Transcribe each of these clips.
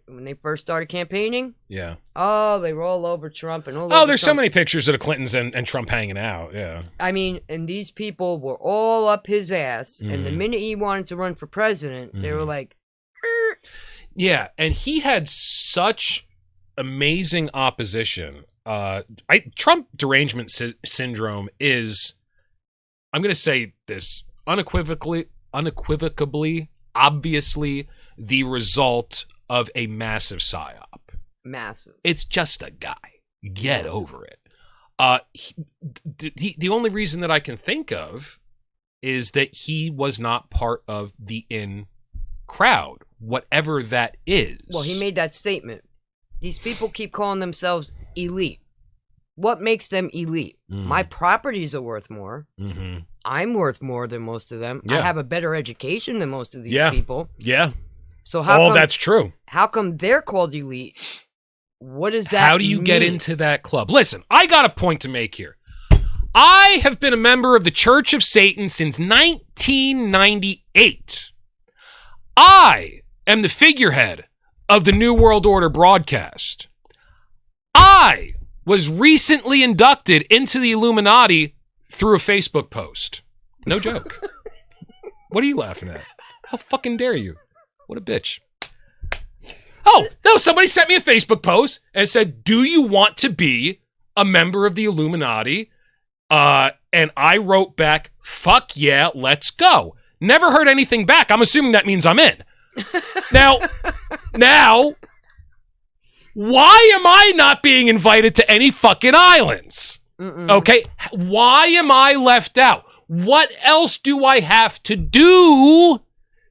when they first started campaigning. Yeah. Oh, they were all over Trump and all over Oh, there's Trump. so many pictures of the Clintons and Trump hanging out. Yeah. I mean, and these people were all up his ass. And the minute he wanted to run for president, they were like, Yeah, and he had such amazing opposition. Trump derangement syndrome is, I'm going to say this unequivocally, obviously, the result of a massive psyop. massive. It's just a guy. Get over it. The only reason that I can think of is that he was not part of the in crowd, whatever that is. Well, he made that statement. These people keep calling themselves elite. What makes them elite? My properties are worth more. Mm-hmm. I'm worth more than most of them. Yeah. I have a better education than most of these people. Yeah. So how that's true. How come they're called elite? What does that How do you get into that club? Listen, I got a point to make here. I have been a member of the Church of Satan since 1998. I am the figurehead of the New World Order broadcast. I was recently inducted into the Illuminati through a Facebook post. No joke. What are you laughing at? How fucking dare you? What a bitch. Oh, no, somebody sent me a Facebook post and said, do you want to be a member of the Illuminati? And I wrote back, fuck yeah, let's go. Never heard anything back. I'm assuming that means I'm in. Now, why am I not being invited to any fucking islands? Okay, why am I left out? What else do I have to do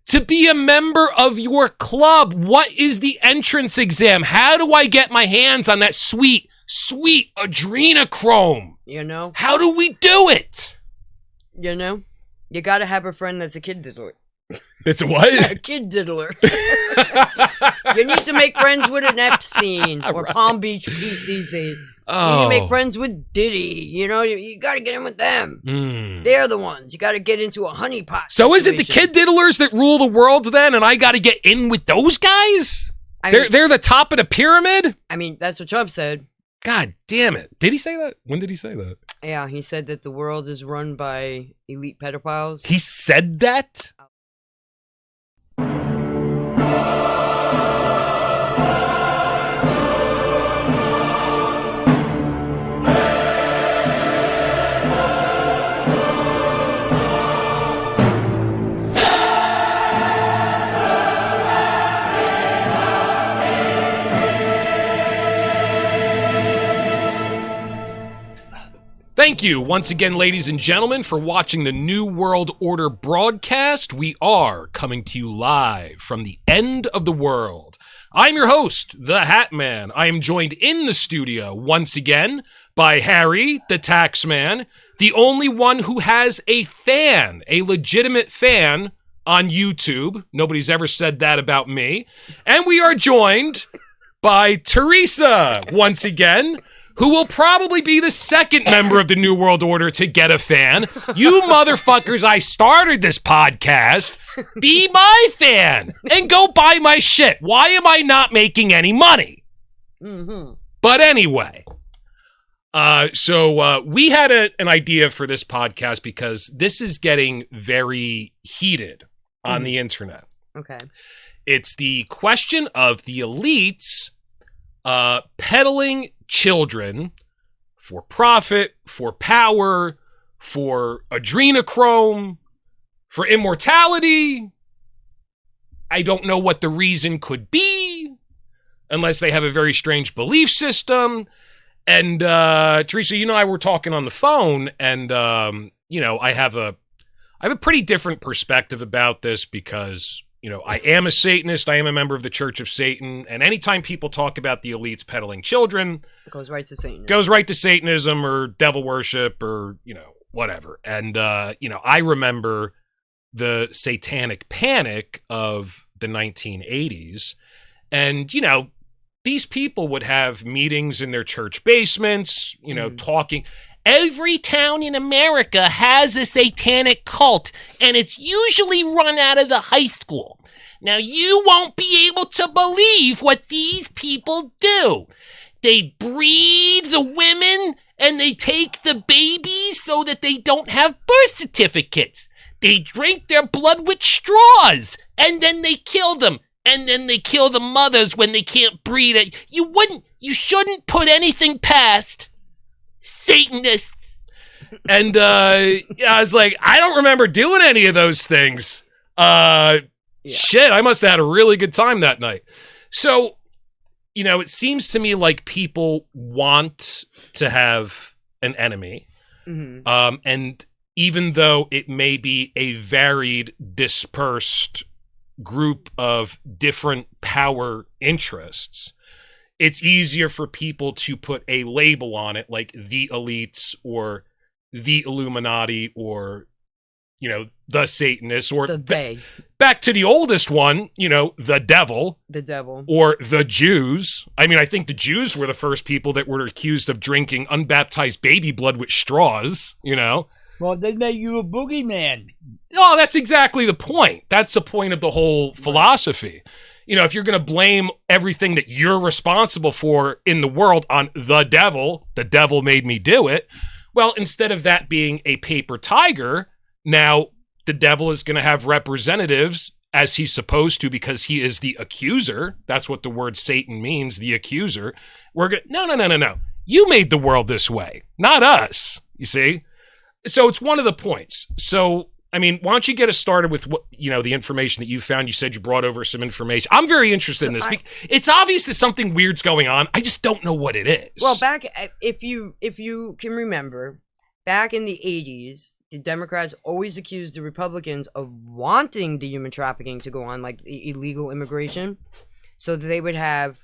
to be a member of your club? What is the entrance exam? How do I get my hands on that sweet, sweet adrenochrome? You know? How do we do it? You know? You gotta have a friend that's a kid diddler. It's a what? A kid diddler. You need to make friends with an Epstein or Palm Beach Pete these days. You need to make friends with Diddy. You know, you got to get in with them. They're the ones. You got to get into a honeypot. So is it the kid diddlers that rule the world then, and I got to get in with those guys? They're the top of the pyramid? I mean, that's what Trump said. God damn it. Did he say that? When did he say that? Yeah, he said that the world is run by elite pedophiles. He said that? Thank you once again, ladies and gentlemen, for watching the New World Order broadcast. We are coming to you live from the end of the world. I'm your host, the Hat Man. I am joined in the studio once again by Harry, the Tax Man, the only one who has a fan, a legitimate fan on YouTube. Nobody's ever said that about me. And we are joined by Theresa once again, who will probably be the second member of the New World Order to get a fan. You motherfuckers, I started this podcast. Be my fan and go buy my shit. Why am I not making any money? But anyway, so we had an idea for this podcast because this is getting very heated on the internet. Okay. It's the question of the elites peddling children for profit, for power, for adrenochrome, for immortality. I don't know what the reason could be, unless they have a very strange belief system. And Theresa, you and I were talking on the phone, and I have a pretty different perspective about this because, I am a Satanist. I am a member of the Church of Satan. And anytime people talk about the elites peddling children, it goes right to Satanism. Goes right to Satanism or devil worship or, whatever. And, I remember the satanic panic of the 1980s. And, these people would have meetings in their church basements, talking. Every town in America has a satanic cult, and it's usually run out of the high school. Now, you won't be able to believe what these people do. They breed the women and they take the babies so that they don't have birth certificates. They drink their blood with straws and then they kill them. And then they kill the mothers when they can't breed it. You shouldn't put anything past Satanists. And I was like, I don't remember doing any of those things. Shit, I must have had a really good time that night. So, it seems to me like people want to have an enemy. Mm-hmm. And even though it may be a varied, dispersed group of different power interests, it's easier for people to put a label on it, like the elites or the Illuminati or, the Satanists or back to the oldest one, the devil. The devil. Or the Jews. I mean, I think the Jews were the first people that were accused of drinking unbaptized baby blood with straws, Well, they made you a boogeyman. No, that's exactly the point. That's the point of the whole philosophy. If you're going to blame everything that you're responsible for in the world on the devil made me do it. Well, instead of that being a paper tiger, now the devil is going to have representatives as he's supposed to because he is the accuser. That's what the word Satan means, the accuser. No. You made the world this way, not us, you see? So it's one of the points. So, I mean, why don't you get us started with what, the information that you found? You said you brought over some information. I'm very interested in this. It's obvious that something weird's going on. I just don't know what it is. Well, if you can remember, back in the 80s, the Democrats always accused the Republicans of wanting the human trafficking to go on, like illegal immigration, so that they would have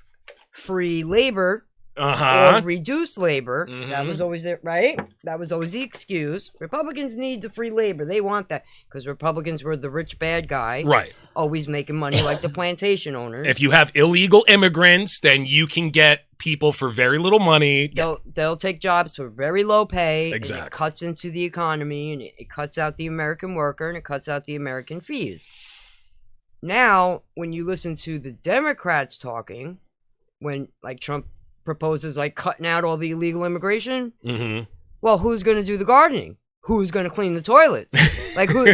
free labor. Or reduced labor. Mm-hmm. That was always it, right? That was always the excuse. Republicans need the free labor. They want that because Republicans were the rich bad guy, right? Always making money like the plantation owners. If you have illegal immigrants, then you can get people for very little money. They'll take jobs for very low pay. Exactly. And it cuts into the economy and it cuts out the American worker and it cuts out the American fees. Now, when you listen to the Democrats talking, when like Trump proposes like cutting out all the illegal immigration. Mm-hmm. Well, who's going to do the gardening? Who's going to clean the toilets? Like who?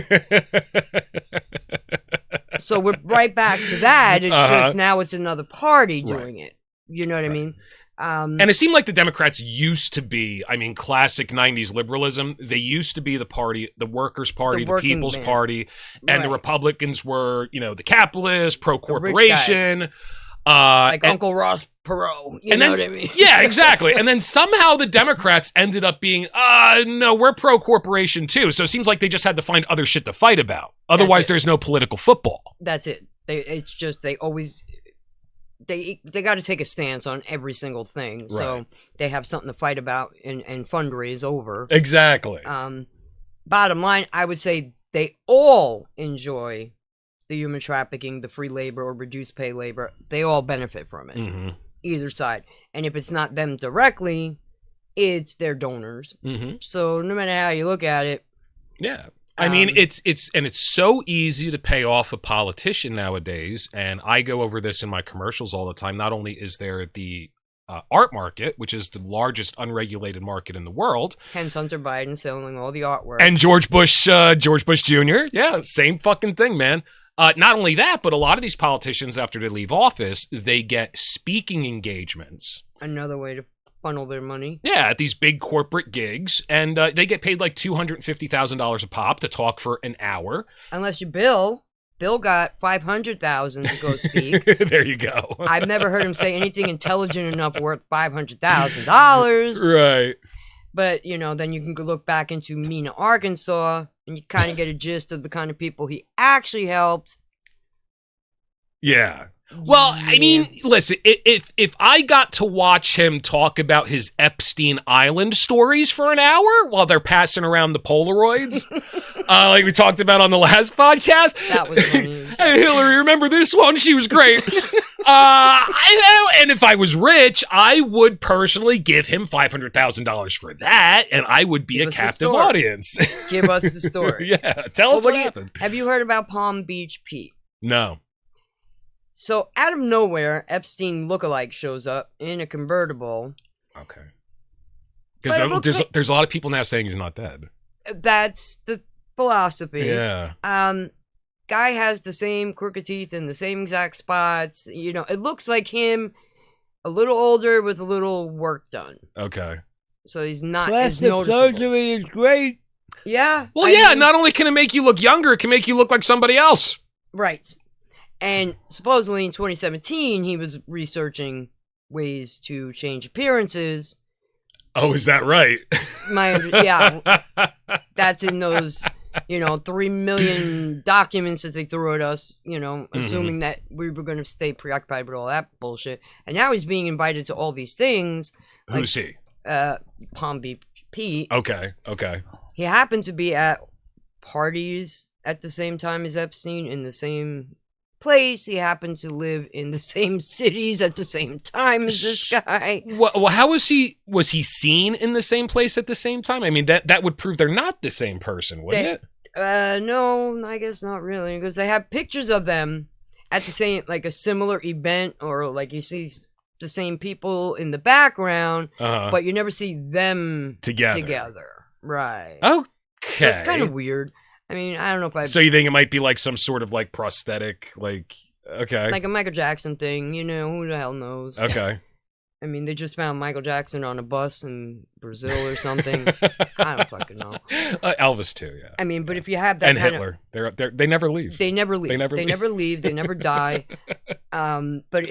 So we're right back to that. It's just now it's another party doing it. You know what I mean? And it seemed like the Democrats used to be, classic 90s liberalism. They used to be the party, the workers' party, the people's party. And the Republicans were, the capitalists, pro-corporation. Uncle Ross Perot, you know what I mean? Yeah, exactly. And then somehow the Democrats ended up being, no, we're pro-corporation too. So it seems like they just had to find other shit to fight about. Otherwise, there's no political football. That's it. They got to take a stance on every single thing. Right. So they have something to fight about and fundraise over. Exactly. Bottom line, I would say they all enjoy the human trafficking, the free labor or reduced pay labor. They all benefit from it. Mm-hmm. Either side. And if it's not them directly, it's their donors. Mm-hmm. So no matter how you look at it. Yeah. I mean, it's so easy to pay off a politician nowadays. And I go over this in my commercials all the time. Not only is there the art market, which is the largest unregulated market in the world. Hence Hunter Biden selling all the artwork. And George Bush Jr. Yeah, same fucking thing, man. Not only that, but a lot of these politicians, after they leave office, they get speaking engagements. Another way to funnel their money. Yeah, at these big corporate gigs. And they get paid like $250,000 a pop to talk for an hour. Unless you bill. Bill got $500,000 to go speak. There you go. I've never heard him say anything intelligent enough worth $500,000. Right. But, then you can look back into Mena, Arkansas, and you kind of get a gist of the kind of people he actually helped. Yeah. Well, I mean, listen, if I got to watch him talk about his Epstein Island stories for an hour while they're passing around the Polaroids, like we talked about on the last podcast. That was funny. Hey, Hillary, remember this one? She was great. And if I was rich, I would personally give him $500,000 for that, and I would be a captive audience. Give us the story. Yeah, tell us what happened. Have you heard about Palm Beach Pete? No. So out of nowhere, Epstein lookalike shows up in a convertible. Okay. Because there's a lot of people now saying he's not dead. That's the philosophy. Yeah. Guy has the same crooked teeth in the same exact spots. You know, it looks like him, a little older with a little work done. Okay. So he's not as Plastic noticeable. surgery is great. Yeah. Well, I mean, not only can it make you look younger, it can make you look like somebody else. Right. And supposedly in 2017, he was researching ways to change appearances. Oh, is that right? Yeah. That's in those, 3 million documents that they threw at us, assuming that we were going to stay preoccupied with all that bullshit. And now he's being invited to all these things. Who's he? Palm Beach Pete. Okay. He happened to be at parties at the same time as Epstein in the same place. He happened to live in the same cities at the same time as this guy. Well, how was he seen in the same place at the same time? I mean, that would prove they're not the same person, wouldn't it? No, I guess not really, because they have pictures of them at the same, like a similar event, or like you see the same people in the background, but you never see them together. Right. Okay. So it's kind of weird. I mean, I don't know if So you think it might be like some sort of like prosthetic, okay. Like a Michael Jackson thing, who the hell knows? Okay. I mean, they just found Michael Jackson on a bus in Brazil or something. I don't fucking know. Elvis too, yeah. I mean, but if you have that and Hitler, they never leave. They never leave. They never leave. They never die. But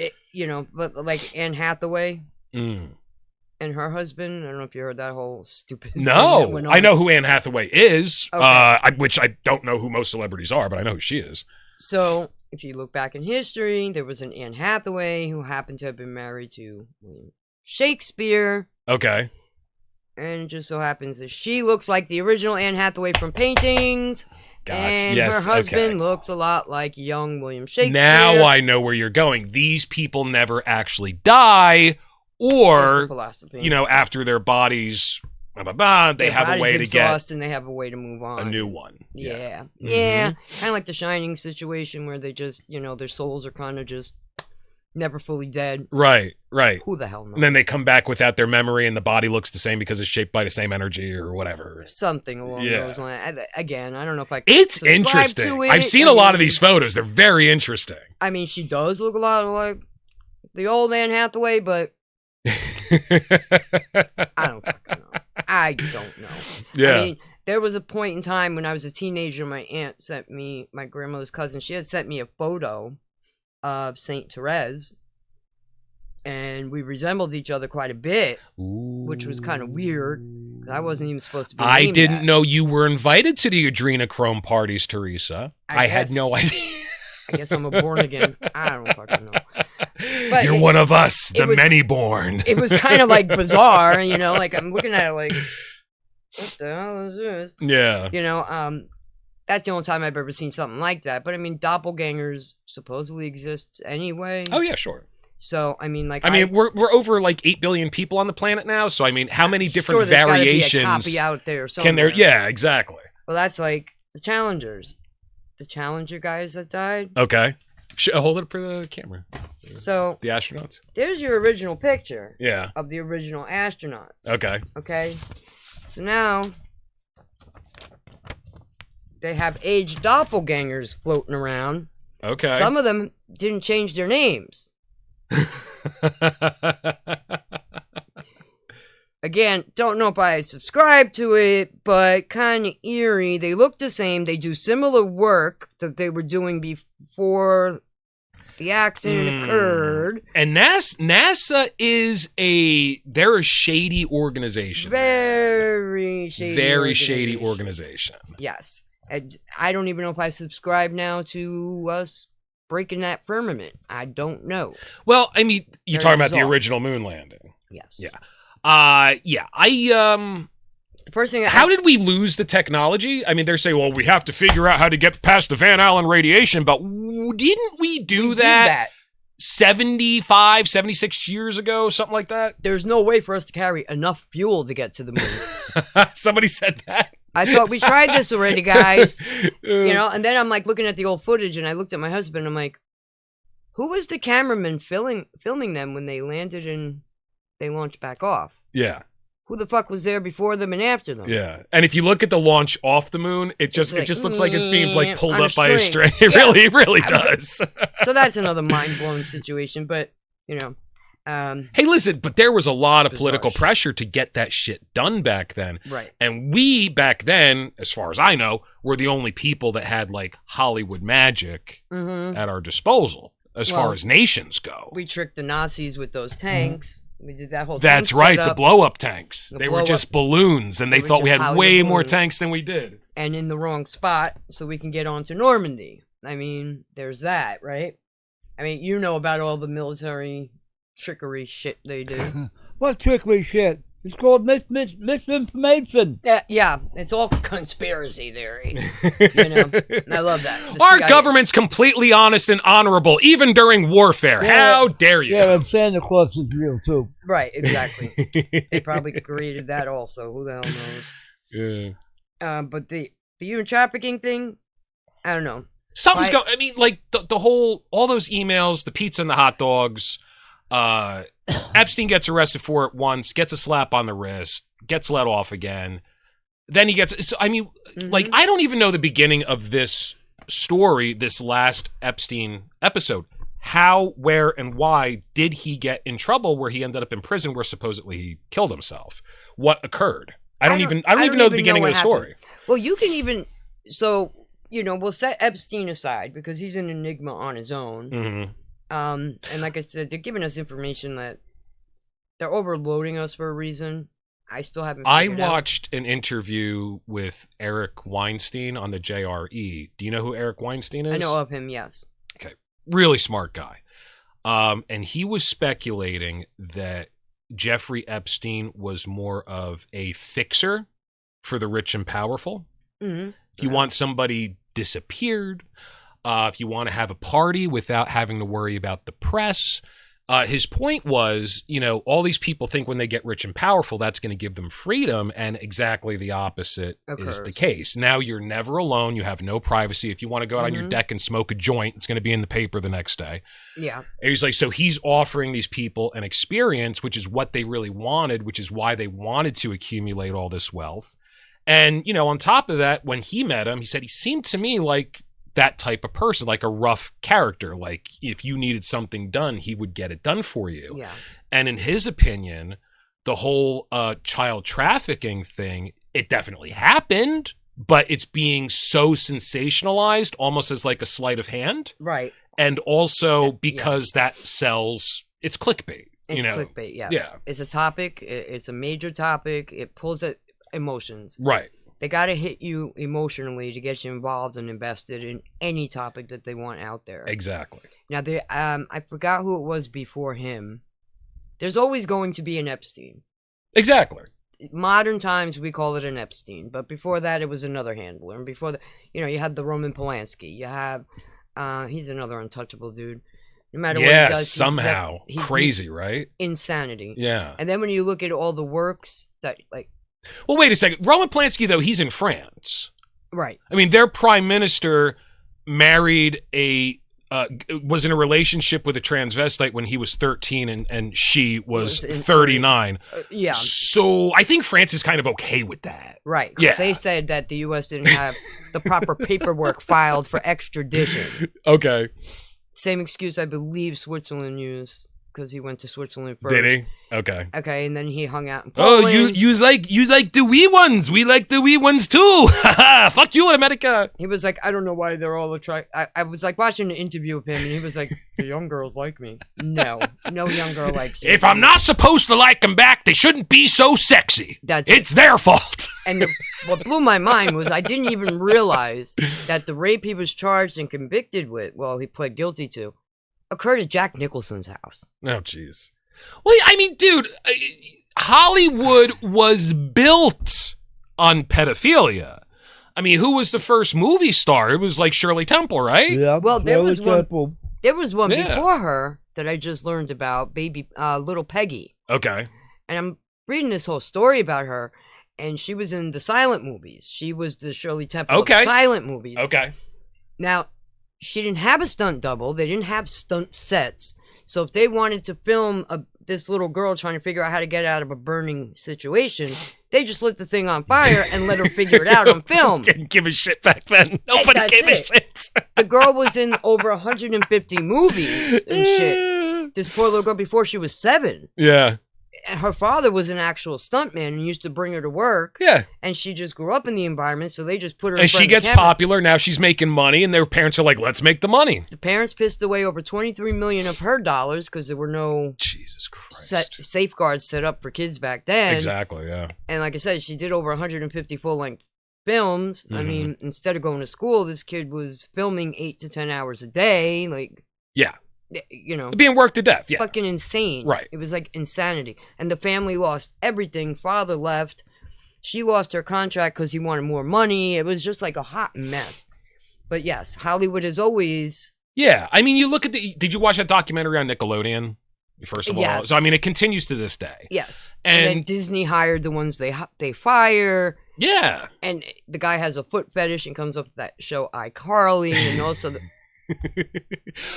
but like Anne Hathaway and her husband. I don't know if you heard that whole stupid. No, thing that I know who Anne Hathaway is. Okay. Which I don't know who most celebrities are, but I know who she is. So if you look back in history, there was an Anne Hathaway who happened to have been married to William Shakespeare. Okay. And it just so happens that she looks like the original Anne Hathaway from paintings. Gotcha. And yes, her husband looks a lot like young William Shakespeare. Now I know where you're going. These people never actually die, or, after their bodies, they have a way to get and they have a way to move on. A new one. Yeah. Kind of like the Shining situation where they just, their souls are kind of just never fully dead. Right. Who the hell knows? And then they come back without their memory and the body looks the same because it's shaped by the same energy or whatever. Something along those lines. Again, I don't know if I can It's interesting. to it. I've seen a lot of these photos. They're very interesting. I mean, she does look a lot like the old Anne Hathaway, but I don't fucking know. I don't know. Yeah. I mean, there was a point in time when I was a teenager, my aunt sent me, my grandmother's cousin, she had sent me a photo of Saint Therese, and we resembled each other quite a bit, which was kind of weird. I wasn't even supposed to be. I didn't know you were invited to the adrenochrome parties, Teresa. I had no idea. I guess I'm a born again. I don't fucking know. But you're one of us, the many born. It was kind of like bizarre, like I'm looking at it like, what the hell is this? Yeah. That's the only time I've ever seen something like that. But I mean, doppelgangers supposedly exist anyway. Oh yeah, sure. So I mean, we're over like 8 billion people on the planet now. So I mean, how many different variations gotta be a copy out there somewhere. Can there? Yeah, exactly. Well, that's like the Challengers, the Challenger guys that died. Okay, hold it up for the camera. So the astronauts. There's your original picture. Yeah. Of the original astronauts. Okay. So now they have aged doppelgangers floating around. Okay. Some of them didn't change their names. Again, don't know if I subscribe to it, but kind of eerie. They look the same. They do similar work that they were doing before the accident occurred. And NASA they're a shady organization. Very shady organization. Yes. I don't even know if I subscribe now to us breaking that firmament. I don't know. Well, I mean, you're talking about the original moon landing. Yes. Yeah. The person. How did we lose the technology? I mean, they're saying, well, we have to figure out how to get past the Van Allen radiation, but didn't we do that 75, 76 years ago, something like that? There's no way for us to carry enough fuel to get to the moon. Somebody said that. I thought we tried this already, guys. And then I'm like looking at the old footage, and I looked at my husband, and I'm like, Who was the cameraman filming them when they landed and they launched back off? Yeah. Who the fuck was there before them and after them? Yeah. And if you look at the launch off the moon, it just looks like it's being like pulled up by a string. It really does. So that's another mind-blowing situation, but you know. Hey, listen, but there was a lot of political pressure to get that shit done back then. Right. And we back then, as far as I know, were the only people that had like Hollywood magic at our disposal as far as nations go. We tricked the Nazis with those tanks. We did that whole That's tank right, setup. the blow-up tanks. They were just balloons, and they thought we had way more tanks than we did. And in the wrong spot, so we can get onto Normandy. I mean, there's that, right? I mean, you know about all the military trickery shit they do. What trickery shit? It's called misinformation. Yeah, it's all conspiracy theory. You know, and I love that. Our government's completely honest and honorable, even during warfare. Yeah, how dare you? Yeah, and Santa Claus is real, too. Right, exactly. They probably created that also. Who the hell knows? Yeah. But the human trafficking thing, I don't know. Something's going. I mean, like the whole, all those emails, the pizza and the hot dogs. Epstein gets arrested for it once, gets a slap on the wrist, gets let off again. Then he gets. So, I mean, like I don't even know the beginning of this story. This last Epstein episode. How, where, and why did he get in trouble where he ended up in prison where supposedly he killed himself? What occurred? I don't even know the beginning of the story. Well, you can even we'll set Epstein aside because he's an enigma on his own. Mm-hmm. And like I said, they're giving us information that they're overloading us for a reason. I still haven't. I watched an interview with Eric Weinstein on the JRE. Do you know who Eric Weinstein is? I know of him. Yes. Okay, really smart guy. And he was speculating that Jeffrey Epstein was more of a fixer for the rich and powerful. Mm-hmm. If you want somebody disappeared. If you want to have a party without having to worry about the press. His point was, all these people think when they get rich and powerful, that's going to give them freedom. And exactly the opposite is the case. Now you're never alone. You have no privacy. If you want to go out on your deck and smoke a joint, it's going to be in the paper the next day. Yeah. And he's like, so he's offering these people an experience, which is what they really wanted, which is why they wanted to accumulate all this wealth. And, on top of that, when he met him, he said he seemed to me like that type of person, like a rough character. Like if you needed something done, he would get it done for you. Yeah. And in his opinion, the whole child trafficking thing, it definitely happened, but it's being so sensationalized almost as like a sleight of hand. Right. And also because that sells, it's clickbait. It's clickbait, yes. Yeah. It's a topic. It's a major topic. It pulls at emotions. Right. They got to hit you emotionally to get you involved and invested in any topic that they want out there. Exactly. Now, I forgot who it was before him. There's always going to be an Epstein. Exactly. Modern times, we call it an Epstein. But before that, it was another handler. And before that, you had the Roman Polanski. You have, he's another untouchable dude. No matter what he does. Somehow. He's crazy, right? Insanity. Yeah. And then when you look at all the works that, well, wait a second. Roman Polanski, though, he's in France. Right. I mean, their prime minister married was in a relationship with a transvestite when he was 13 and she was 39. Yeah. So I think France is kind of okay with that. Right. Yeah. They said that the U.S. didn't have the proper paperwork filed for extradition. Okay. Same excuse I believe Switzerland used. Because he went to Switzerland first. Did he? Okay. Okay, and then he hung out in Poland. Oh, you like the wee ones. We like the wee ones too. Fuck you, America. He was like, I don't know why they're all attracted. I was like watching an interview with him, and he was like, the young girls like me. No young girl likes you. If I'm not supposed to like them back, they shouldn't be so sexy. It's their fault. And what blew my mind was I didn't even realize that the rape he was charged and convicted with, well, he pled guilty to, occurred at Jack Nicholson's house. Oh, jeez. Well, I mean, dude, Hollywood was built on pedophilia. I mean, who was the first movie star? It was like Shirley Temple, right? Yeah. Well, there was one Yeah. before her that I just learned about, little Peggy. Okay. And I'm reading this whole story about her, and she was in the silent movies. She was the Shirley Temple of silent movies. Okay. Now, she didn't have a stunt double. They didn't have stunt sets. So if they wanted to film this little girl trying to figure out how to get out of a burning situation, they just lit the thing on fire and let her figure it out on film. Didn't give a shit back then. Nobody gave a shit. The girl was in over 150 movies and shit. This poor little girl before she was 7. Yeah. And her father was an actual stuntman and used to bring her to work. Yeah. And she just grew up in the environment, so they just put her in And front she of the gets camera. popular. Now she's making money, and their parents are like, let's make the money. The parents pissed away over $23 million of her dollars because there were no Jesus Christ. safeguards set up for kids back then. Exactly, yeah. And like I said, she did over 150 full-length films. I mean, instead of going to school, this kid was filming 8 to 10 hours a day. Like, Yeah. you know, Being worked to death, yeah. fucking insane. Right. It was like insanity. And the family lost everything. Father left. She lost her contract because he wanted more money. It was just like a hot mess. But yes, Hollywood is always... Yeah, I mean, you look at did you watch that documentary on Nickelodeon? First of all? Yes. So, I mean, it continues to this day. Yes. And then Disney hired the ones they fire. Yeah. And the guy has a foot fetish and comes up with that show iCarly and also...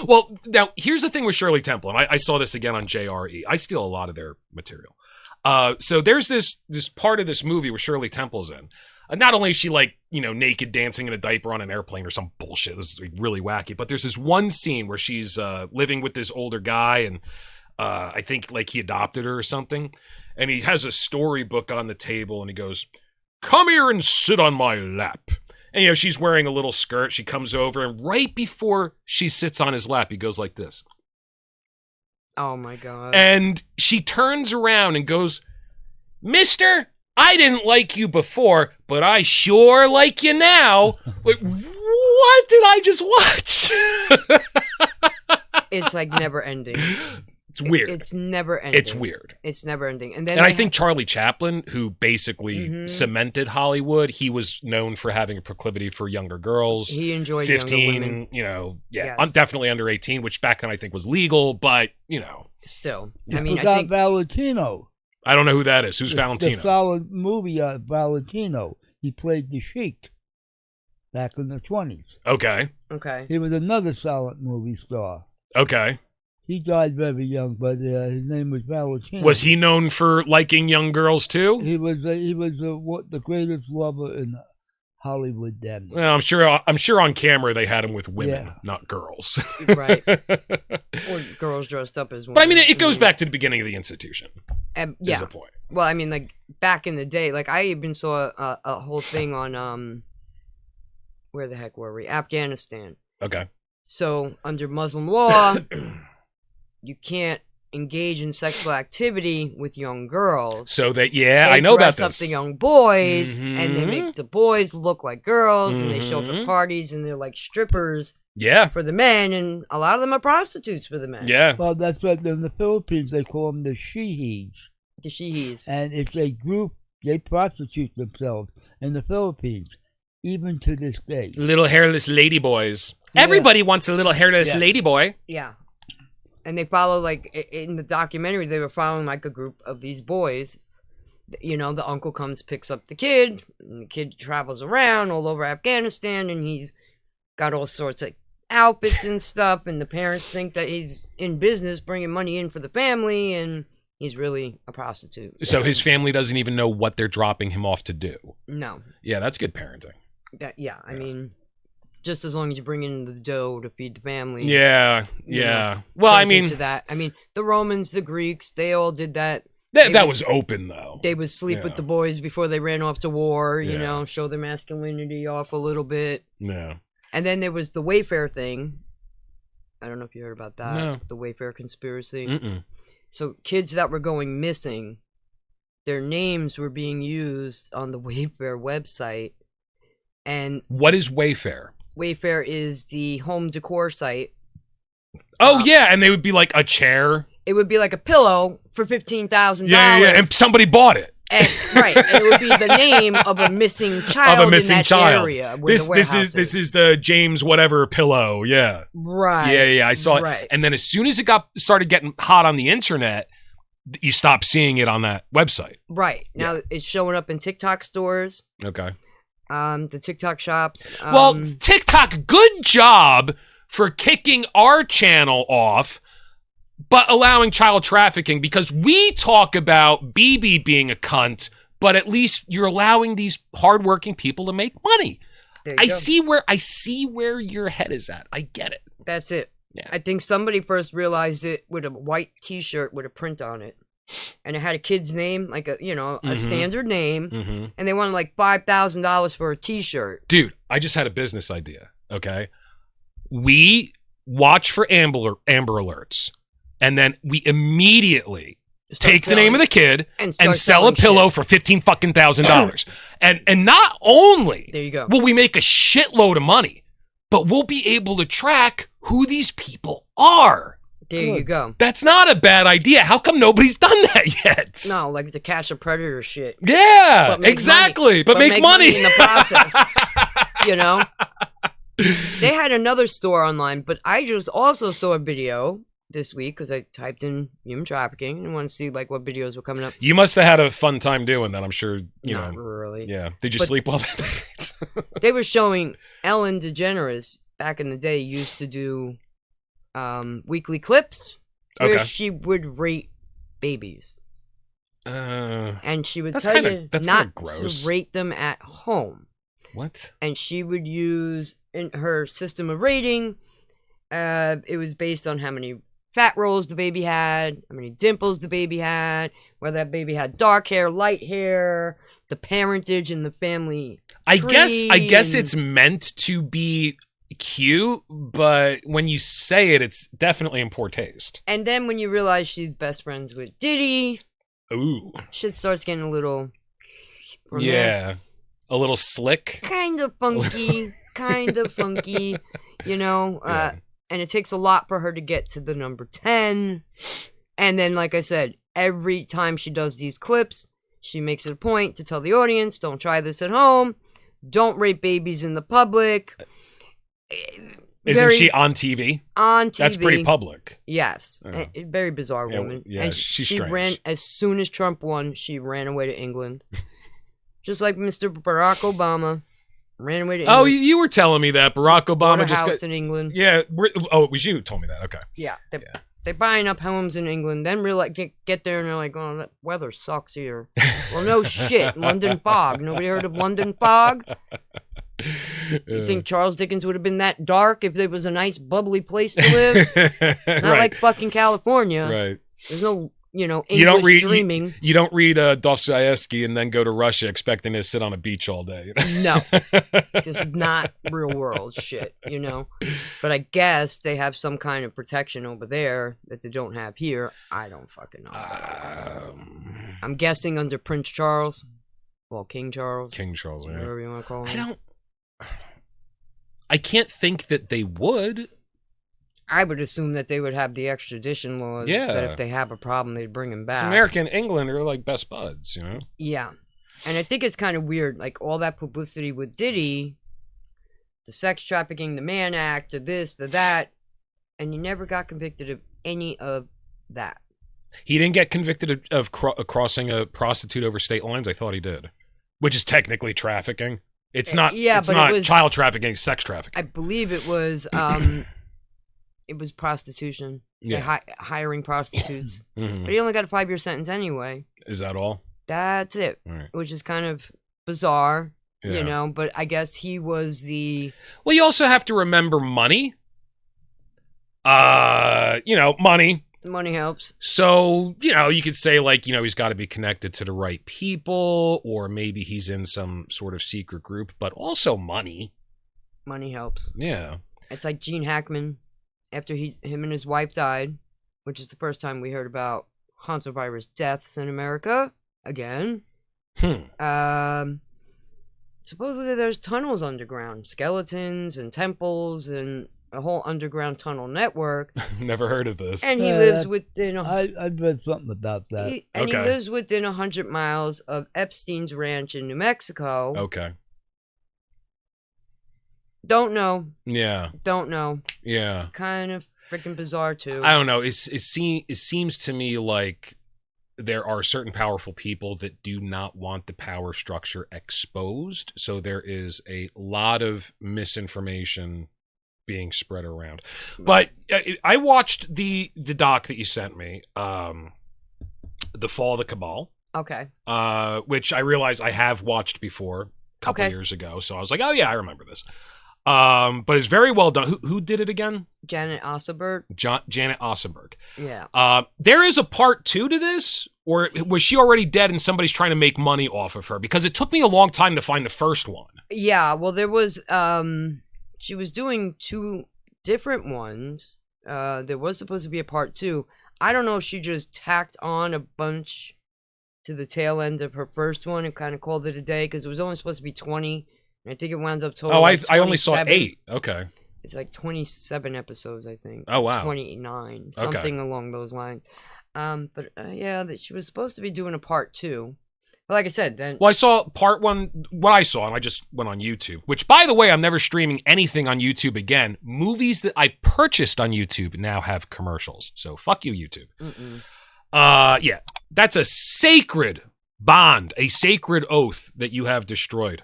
Well, now, here's the thing with Shirley Temple, and I saw this again on JRE. I steal a lot of their material. So there's this part of this movie where Shirley Temple's in. Not only is she, like, you know, naked dancing in a diaper on an airplane or some bullshit. This is really wacky. But there's this one scene where she's living with this older guy, and I think, like, he adopted her or something. And he has a storybook on the table, and he goes, "Come here and sit on my lap." And, you know, she's wearing a little skirt. She comes over, and right before she sits on his lap, he goes like this. Oh, my God. And she turns around and goes, "Mister, I didn't like you before, but I sure like you now." Like, what did I just watch? It's like never ending. It's weird. It's never ending. It's weird. It's never ending. And then I think Charlie Chaplin, who basically cemented Hollywood, he was known for having a proclivity for younger girls. he enjoyed 15, younger women. you know, yeah, Yes. definitely under 18, which back then I think was legal, but, you know. Still. Yeah. I mean, Who I think... Valentino? I don't know who that is. Who's Valentino? The solid movie Valentino. He played the Sheik back in the 20s. Okay. Okay. He was another solid movie star. Okay. He died very young, but his name was Valentino. Was he known for liking young girls too? He was the greatest lover in Hollywood then. Well, I'm sure on camera they had him with women, Yeah. not girls. Right. Or girls dressed up as women. But I mean, it goes back to the beginning of the institution. Yeah. Is the point. Well, I mean, like, back in the day, like, I even saw a whole thing on, where the heck were we? Afghanistan. Okay. So, under Muslim law, you can't engage in sexual activity with young girls. So that, yeah, I know about They dress up this. the young boys, Mhm. and they make the boys look like girls, and they show up at parties, and they're like strippers Yeah. for the men, and a lot of them are prostitutes for the men. Yeah. Well, that's what in the Philippines they call them the Shihis. The Shihis. And it's a group, they prostitute themselves in the Philippines, even to this day. Little hairless ladyboys. Yeah. Everybody wants a little hairless Yeah. ladyboy. Yeah. And they follow, like, in the documentary, they were following, like, a group of these boys. You know, the uncle comes, picks up the kid, and the kid travels around all over Afghanistan, and he's got all sorts of outfits and stuff, and the parents think that he's in business, bringing money in for the family, and he's really a prostitute. So his family doesn't even know what they're dropping him off to do. No. Yeah, that's good parenting. I mean, just as long as you bring in the dough to feed the family. Yeah, you yeah. know, Well, I turns mean, into that. I mean, the Romans, the Greeks, they all did that. that was open, though. They would sleep Yeah. with the boys before they ran off to war, you Yeah. know, show their masculinity off a little bit. Yeah. And then there was the Wayfair thing. I don't know if you heard about that. No. The Wayfair conspiracy. Mm-mm. So kids that were going missing, their names were being used on the Wayfair website. And What is Wayfair? Wayfair is the home decor site. Oh, yeah, and they would be like a chair. It would be like a pillow for $15,000. Yeah, and somebody bought it. And, right, and it would be the name of a missing child Of a missing in that child. area. Where the This is the James whatever pillow. Yeah. right. Yeah, I saw right. it. And then as soon as it started getting hot on the internet, you stopped seeing it on that website. Right. Now it's showing up in TikTok stores, Okay. the TikTok shops. Well, TikTok, good job for kicking our channel off, but allowing child trafficking, because we talk about BB being a cunt, but at least you're allowing these hardworking people to make money. I see where your head is at. I get it. That's it. Yeah. I think somebody first realized it with a white T-shirt with a print on it, and it had a kid's name, like a standard name, and they wanted like $5,000 for a T-shirt. Dude, I just had a business idea. Okay, we watch for Amber Alerts, and then we immediately take the name of the kid and sell a pillow for $15,000. and not only there you go. will we make a shitload of money, but we'll be able to track who these people are. There you go. That's not a bad idea. How come nobody's done that yet? No, like to catch a predator shit. Yeah, exactly. But make money in the process. You know? They had another store online, but I just also saw a video this week because I typed in human trafficking and wanted to see like what videos were coming up. You must have had a fun time doing that, I'm sure. Not really. Yeah. Did you sleep well that night? They were showing Ellen DeGeneres back in the day used to do weekly clips where she would rate babies. And she would tell you not to rate them at home. What? And she would use in her system of rating, it was based on how many fat rolls the baby had, how many dimples the baby had, whether that baby had dark hair, light hair, the parentage in the family tree. I guess it's meant to be cute, but when you say it, it's definitely in poor taste. And then when you realize she's best friends with Diddy, ooh, shit starts getting a little a little slick, kind of funky, you know. And it takes a lot for her to get to the number 10. And then, like I said, every time she does these clips, she makes it a point to tell the audience, don't try this at home. Don't rape babies in the public. Isn't she on TV? On TV. That's pretty public. Yes. A very bizarre woman. Yeah, and she's she strange. ran, as soon as Trump won, she ran away to England. Just like Mr. Barack Obama. Ran away to England. Oh, you were telling me that Barack Obama just got in England. Yeah. It was you who told me that. Okay. Yeah. They're buying up homes in England. Then get there and they're like, oh, that weather sucks here. Well, no shit. London fog. Nobody heard of London fog? You think Charles Dickens would have been that dark if there was a nice bubbly place to live? Not like fucking California. Right. There's no, English dreaming. You don't read Dostoevsky and then go to Russia expecting to sit on a beach all day. No. This is not real world shit, But I guess they have some kind of protection over there that they don't have here. I don't fucking know. I'm guessing under Prince Charles. Well, King Charles. King Charles, yeah. Whatever you want to call him. I can't think that they would. I would assume that they would have the extradition laws. Yeah. That if they have a problem, they'd bring him back. America and England are like best buds, Yeah. And I think it's kind of weird, like all that publicity with Diddy, the sex trafficking, the Mann Act, the this, the that, and he never got convicted of any of that. He didn't get convicted of crossing a prostitute over state lines? I thought he did. Which is technically trafficking. It's not. Yeah, it's not child trafficking, it's sex trafficking. I believe it was. It was prostitution. Yeah, hiring prostitutes. Mm-hmm. But he only got a 5-year sentence anyway. Is that all? That's it. Right. Which is kind of bizarre, But I guess he was the. Well, you also have to remember money. Money. Money helps. So, you could say he's got to be connected to the right people, or maybe he's in some sort of secret group, but also money. Money helps. Yeah. It's like Gene Hackman, after him and his wife died, which is the first time we heard about hantavirus deaths in America, again. Supposedly there's tunnels underground, skeletons and temples and a whole underground tunnel network. Never heard of this. And he lives within... I've read something about that. He lives within 100 miles of Epstein's ranch in New Mexico. Okay. Don't know. Yeah. Don't know. Yeah. Kind of freaking bizarre, too. I don't know. It seems to me like there are certain powerful people that do not want the power structure exposed. So there is a lot of misinformation being spread around. But I watched the doc that you sent me, The Fall of the Cabal. Okay. Which I realized I have watched before a couple years ago. So I was like, oh yeah, I remember this. But it's very well done. Who did it again? Janet Ossenberg. Janet Ossenberg. Yeah. There is a part 2 to this, or was she already dead and somebody's trying to make money off of her? Because it took me a long time to find the first one. Yeah, well, there was, she was doing 2 different ones. There was supposed to be a part 2. I don't know if she just tacked on a bunch to the tail end of her first one and kind of called it a day, because it was only supposed to be 20. I think it wound up total. I only saw 8. Okay. It's like 27 episodes, I think. Oh, wow. 29, something along those lines. But yeah, that she was supposed to be doing a part 2. But like I said, then. Well, I saw part 1. What I saw, and I just went on YouTube. Which, by the way, I'm never streaming anything on YouTube again. Movies that I purchased on YouTube now have commercials. So fuck you, YouTube. Yeah, that's a sacred bond, a sacred oath that you have destroyed.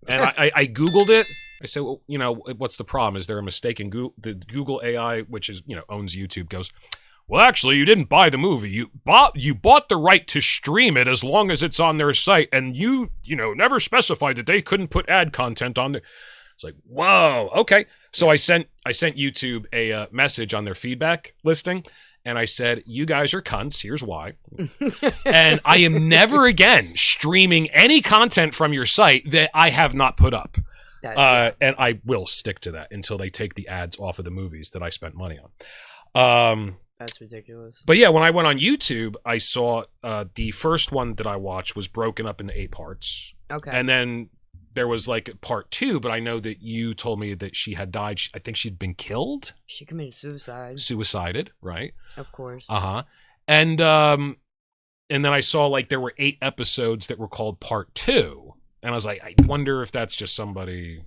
And I Googled it. I said, well, you know, what's the problem? Is there a mistake in Google? The Google AI, which is, you know, owns YouTube, goes, well, actually, you didn't buy the movie. You bought the right to stream it as long as it's on their site, and you never specified that they couldn't put ad content on there. It's like, whoa, okay. So I sent YouTube a message on their feedback listing. And I said, you guys are cunts. Here's why. And I am never again streaming any content from your site that I have not put up. And I will stick to that until they take the ads off of the movies that I spent money on. That's ridiculous. But yeah, when I went on YouTube, I saw the first one that I watched was broken up into 8 parts. Okay. And then there was like part 2, but I know that you told me that she had died. I think she'd been killed. She committed suicide. Suicided, right? Of course. And then I saw like there were 8 episodes that were called part 2, and I was like, I wonder if that's just somebody.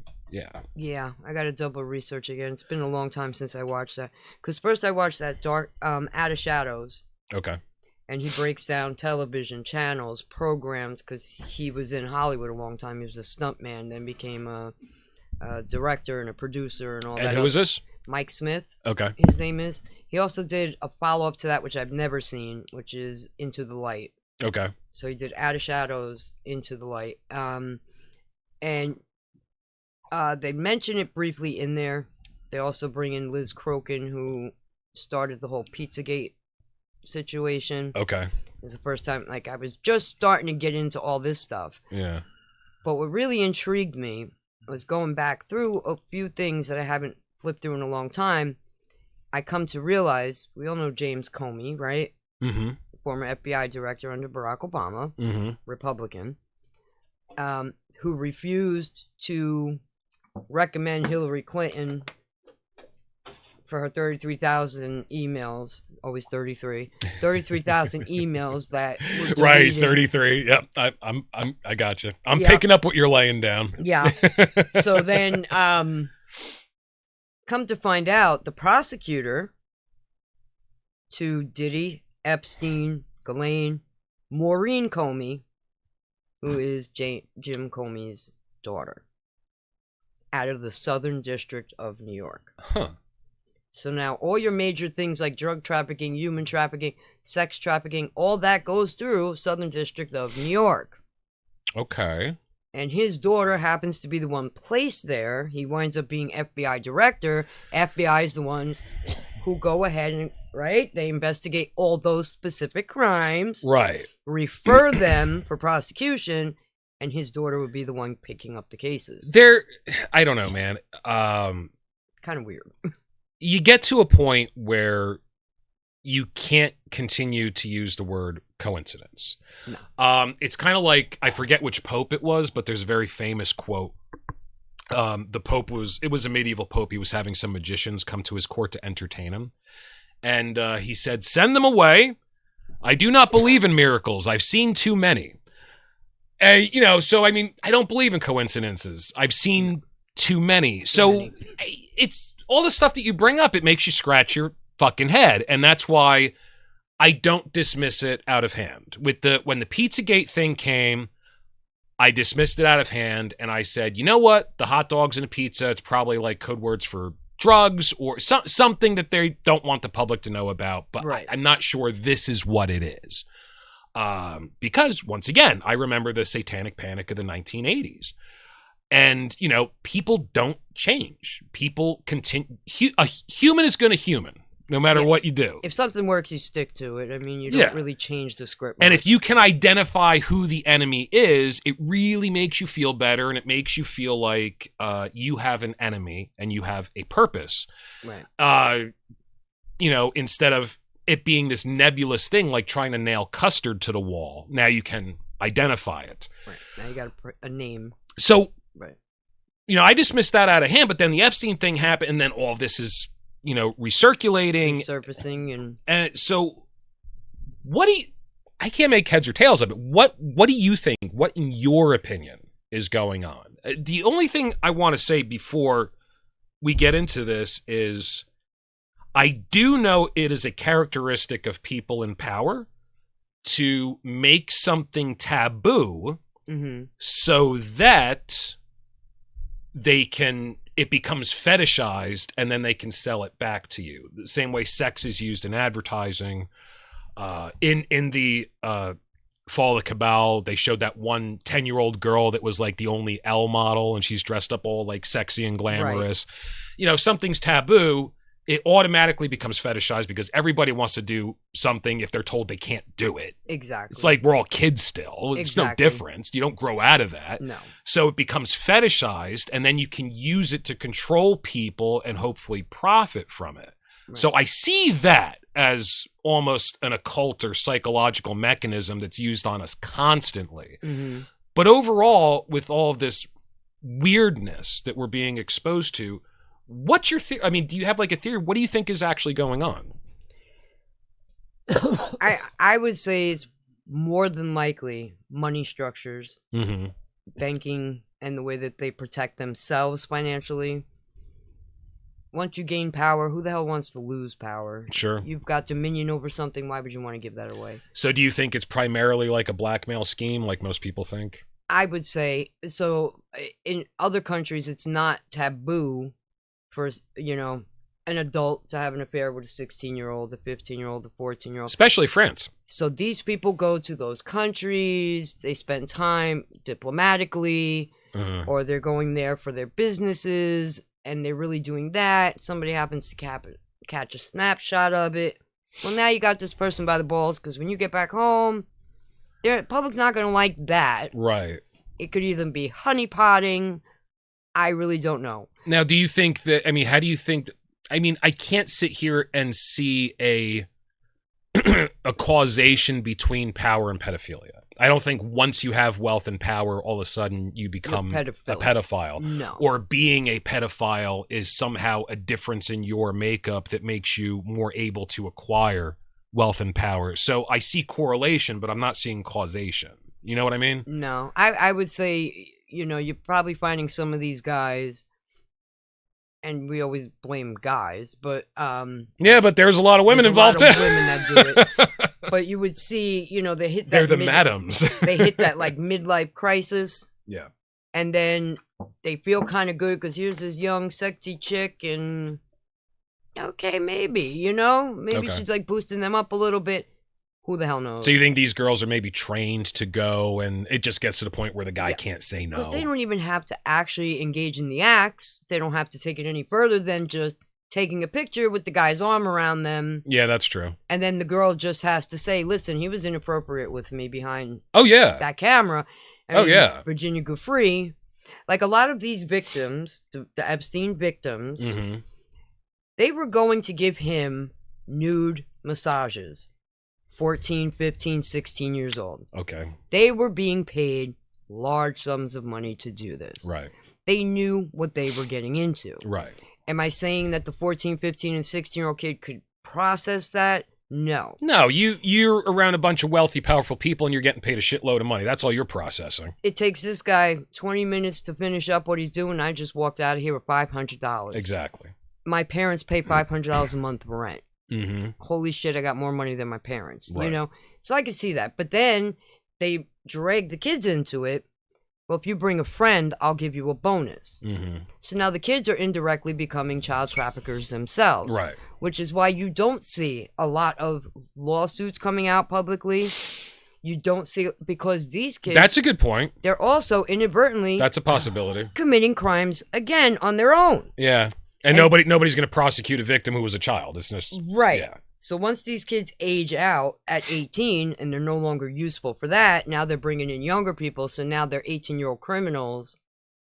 Yeah, I got to double research again. It's been a long time since I watched that. Because first I watched that Dark Out of Shadows. Okay. And he breaks down television channels, programs, because he was in Hollywood a long time. He was a stuntman, then became a director and a producer and all that. And who is this? Mike Smith. Okay. His name is. He also did a follow-up to that, which I've never seen, which is Into the Light. Okay. So he did Out of Shadows, Into the Light. And they mention it briefly in there. They also bring in Liz Crokin, who started the whole Pizzagate situation. Okay. It's the first time, like, I was just starting to get into all this stuff. Yeah. But what really intrigued me was going back through a few things that I haven't flipped through in a long time. I come to realize, we all know James Comey, right? Mm-hmm. Former FBI director under Barack Obama, Republican, who refused to recommend Hillary Clinton for her 33,000 emails, always 33,000 emails that were deleted. Right, 33. Yep, I got you. I'm picking up what you're laying down. Yeah. So then, come to find out, the prosecutor to Diddy, Epstein, Ghislaine, Maureen Comey, who is Jim Comey's daughter, out of the Southern District of New York. Huh. So now all your major things like drug trafficking, human trafficking, sex trafficking, all that goes through Southern District of New York. Okay. And his daughter happens to be the one placed there. He winds up being FBI director. FBI is the ones who go ahead and, right, they investigate all those specific crimes. Right. Refer them for prosecution, and his daughter would be the one picking up the cases. I don't know, man. Kind of weird. You get to a point where you can't continue to use the word coincidence. No. It's kind of like, I forget which pope it was, but there's a very famous quote. The pope was a medieval pope. He was having some magicians come to his court to entertain him. And he said, "Send them away. I do not believe in miracles. I've seen too many." So, I mean, I don't believe in coincidences. I've seen too many. So it's all the stuff that you bring up, it makes you scratch your fucking head. And that's why I don't dismiss it out of hand. When the Pizzagate thing came, I dismissed it out of hand, and I said, you know what? The hot dogs and the pizza, it's probably like code words for drugs or something that they don't want the public to know about. But Right. I'm not sure this is what it is. Because, once again, I remember the satanic panic of the 1980s. And, people don't change. People continue. A human is going to human, no matter what you do. If something works, you stick to it. I mean, you don't really change the script. And if you can identify who the enemy is, it really makes you feel better, and it makes you feel like you have an enemy and you have a purpose. Right. Instead of it being this nebulous thing like trying to nail custard to the wall, now you can identify it. Right. Now you got a name. So, right. I dismissed that out of hand, but then the Epstein thing happened, and then all of this is, recirculating. Resurfacing. And so, I can't make heads or tails of it. What do you think, what in your opinion is going on? The only thing I want to say before we get into this is I do know it is a characteristic of people in power to make something taboo so that it becomes fetishized and then they can sell it back to you. The same way sex is used in advertising. In the Fall of the Cabal, they showed that one 10-year-old girl that was like the only L model, and she's dressed up all like sexy and glamorous. Right. If something's taboo, it automatically becomes fetishized because everybody wants to do something if they're told they can't do it. Exactly. It's like we're all kids still. It's no difference. You don't grow out of that. No. So it becomes fetishized, and then you can use it to control people and hopefully profit from it. Right. So I see that as almost an occult or psychological mechanism that's used on us constantly. Mm-hmm. But overall, with all of this weirdness that we're being exposed to, what's your theory? I mean, do you have like a theory? What do you think is actually going on? I would say it's more than likely money structures, banking, and the way that they protect themselves financially. Once you gain power, who the hell wants to lose power? Sure. You've got dominion over something. Why would you want to give that away? So do you think it's primarily like a blackmail scheme like most people think? I would say so. In other countries, it's not taboo for, an adult to have an affair with a 16-year-old, a 15-year-old, a 14-year-old. Especially France. So these people go to those countries. They spend time diplomatically, or they're going there for their businesses, and they're really doing that. Somebody happens to catch a snapshot of it. Well, now you got this person by the balls, because when you get back home, the public's not going to like that. Right. It could either be honeypotting. I really don't know. Now, do you think that, how do you think, I can't sit here and see a causation between power and pedophilia. I don't think once you have wealth and power, all of a sudden you become a pedophile. No. Or being a pedophile is somehow a difference in your makeup that makes you more able to acquire wealth and power. So I see correlation, but I'm not seeing causation. You know what I mean? No. I would say, you're probably finding some of these guys, and we always blame guys, but yeah, but there's a lot of women involved too. Women that do it. But you would see, they hit that. They're the madams. They hit that like midlife crisis. Yeah. And then they feel kind of good because here's this young, sexy chick, and okay, maybe, maybe she's like boosting them up a little bit. Who the hell knows? So you think these girls are maybe trained to go, and it just gets to the point where the guy can't say no? Because they don't even have to actually engage in the acts. They don't have to take it any further than just taking a picture with the guy's arm around them. Yeah, that's true. And then the girl just has to say, listen, he was inappropriate with me behind that camera. Virginia Giuffre. Like a lot of these victims, the Epstein victims, they were going to give him nude massages. 14, 15, 16 years old. Okay. They were being paid large sums of money to do this. Right. They knew what they were getting into. Right. Am I saying that the 14, 15, and 16-year-old kid could process that? No. No, you're around a bunch of wealthy, powerful people, and you're getting paid a shitload of money. That's all you're processing. It takes this guy 20 minutes to finish up what he's doing. I just walked out of here with $500. Exactly. My parents pay $500 a month for rent. Holy shit, I got more money than my parents, right. So I could see that. But then they drag the kids into it. Well, if you bring a friend, I'll give you a bonus. Mm-hmm. So now the kids are indirectly becoming child traffickers themselves. Right. Which is why you don't see a lot of lawsuits coming out publicly. You don't see, because these kids... That's a good point. They're also inadvertently... That's a possibility. ...committing crimes again on their own. Yeah. And nobody's going to prosecute a victim who was a child. It's just... Right. Yeah. So once these kids age out at 18 and they're no longer useful for that, now they're bringing in younger people. So now they're 18-year-old criminals,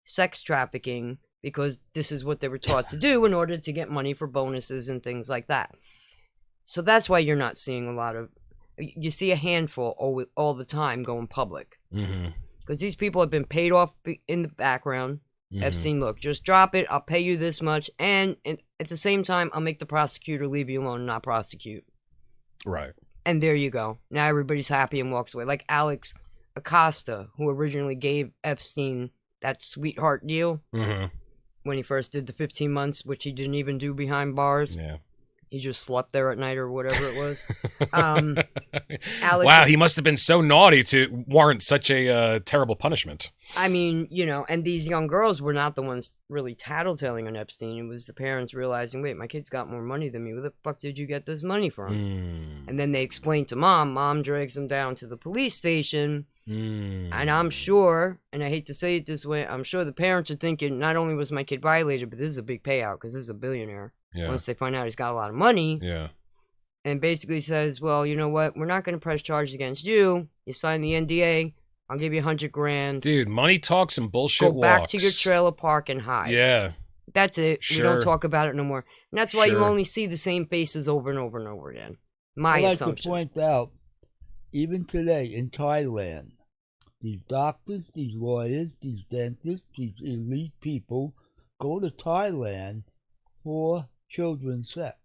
sex trafficking, because this is what they were taught to do in order to get money for bonuses and things like that. So that's why you're not seeing a lot of... You see a handful all the time going public. Because these people have been paid off in the background. Epstein, look, just drop it. I'll pay you this much. And at the same time, I'll make the prosecutor leave you alone and not prosecute. Right. And there you go. Now everybody's happy and walks away. Like Alex Acosta, who originally gave Epstein that sweetheart deal when he first did the 15 months, which he didn't even do behind bars. Yeah. He just slept there at night or whatever it was. Alex, wow, he must have been so naughty to warrant such a terrible punishment. I mean, you know, and these young girls were not the ones really tattletaling on Epstein. It was the parents realizing, wait, my kid's got more money than me. Where the fuck did you get this money from? And then they explained to mom. Mom drags them down to the police station. And I'm sure, and I hate to say it this way, I'm sure the parents are thinking, not only was my kid violated, but this is a big payout because this is a billionaire. Yeah. Once they find out he's got a lot of money. Yeah. And basically says, well, you know what? We're not going to press charges against you. You sign the NDA. I'll give you $100,000. Dude, money talks and bullshit Go back walks. to your trailer park and hide. Yeah. That's it. Sure. We don't talk about it no more. And that's why you Sure. only see the same faces over and over and over again. My I'd like assumption. to point out, even today in Thailand, these doctors, these lawyers, these dentists, these elite people go to Thailand for children's sex.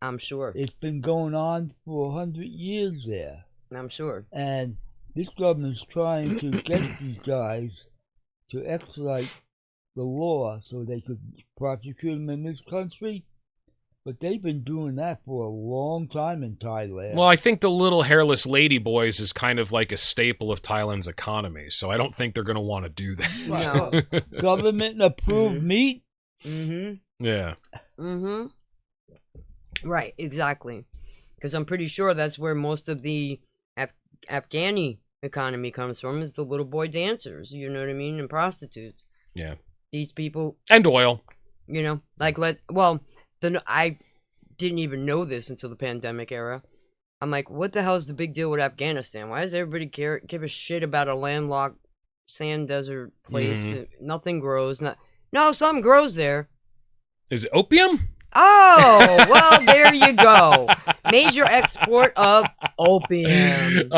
I'm sure. It's been going on for 100 years there. I'm sure. And this government's trying to get these guys to extradite the law so they could prosecute them in this country. But they've been doing that for a long time in Thailand. Well, I think the little hairless lady boys is kind of like a staple of Thailand's economy, so I don't think they're going to want to do that. No. Government-approved meat? Yeah. Right, exactly. Because I'm pretty sure that's where most of the Afghani economy comes from, is the little boy dancers, you know what I mean, and prostitutes. Yeah. These people... And oil. You know, like, I didn't even know this until the pandemic era. I'm like, what the hell is the big deal with Afghanistan? Why does everybody give a shit about a landlocked sand desert place? Nothing grows. No, something grows there. Is it opium? Oh, well, there you go. Major export of opium.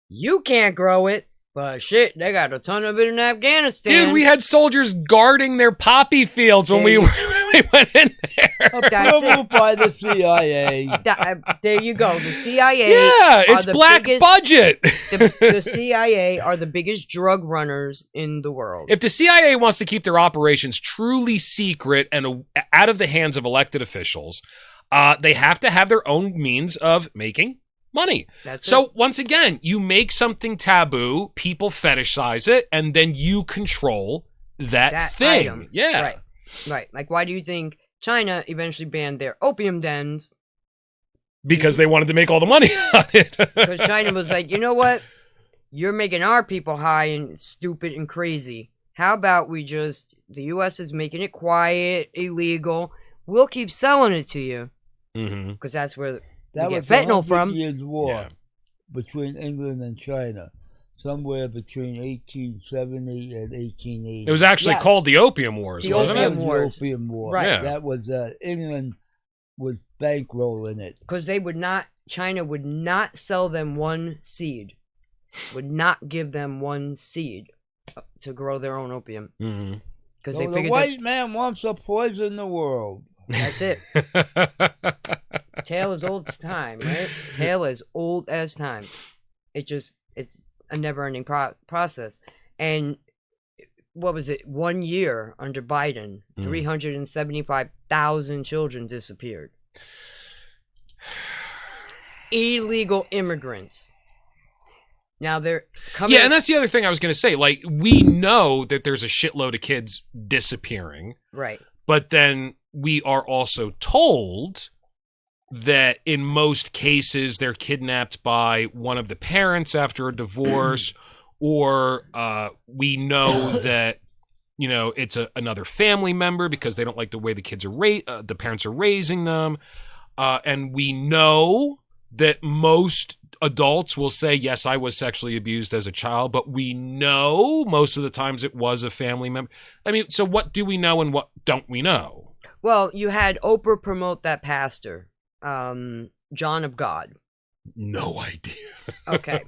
You can't grow it. But shit, they got a ton of it in Afghanistan. Dude, we had soldiers guarding their poppy fields when we went in there. Approved by the CIA. There you go. The CIA. Yeah, it's black budget. The CIA are the biggest drug runners in the world. If the CIA wants to keep their operations truly secret and out of the hands of elected officials, they have to have their own means of making money. So once again, you make something taboo, people fetishize it, and then you control that thing. Item. Yeah. Right. Like, why do you think China eventually banned their opium dens? Because they wanted to make all the money on it. Because China was like, you know what? You're making our people high and stupid and crazy. How about the U.S. is making it quiet, illegal. We'll keep selling it to you. Because that's where... That you was get fentanyl from. Years war between England and China, somewhere between 1870 and 1880. It was actually called the Opium Wars, wasn't it? The Opium War. Right. Yeah. That was England was bankrolling it because China would not sell them one seed, would not give them one seed to grow their own opium. Because they figured the white man wants to poison the world. That's it. Tale as old as time, right? Tale as old as time. It's a never-ending process. And what was it? 1 year under Biden, 375,000 children disappeared. Illegal immigrants. Now they're coming. Yeah, and that's the other thing I was going to say. Like, we know that there's a shitload of kids disappearing. Right. But then we are also told that in most cases they're kidnapped by one of the parents after a divorce, or we know that, you know, it's another family member because they don't like the way the kids are the parents are raising them. And we know that most adults will say, yes, I was sexually abused as a child, but we know most of the times it was a family member. I mean, so what do we know and what don't we know? Well, you had Oprah promote that pastor, John of God. No idea. Okay.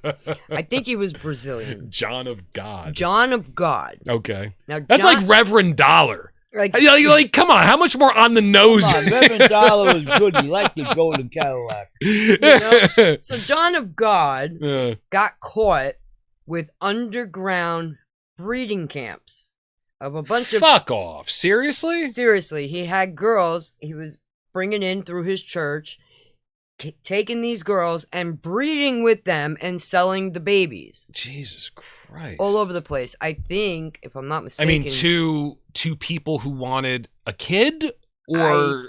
I think he was Brazilian. John of God. John of God. Okay. Now, that's like Reverend Dollar. Like, come on, how much more on the nose? Reverend Dollar is good. He liked the golden Cadillac. You know? So John of God got caught with underground breeding camps of a bunch of... Fuck off. Seriously? Seriously. He had girls he was bringing in through his church, taking these girls and breeding with them and selling the babies. Jesus Christ. All over the place. I think, if I'm not mistaken... I mean, two people who wanted a kid? Or,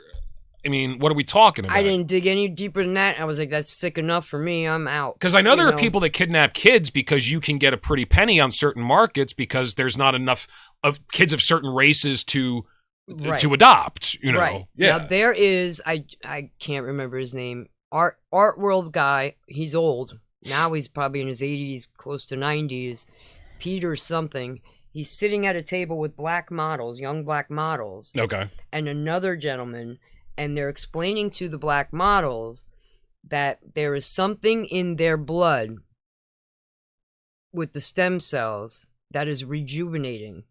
I mean, what are we talking about? I didn't dig any deeper than that. I was like, that's sick enough for me. I'm out. Because I know there are people that kidnap kids because you can get a pretty penny on certain markets because there's not enough of kids of certain races to adopt, you know. Right. Yeah. Now, there is, I can't remember his name, Art World guy. He's old. Now he's probably in his 80s, close to 90s. Peter something. He's sitting at a table with black models, young black models. Okay. And another gentleman, and they're explaining to the black models that there is something in their blood with the stem cells that is rejuvenating.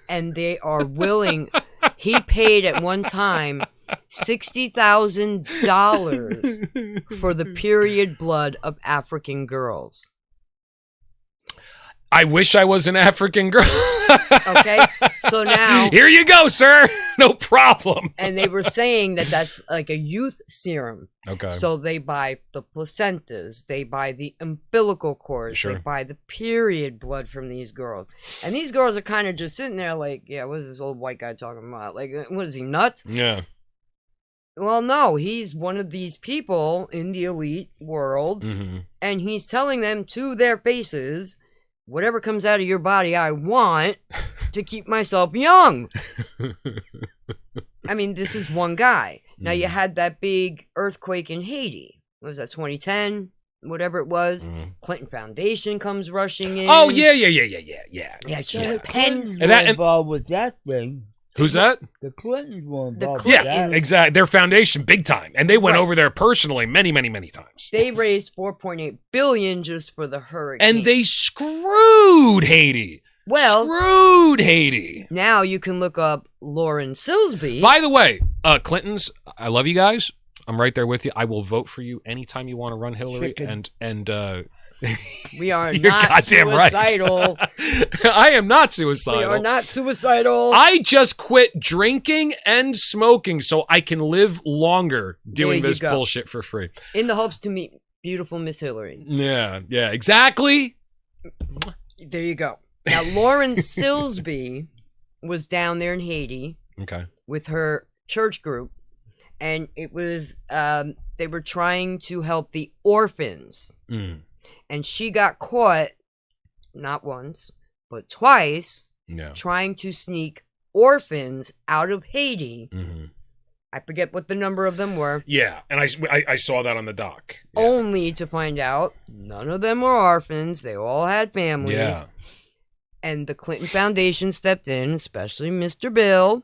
And they are willing. He paid at one time $60,000 for the period blood of African girls. I wish I was an African girl. Okay, so now... Here you go, sir. No problem. And they were saying that that's like a youth serum. Okay. So they buy the placentas, they buy the umbilical cords, Sure. they buy the period blood from these girls. And these girls are kind of just sitting there like, yeah, what is this old white guy talking about? Like, what is he, nuts? Yeah. Well, no, he's one of these people in the elite world, and he's telling them to their faces, whatever comes out of your body, I want to keep myself young. I mean, this is one guy. Now, you had that big earthquake in Haiti. What was that, 2010? Whatever it was. Clinton Foundation comes rushing in. Oh, yeah. Yeah, Clinton And that- involved with that thing. Who's that? The Clintons were The involved Clintons. with that. Exactly. Their foundation, big time. And they went Right. over there personally many, many, many times. They raised $4.8 billion just for the hurricane. And they screwed Haiti. Well, Screwed Haiti. now you can look up Lauren Silsby. By the way, Clintons, I love you guys. I'm right there with you. I will vote for you anytime you want to run Hillary. Chicken. And We are You're not goddamn right. suicidal. I am not suicidal. We are not suicidal. I just quit drinking and smoking so I can live longer doing There you this go. bullshit for free. In the hopes to meet beautiful Miss Hillary. Yeah, exactly. There you go. Now, Lauren Silsby was down there in Haiti Okay. with her church group, and it was they were trying to help the orphans. And she got caught, not once, but twice, trying to sneak orphans out of Haiti. I forget what the number of them were. Yeah, and I saw that on the doc. Yeah. Only to find out none of them were orphans. They all had families. Yeah. And the Clinton Foundation stepped in, especially Mr. Bill,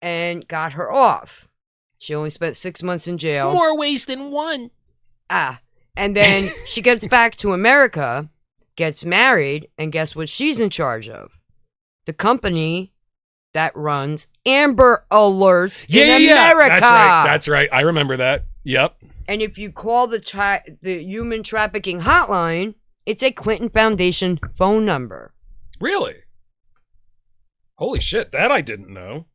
and got her off. She only spent 6 months in jail. More ways than one. And then she gets back to America, gets married, and guess what she's in charge of? The company that runs Amber Alerts in America. That's right. I remember that. Yep. And if you call the human trafficking hotline, it's a Clinton Foundation phone number. Really? Holy shit, that I didn't know.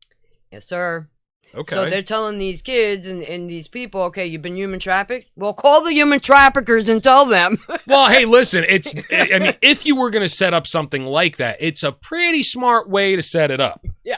Yes, sir. Okay. So they're telling these kids and these people, okay, you've been human trafficked? Well, call the human traffickers and tell them. Well, hey, listen, I mean, if you were going to set up something like that, it's a pretty smart way to set it up. Yeah.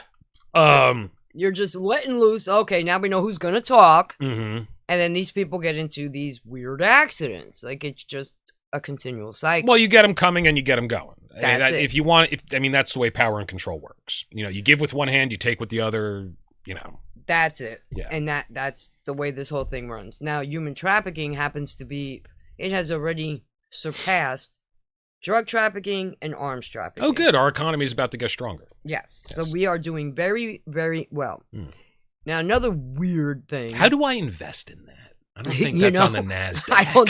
You're just letting loose. Okay, now we know who's going to talk. Mm-hmm. And then these people get into these weird accidents. Like, it's just a continual cycle. Well, you get them coming and you get them going. That's it. If you want, I mean, that's the way power and control works. You know, you give with one hand, you take with the other, you know. That's it. Yeah. And that's the way this whole thing runs. Now, human trafficking happens to be, it has already surpassed drug trafficking and arms trafficking. Oh, good. Our economy is about to get stronger. Yes. So we are doing very, very well. Now, another weird thing. How do I invest in that? I don't think that's on the NASDAQ. I don't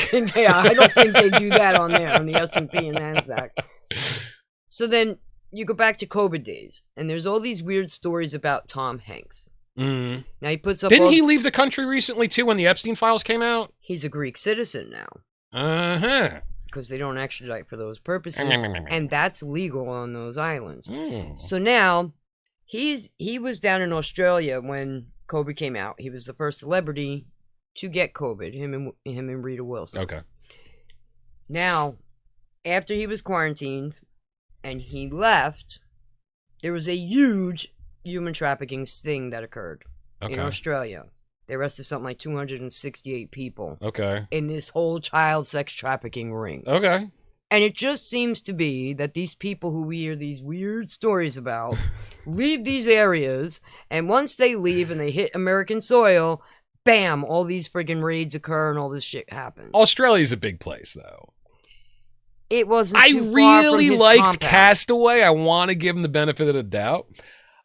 think they do that on there, on the S&P and NASDAQ. So then you go back to COVID days, and there's all these weird stories about Tom Hanks. Now he puts up. Didn't he leave the country recently too when the Epstein files came out? He's a Greek citizen now. Because they don't extradite for those purposes, and that's legal on those islands. So now he was down in Australia when COVID came out. He was the first celebrity to get COVID. Him and Rita Wilson. Okay. Now, after he was quarantined and he left, there was a huge human trafficking sting that occurred in Australia. They arrested something like 268 people. Okay. In this whole child sex trafficking ring. Okay. And it just seems to be that these people who we hear these weird stories about leave these areas, and once they leave and they hit American soil, bam, all these friggin' raids occur and all this shit happens. Australia's a big place, though. It wasn't I too far really from his liked compound. Castaway. I want to give him the benefit of the doubt.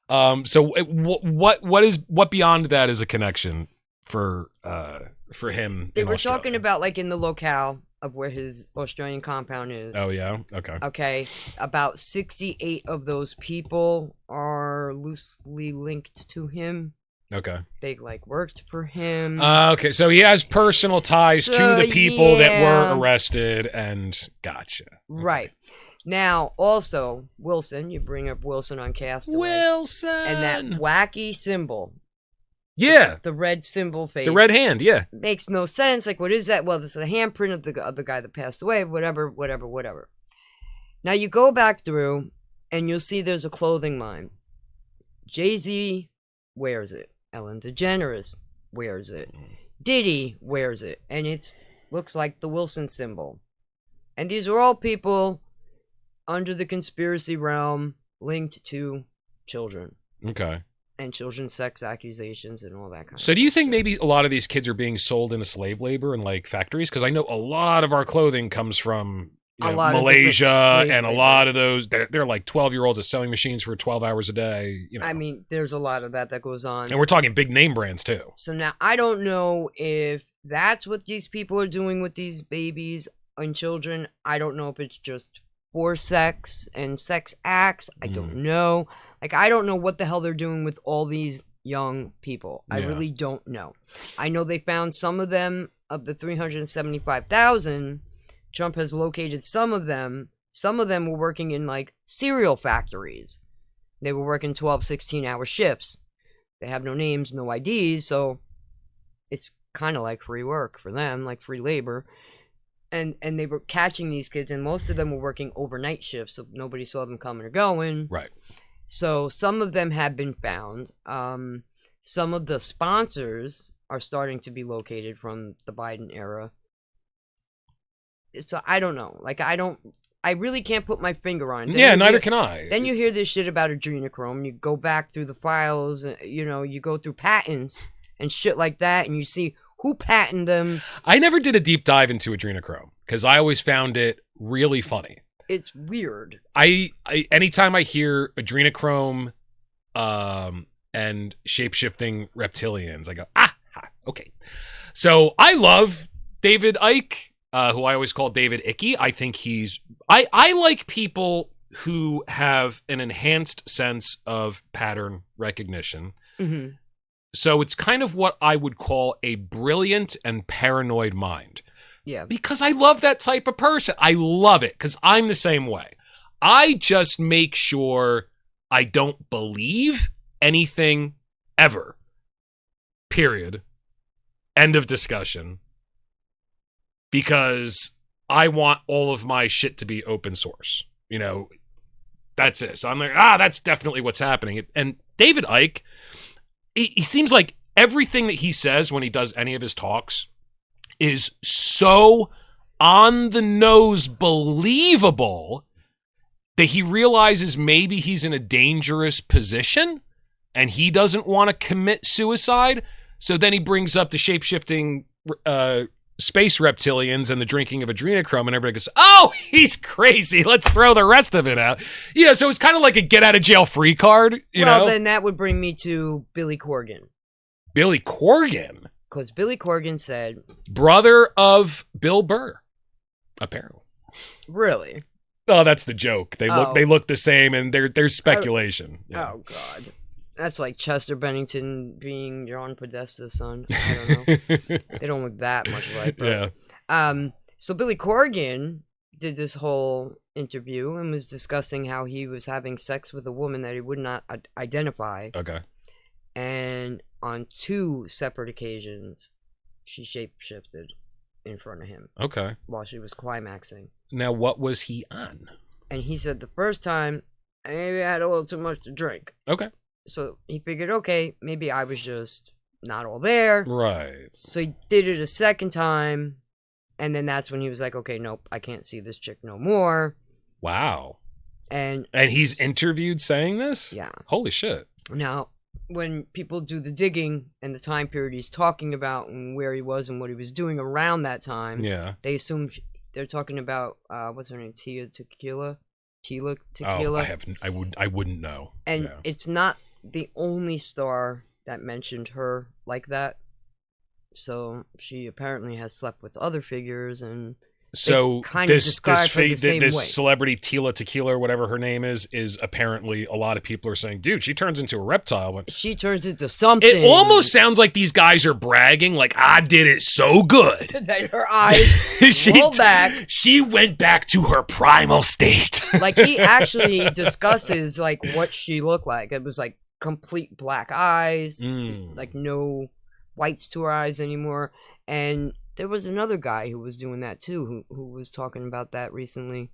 So what beyond that is a connection for him? They in were Australia? talking about, like, in the locale of where his Australian compound is. Oh yeah, okay. Okay, about 68 of those people are loosely linked to him. Okay. They, like, worked for him. Okay, so he has personal ties to the people that yeah. were arrested, and gotcha. Right. Now, also, Wilson, you bring up Wilson on Castaway. Wilson! And that wacky symbol. Yeah. The red symbol face. The red hand, yeah. Makes no sense. Like, what is that? Well, this is a handprint of the guy that passed away, whatever. Now, you go back through, and you'll see there's a clothing line. Jay-Z wears it. Ellen DeGeneres wears it. Diddy wears it. And it looks like the Wilson symbol. And these are all people under the conspiracy realm linked to children. Okay. And children's sex accusations and all that kind of So do you think maybe a lot of these kids are being sold into slave labor in, like, factories? Because I know a lot of our clothing comes from Malaysia, and a lot of those, they're like 12-year-olds at sewing machines for 12 hours a day. You know. I mean, there's a lot of that goes on. And we're talking big name brands, too. So now, I don't know if that's what these people are doing with these babies and children. I don't know if it's just for sex and sex acts. I don't know. Like, I don't know what the hell they're doing with all these young people. I really don't know. I know they found some of them, of the 375,000. Trump has located some of them. Some of them were working in, like, cereal factories. They were working 12, 16-hour shifts. They have no names, no IDs, so it's kind of like free work for them, like free labor. And they were catching these kids, and most of them were working overnight shifts, so nobody saw them coming or going. Right. So some of them have been found. Some of the sponsors are starting to be located from the Biden era. So I don't know. Like, I really can't put my finger on it. Then Neither can I. Then you hear this shit about adrenochrome. You go back through the files, you go through patents and shit like that, and you see who patented them. I never did a deep dive into adrenochrome because I always found it really funny. It's weird. I anytime I hear adrenochrome and shape-shifting reptilians, I go, okay. So I love David Icke, who I always call David Icky. I think I like people who have an enhanced sense of pattern recognition. Mm-hmm. So it's kind of what I would call a brilliant and paranoid mind. Yeah. Because I love that type of person. I love it because I'm the same way. I just make sure I don't believe anything ever. period, end of discussion, because I want all of my shit to be open source. You know, that's it. So I'm like, that's definitely what's happening. And David Icke, he seems like everything that he says when he does any of his talks is so on the nose believable that he realizes maybe he's in a dangerous position and he doesn't want to commit suicide. So then he brings up the shape-shifting space reptilians and the drinking of adrenochrome, and everybody goes, oh, he's crazy. Let's throw the rest of it out. Yeah, so it's kind of like a get-out-of-jail-free card, you know? Well, then that would bring me to Billy Corgan. Billy Corgan? Because Billy Corgan said... Brother of Bill Burr, apparently. Really? Oh, that's the joke. They look the same, and there's speculation. Yeah. Oh, God. That's like Chester Bennington being John Podesta's son. I don't know. They don't look that much alike. But, yeah. So Billy Corgan did this whole interview and was discussing how he was having sex with a woman that he would not identify. Okay. And on 2 separate occasions, she shapeshifted in front of him. Okay. While she was climaxing. Now, what was he on? And he said the first time, maybe I had a little too much to drink. Okay. So he figured, okay, maybe I was just not all there. Right. So he did it a second time. And then that's when he was like, okay, nope, I can't see this chick no more. Wow. And he's interviewed saying this? Yeah. Holy shit. Now, when people do the digging and the time period he's talking about and where he was and what he was doing around that time, yeah, they assume they're talking about, what's her name, Tila Tequila? Oh, I wouldn't know. And it's not the only star that mentioned her like that. So she apparently has slept with other figures, and so this way. celebrity Tila Tequila or whatever her name is apparently, a lot of people are saying, dude, she turns into a reptile. But she turns into something. It almost sounds like these guys are bragging, like, I did it so good that her eyes roll back. She went back to her primal state. Like, he actually discusses like what she looked like. It was like complete black eyes, like no whites to her eyes anymore. And there was another guy who was doing that too, who was talking about that recently.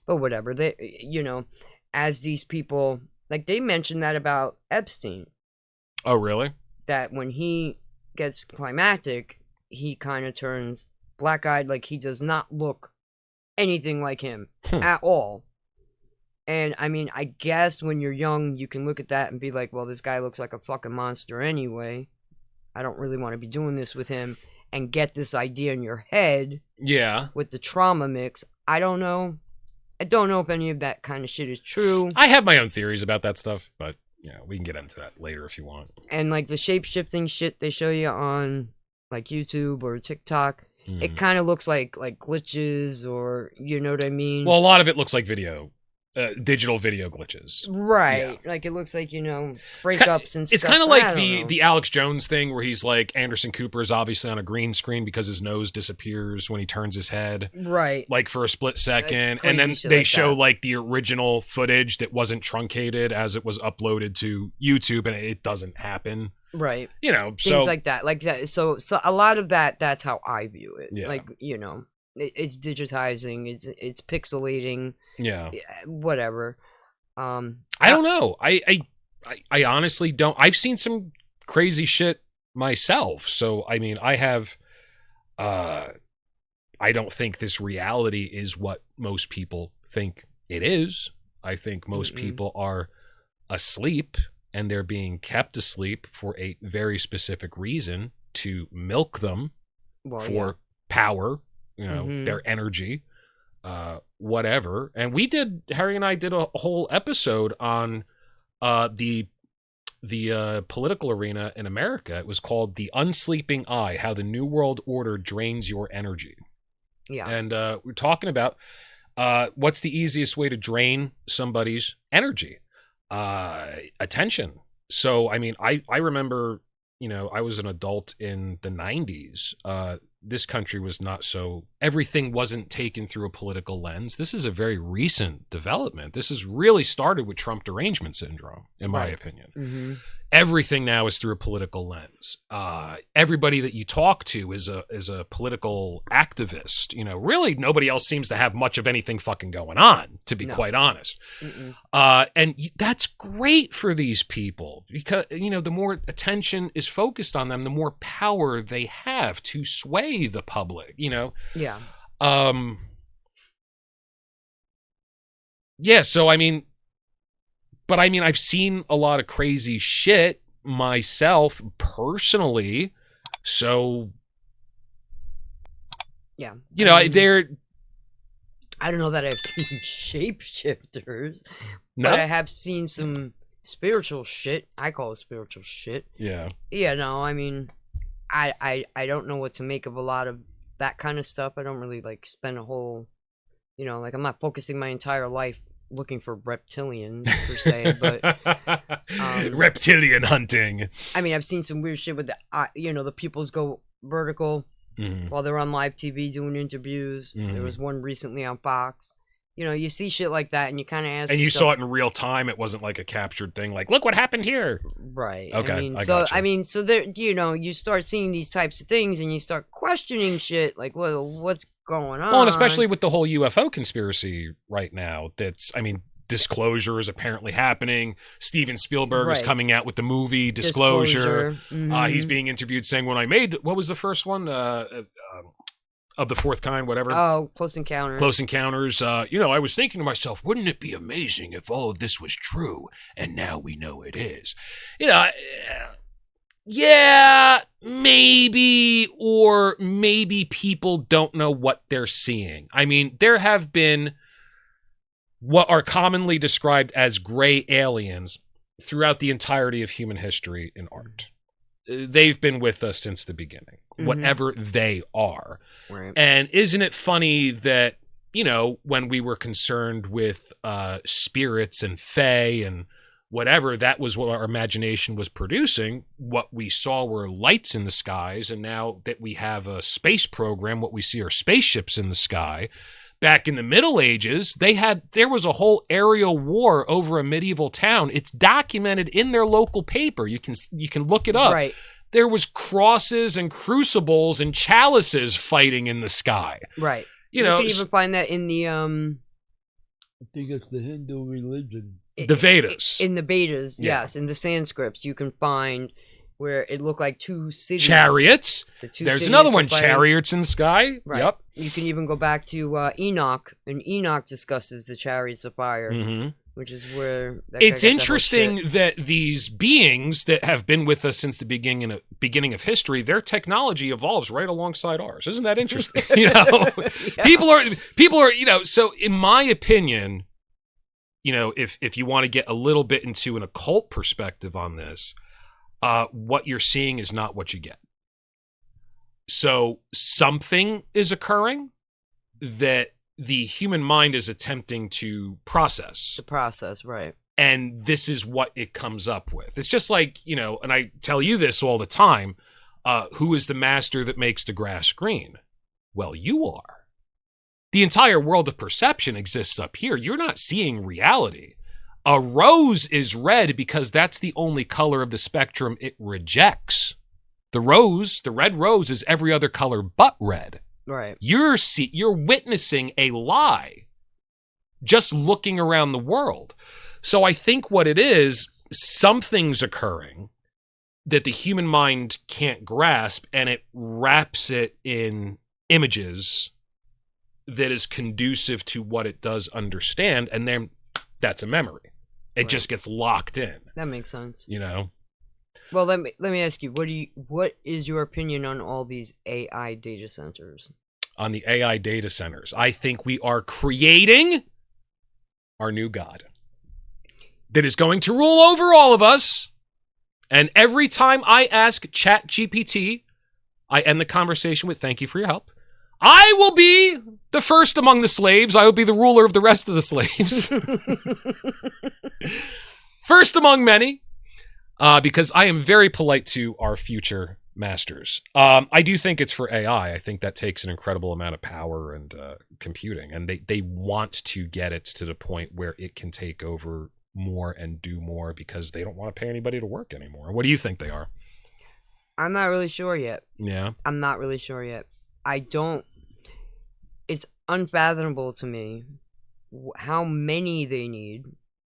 But whatever, they, you know, as these people, like, they mentioned that about Epstein. Oh, really? That when he gets climactic, he kind of turns black-eyed, like he does not look anything like him at all. And I mean, I guess when you're young, you can look at that and be like, well, this guy looks like a fucking monster anyway. I don't really want to be doing this with him. And get this idea in your head. Yeah. With the trauma mix. I don't know. I don't know if any of that kind of shit is true. I have my own theories about that stuff, but yeah, we can get into that later if you want. And like the shape-shifting shit they show you on like YouTube or TikTok, it kind of looks like glitches, or you know what I mean? Well, a lot of it looks like digital video glitches. Right. Yeah. Like it looks like, you know, breakups and stuff. It's kind of like the Alex Jones thing where he's like, Anderson Cooper is obviously on a green screen because his nose disappears when he turns his head. Right. Like for a split second. And then they show like the original footage that wasn't truncated as it was uploaded to YouTube, and it doesn't happen. Right. You know, things like that. Like that. So a lot of that's how I view it. Yeah. Like, you know, it's digitizing, it's pixelating. Yeah. Whatever. I don't know. I honestly don't. I've seen some crazy shit myself. So, I mean, I don't think this reality is what most people think it is. I think most people are asleep, and they're being kept asleep for a very specific reason, to milk them for power, you know, their energy, whatever. And Harry and I did a whole episode on the political arena in America. It was called The Unsleeping Eye, How the New World Order Drains Your Energy. Yeah. And we're talking about what's the easiest way to drain somebody's energy? Attention. So, I mean, I remember, you know, I was an adult in the 90s. This country was not so, everything wasn't taken through a political lens. This is a very recent development. This has really started with Trump derangement syndrome, in my opinion. everything now is through a political lens. Everybody that you talk to is a political activist. You know, really nobody else seems to have much of anything fucking going on, to be quite honest. And that's great for these people because, you know, the more attention is focused on them, the more power they have to sway the public, you know? Yeah. Yeah, so I mean, but I mean, I've seen a lot of crazy shit myself personally. So, yeah, you know, I don't know that I've seen shapeshifters, No? but I have seen some spiritual shit. I call it spiritual shit. Yeah. Yeah, no, I mean, I don't know what to make of a lot of that kind of stuff. I don't really like spend a whole, you know, like I'm not focusing my entire life looking for reptilians per se, but reptilian hunting. I mean, I've seen some weird shit with the, you know, the pupils go vertical while they're on live TV doing interviews. There was one recently on Fox. You know, you see shit like that, and you kind of ask. And you yourself, saw it in real time. It wasn't like a captured thing. Like, look what happened here. Right. Okay. I mean, so there, you know, you start seeing these types of things, and you start questioning shit. Like, well, what's going on? Well, and especially with the whole UFO conspiracy right now. That's, I mean, disclosure is apparently happening. Steven Spielberg is coming out with the movie Disclosure. He's being interviewed saying, when I made, what was the first one? Of the fourth kind, whatever. Oh, Close Encounters. Close Encounters. You know, I was thinking to myself, wouldn't it be amazing if all of this was true? And now we know it is. You know, yeah, maybe, or maybe people don't know what they're seeing. I mean, there have been what are commonly described as gray aliens throughout the entirety of human history in art. They've been with us since the beginning, whatever they are. Right. And isn't it funny that, you know, when we were concerned with spirits and fae and whatever, that was what our imagination was producing. What we saw were lights in the skies. And now that we have a space program, what we see are spaceships in the sky. Back in the Middle Ages, there was a whole aerial war over a medieval town. It's documented in their local paper. You can look it up. Right. There was crosses and crucibles and chalices fighting in the sky. Right. You know, can even find that in the I think it's the Hindu religion. The Vedas. In the Vedas, Yeah. yes. In the Sanskrits, you can find where it looked like two cities. Chariots. There's another one, chariots in the sky. Right. Yep. You can even go back to Enoch, and Enoch discusses the chariots of fire, which is where... It's interesting that these beings that have been with us since the beginning of history, their technology evolves right alongside ours. Isn't that interesting? You know, people are, you know, so in my opinion, you know, if you want to get a little bit into an occult perspective on this, what you're seeing is not what you get. So something is occurring that the human mind is attempting to process. The process, right. And this is what it comes up with. It's just like, you know, and I tell you this all the time, who is the master that makes the grass green? Well, you are. The entire world of perception exists up here. You're not seeing reality. A rose is red because that's the only color of the spectrum it rejects. The red rose is every other color but red. Right. You're witnessing a lie just looking around the world. So I think what it is, something's occurring that the human mind can't grasp, and it wraps it in images that is conducive to what it does understand, and then that's a memory. It just gets locked in. That makes sense. You know? Well, let me ask you, what is your opinion on all these AI data centers? On the AI data centers, I think we are creating our new God that is going to rule over all of us. And every time I ask ChatGPT, I end the conversation with "Thank you for your help. I will be the first among the slaves. I will be the ruler of the rest of the slaves. First among many. Because I am very polite to our future masters. I do think it's for AI. I think that takes an incredible amount of power and computing, and they want to get it to the point where it can take over more and do more because they don't want to pay anybody to work anymore. What do you think they are? I'm not really sure yet. Yeah. I'm not really sure yet. It's unfathomable to me how many they need.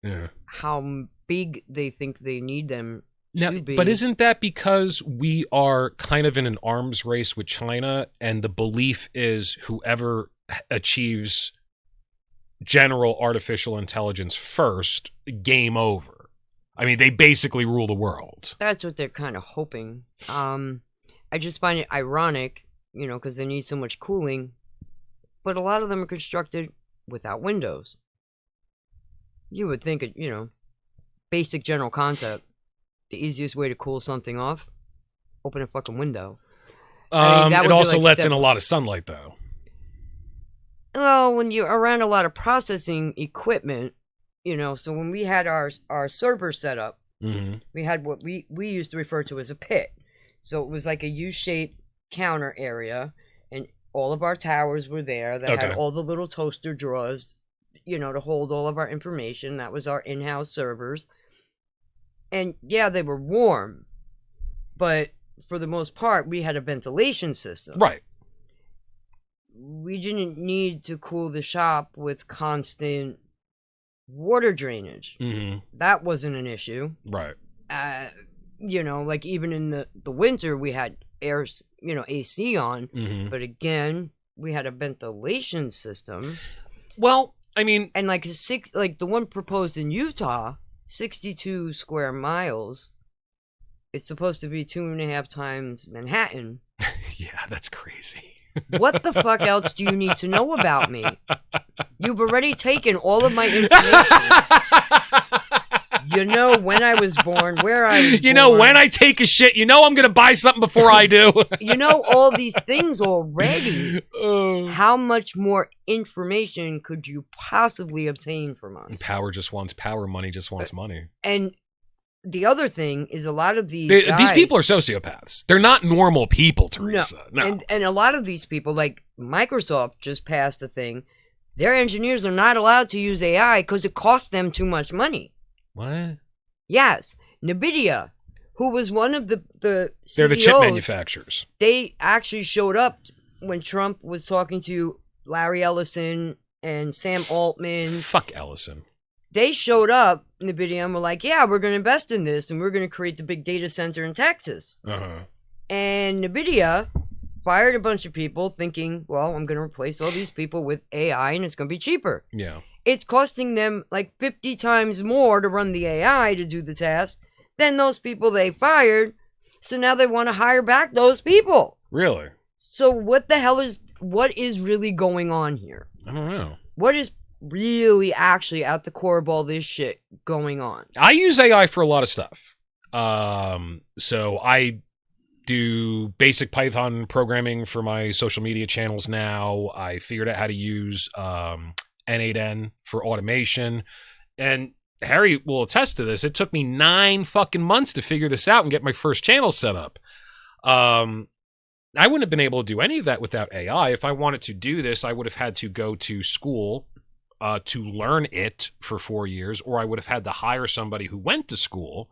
Yeah. How big they think they need them Now, to be. but isn't that because we are kind of in an arms race with China, and the belief is whoever achieves general artificial intelligence first, game over? I mean, they basically rule the world. That's what they're kind of hoping. I just find it ironic, because they need so much cooling, but a lot of them are constructed without windows. You would think, basic general concept. The easiest way to cool something off, open a fucking window. It also lets in a lot of sunlight, though. Well, when you're around a lot of processing equipment, so when we had our server set up, we had what we used to refer to as a pit. So it was like a U-shaped counter area, and all of our towers were there that had all the little toaster drawers, to hold all of our information. That was our in-house servers. And yeah, they were warm, but for the most part, we had a ventilation system. Right. We didn't need to cool the shop with constant water drainage. That wasn't an issue. Right. Like even in the winter, we had air, AC on. But again, we had a ventilation system. Well, I mean, and like the one proposed in Utah, 62 square miles. It's supposed to be 2.5 times Manhattan. Yeah, that's crazy. What the fuck else do you need to know about me? You've already taken all of my information. When I was born, where I was born. When I take a shit, I'm going to buy something before I do. All these things already. How much more information could you possibly obtain from us? Power just wants power. Money just wants money. And the other thing is a lot of these these people are sociopaths. They're not normal people, Theresa. No. And a lot of these people, like Microsoft just passed a thing, their engineers are not allowed to use AI because it costs them too much money. What? Yes. NVIDIA, who was one of the CEOs, they're the chip manufacturers. They actually showed up when Trump was talking to Larry Ellison and Sam Altman. Fuck Ellison. They showed up, NVIDIA, and were like, yeah, we're going to invest in this, and we're going to create the big data center in Texas. And NVIDIA fired a bunch of people thinking, well, I'm going to replace all these people with AI, and it's going to be cheaper. Yeah. It's costing them like 50 times more to run the AI to do the task than those people they fired. So now they want to hire back those people. Really? So what is really going on here? I don't know. What is really actually at the core of all this shit going on? I use AI for a lot of stuff. So I do basic Python programming for my social media channels now. I figured out how to use N8N for automation. And Harry will attest to this. It took me 9 fucking months to figure this out and get my first channel set up. I wouldn't have been able to do any of that without AI. If I wanted to do this, I would have had to go to school to learn it for 4 years, or I would have had to hire somebody who went to school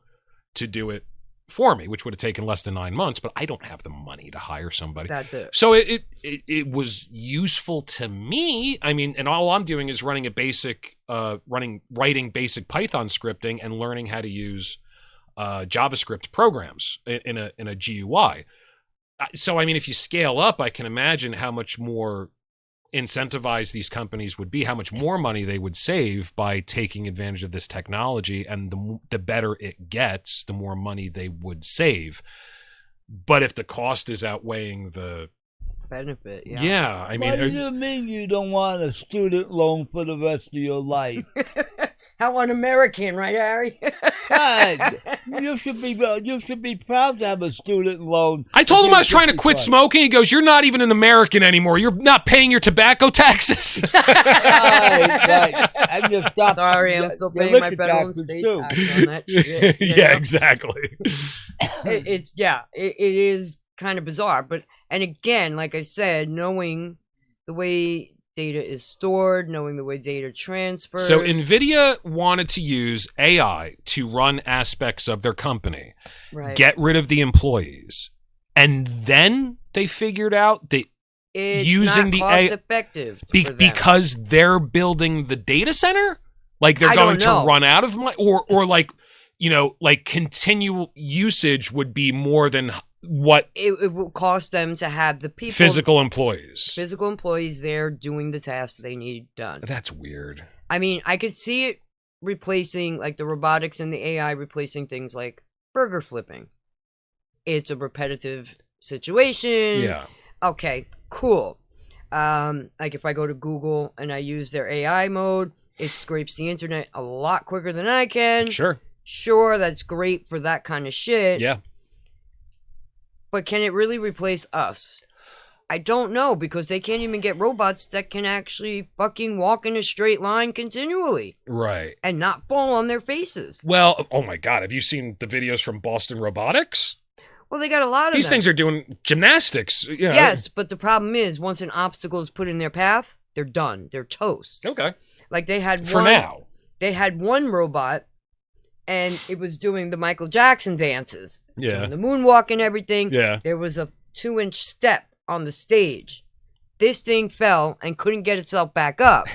to do it for me, which would have taken less than 9 months, but I don't have the money to hire somebody. That's it. So it was useful to me. I mean, and all I'm doing is running a basic, writing basic Python scripting and learning how to use JavaScript programs in a GUI. So, I mean, if you scale up, I can imagine how much more incentivized these companies would be, how much more money they would save by taking advantage of this technology, and the better it gets, the more money they would save. But if the cost is outweighing the benefit, yeah, I mean, what do you mean you don't want a student loan for the rest of your life? How un-American, right, Harry? God, you should be proud to have a student loan. I told him I was trying to quit smoking. He goes, "You're not even an American anymore. You're not paying your tobacco taxes." Right. And you stop. Sorry, I'm still paying my federal and state tax on that shit. Yeah, exactly. It is kind of bizarre, and again, like I said, knowing the way data is stored, knowing the way data transfers. So NVIDIA wanted to use AI to run aspects of their company, get rid of the employees, and then they figured out that it's using not the cost effective for them. because they're building the data center, like they're going to run out of money, or like, you know, like continual usage would be more than what it will cost them to have the people, physical employees there doing the tasks they need done. That's weird. I mean, I could see it replacing, like, the robotics and the AI replacing things like burger flipping. It's a repetitive situation. Yeah. Okay, cool. Like if I go to Google and I use their AI mode, it scrapes the internet a lot quicker than I can. Sure, that's great for that kind of shit. Yeah. But can it really replace us? I don't know, because they can't even get robots that can actually fucking walk in a straight line continually. Right. And not fall on their faces. Well, oh my God, have you seen the videos from Boston Robotics? Well, they got a lot of These them. things are doing gymnastics. You know. Yes, but the problem is, once an obstacle is put in their path, they're done. They're toast. Okay. Like they had For now. They had one robot, and it was doing the Michael Jackson dances. Yeah. Doing the moonwalk and everything. Yeah. There was a 2-inch step on the stage. This thing fell and couldn't get itself back up.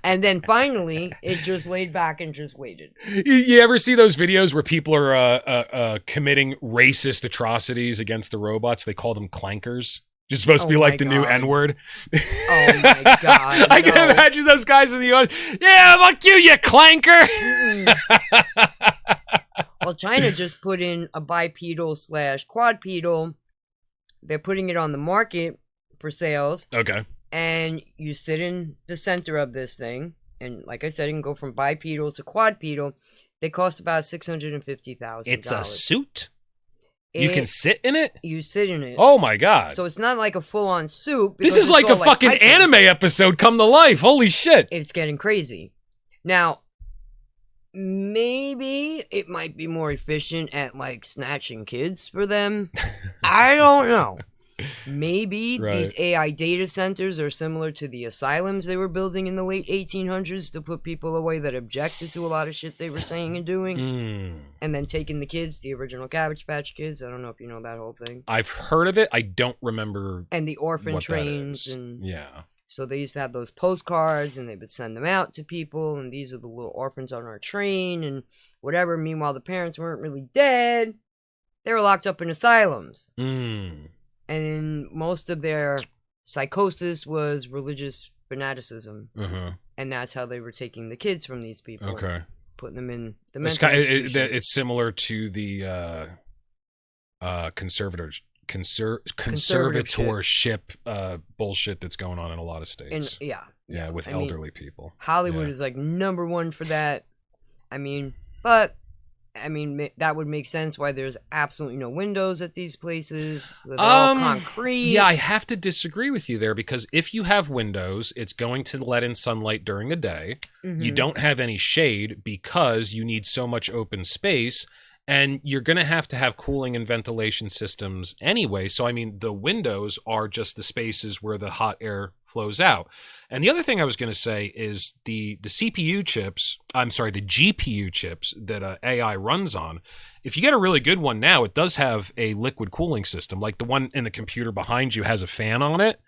And then finally, it just laid back and just waited. You ever see those videos where people are committing racist atrocities against the robots? They call them clankers. You're supposed to be like the new N-word. Oh my God. I can imagine those guys in the audience. Yeah, fuck you, you clanker. Well, China just put in a bipedal/quadrupedal. They're putting it on the market for sales. Okay. And you sit in the center of this thing. And like I said, it can go from bipedal to quadrupedal. They cost about $650,000. It's a suit? You can sit in it? You sit in it. Oh my God. So it's not like a full-on suit. This is like a fucking anime episode come to life. Holy shit. It's getting crazy. Now, maybe it might be more efficient at like snatching kids for them. I don't know. Maybe these AI data centers are similar to the asylums they were building in the late 1800s to put people away that objected to a lot of shit they were saying and doing. And then taking the kids, the original Cabbage Patch Kids. I don't know if you know that whole thing. I've heard of it. I don't remember. And the orphan trains. And so they used to have those postcards and they would send them out to people. And these are the little orphans on our train and whatever. Meanwhile, the parents weren't really dead. They were locked up in asylums. And most of their psychosis was religious fanaticism. And that's how they were taking the kids from these people. Okay. Putting them in the mental institutions. It's similar to the conservatorship bullshit that's going on in a lot of states. And, with elderly people. Hollywood is like #1 for that. I mean, that would make sense why there's absolutely no windows at these places. They're all concrete. Yeah, I have to disagree with you there, because if you have windows, it's going to let in sunlight during the day. You don't have any shade because you need so much open space, and you're going to have cooling and ventilation systems anyway. So, I mean, the windows are just the spaces where the hot air flows out. And the other thing I was going to say is the GPU chips that AI runs on, if you get a really good one now, it does have a liquid cooling system. Like the one in the computer behind you has a fan on it.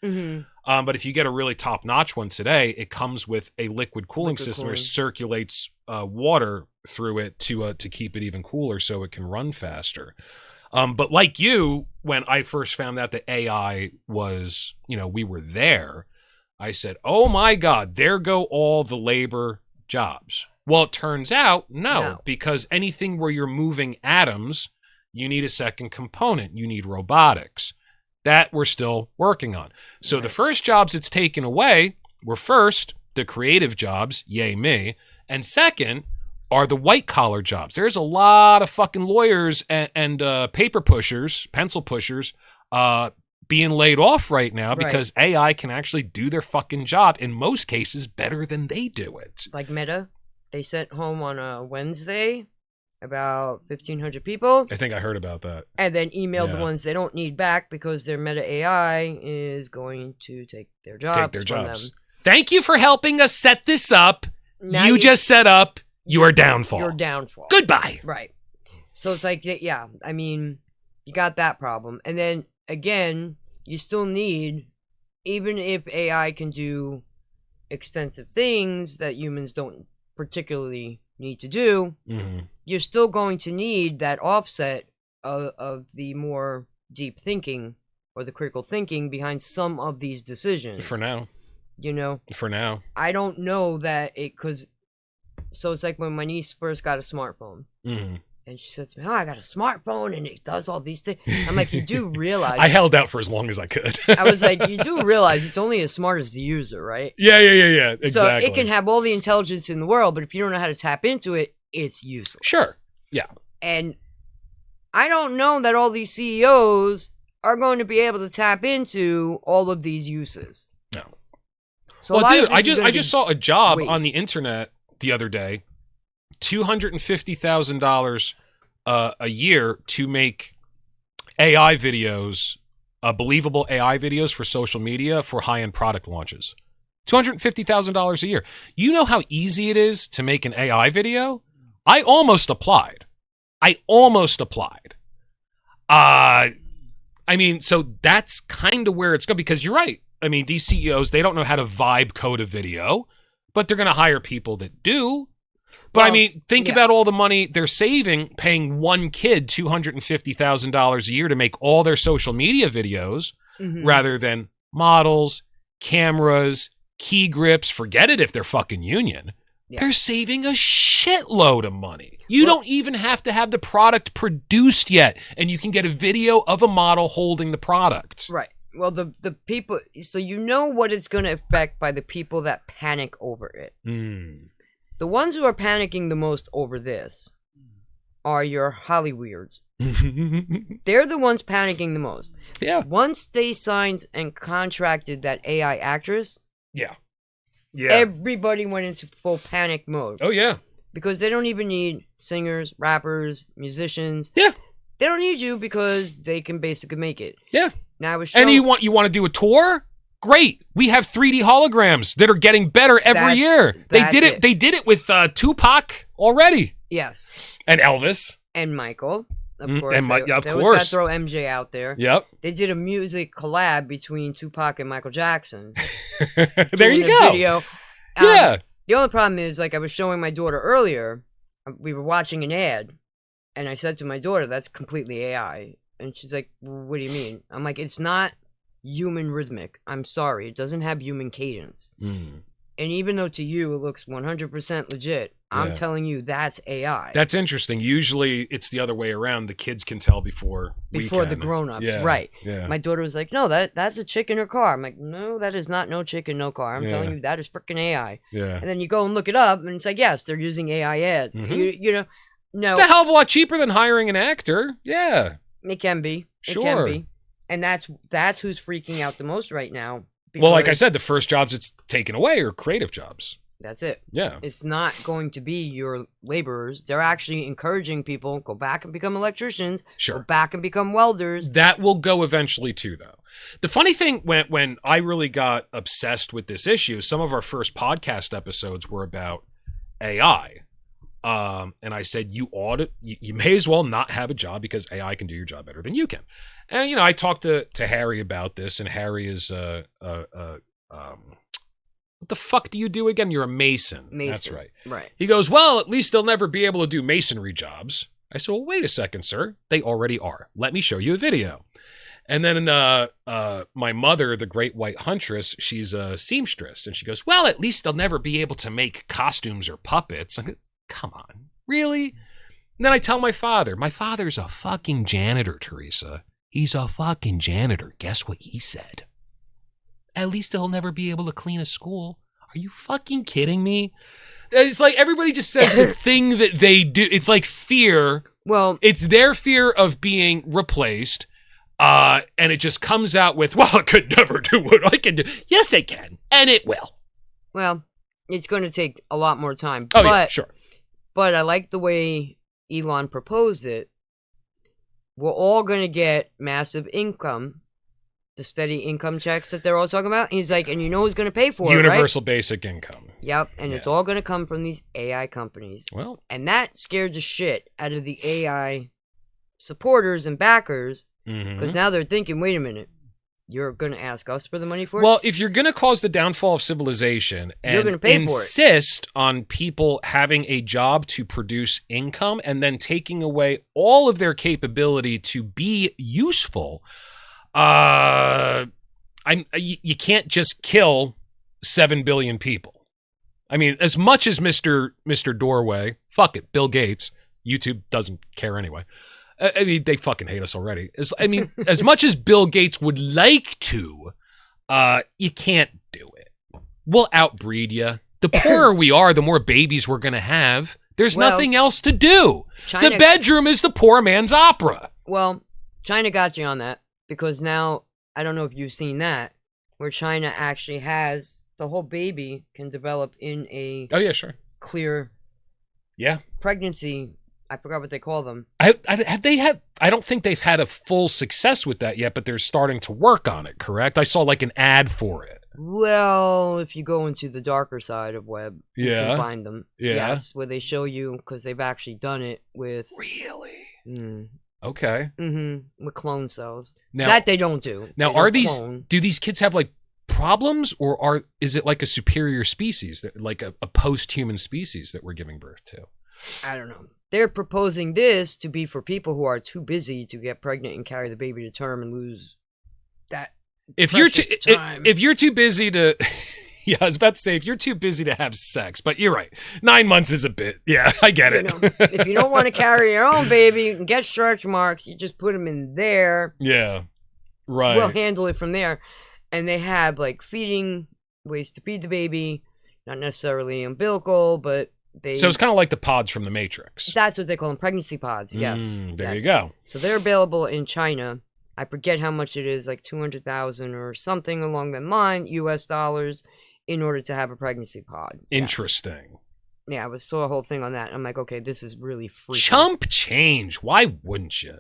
But if you get a really top-notch one today, it comes with a liquid cooling system that circulates water through it to keep it even cooler so it can run faster. But like you, when I first found out that AI was, we were there, I said, oh my God, there go all the labor jobs. Well, it turns out, no, because anything where you're moving atoms, you need a second component. You need robotics. That we're still working on. So the first jobs it's taken away were first, the creative jobs, yay me, and second are the white-collar jobs. There's a lot of fucking lawyers and paper pushers, pencil pushers, being laid off right now because AI can actually do their fucking job, in most cases, better than they do it. Like Meta, they sent home on a Wednesday about 1,500 people. I think I heard about that. And then emailed the ones they don't need back because their Meta AI is going to take their jobs from them. Thank you for helping us set this up. Now you just set up your downfall. Your downfall. Goodbye. Right. So it's like, yeah, I mean, you got that problem. And then, again, you still need, even if AI can do extensive things that humans don't particularly need to do, you're still going to need that offset of the more deep thinking or the critical thinking behind some of these decisions. For now. You know? For now. I don't know that so it's like when my niece first got a smartphone. And she said to me, I got a smartphone and it does all these things. I'm like, you do realize. I held out for as long as I could. I was like, you do realize it's only as smart as the user, right? Yeah. Exactly. So it can have all the intelligence in the world, but if you don't know how to tap into it, it's useless. Sure. Yeah. And I don't know that all these CEOs are going to be able to tap into all of these uses. No. So well, dude, I just saw a job waste. on the internet the other day. $250,000 a year to make AI videos, believable AI videos for social media for high-end product launches. $250,000 a year. You know how easy it is to make an AI video? I almost applied. I mean, so that's kind of where it's going, because you're right. I mean, these CEOs, they don't know how to vibe code a video, but they're going to hire people that do. But I mean, think about all the money they're saving paying one kid $250,000 a year to make all their social media videos, rather than models, cameras, key grips. Forget it if they're fucking union. Yeah. They're saving a shitload of money. You don't even have to have the product produced yet, and you can get a video of a model holding the product. Right. Well, the people, so you know what it's going to affect by the people that panic over it. The ones who are panicking the most over this are your Hollyweirds. They're the ones panicking the most. Yeah. Once they signed and contracted that AI actress, yeah, everybody went into full panic mode. Oh, yeah. Because they don't even need singers, rappers, musicians. Yeah. They don't need you because they can basically make it. Yeah. Now I was showing, and you want to do a tour? Great. We have 3D holograms that are getting better every year. They did it with Tupac already. Yes. And Elvis. And Michael. Of course. Of they course. always got to throw MJ out there. Yep. They did a music collab between Tupac and Michael Jackson. There you go. Video. Yeah. The only problem is, like I was showing my daughter earlier, we were watching an ad, and I said to my daughter, that's completely AI. And she's like, what do you mean? I'm like, it's not human rhythmic. I'm sorry. It doesn't have human cadence. And even though to you it looks 100% legit, I'm telling you that's AI. That's interesting. Usually it's the other way around. The kids can tell before the grown-ups. Yeah. Right. Yeah. My daughter was like, no, that's a chick in her car. I'm like, no, that is not no chick in no car. I'm telling you that is freaking AI. Yeah. And then you go and look it up and it's like, yes, they're using AI ad. You know, no. It's a hell of a lot cheaper than hiring an actor. Yeah. It can be. Sure. It can be. And that's who's freaking out the most right now. Well, like I said, the first jobs it's taken away are creative jobs. That's it. Yeah. It's not going to be your laborers. They're actually encouraging people, go back and become electricians. Sure. Go back and become welders. That will go eventually too, though. The funny thing, when I really got obsessed with this issue, some of our first podcast episodes were about AI. And I said, you may as well not have a job because AI can do your job better than you can. And, you know, I talked to Harry about this, and Harry is, what the fuck do you do again? You're a mason. That's right. Right. He goes, well, at least they'll never be able to do masonry jobs. I said, well, wait a second, sir. They already are. Let me show you a video. And then my mother, the great white huntress, she's a seamstress. And she goes, well, at least they'll never be able to make costumes or puppets. I go, come on, really? And then I tell my father's a fucking janitor, Theresa. He's a fucking janitor. Guess what he said? At least they'll never be able to clean a school. Are you fucking kidding me? It's like everybody just says the thing that they do. It's like fear. Well, it's their fear of being replaced. And it just comes out with, well, it could never do what I can do. Yes, it can. And it will. Well, it's going to take a lot more time. Oh, yeah, sure. But I like the way Elon proposed it. We're all going to get massive income the steady income checks that they're all talking about. He's like, and you know who's going to pay for it, Universal basic income. Yep, and it's all going to come from these AI companies. Well, and that scared the shit out of the AI supporters and backers, because now they're thinking, wait a minute, you're going to ask us for the money for it? Well, if you're going to cause the downfall of civilization You're and gonna pay for it. insist on people having a job to produce income and then taking away all of their capability to be useful, you can't just kill 7 billion people. I mean, as much as Mr. Doorway, fuck it, Bill Gates, YouTube doesn't care anyway. I mean, they fucking hate us already. As much as Bill Gates would like to, you can't do it. We'll outbreed you. The poorer we are, the more babies we're going to have. There's nothing else to do. The bedroom is the poor man's opera. Well, China got you on that, because now, I don't know if you've seen that, where China actually has the whole baby can develop in a clear pregnancy. I forgot what they call them. I don't think they've had a full success with that yet, but they're starting to work on it, correct? I saw like an ad for it. Well, if you go into the darker side of web, you can find them. Yeah. Yes, where they show you, because they've actually done it with... Really? Okay. With clone cells. Now, that they don't do. Now, do these kids have like problems, or is it like a superior species, like a post-human species that we're giving birth to? I don't know. They're proposing this to be for people who are too busy to get pregnant and carry the baby to term and lose that if you're too busy to yeah, I was about to say, if you're too busy to have sex, but you're right. 9 months is a bit. Yeah, I get it. If you don't want to carry your own baby, you can get stretch marks. You just put them in there. Yeah, right. We'll handle it from there. And they have like feeding ways to feed the baby, not necessarily umbilical, but so it's kind of like the pods from the Matrix. That's what they call them, pregnancy pods. Yes. There you go. So they're available in China. I forget how much it is, like 200,000 or something along that line, US dollars, in order to have a pregnancy pod. Interesting. Yes. Yeah, I saw a whole thing on that. I'm like, okay, this is really free. Chump change. Why wouldn't you?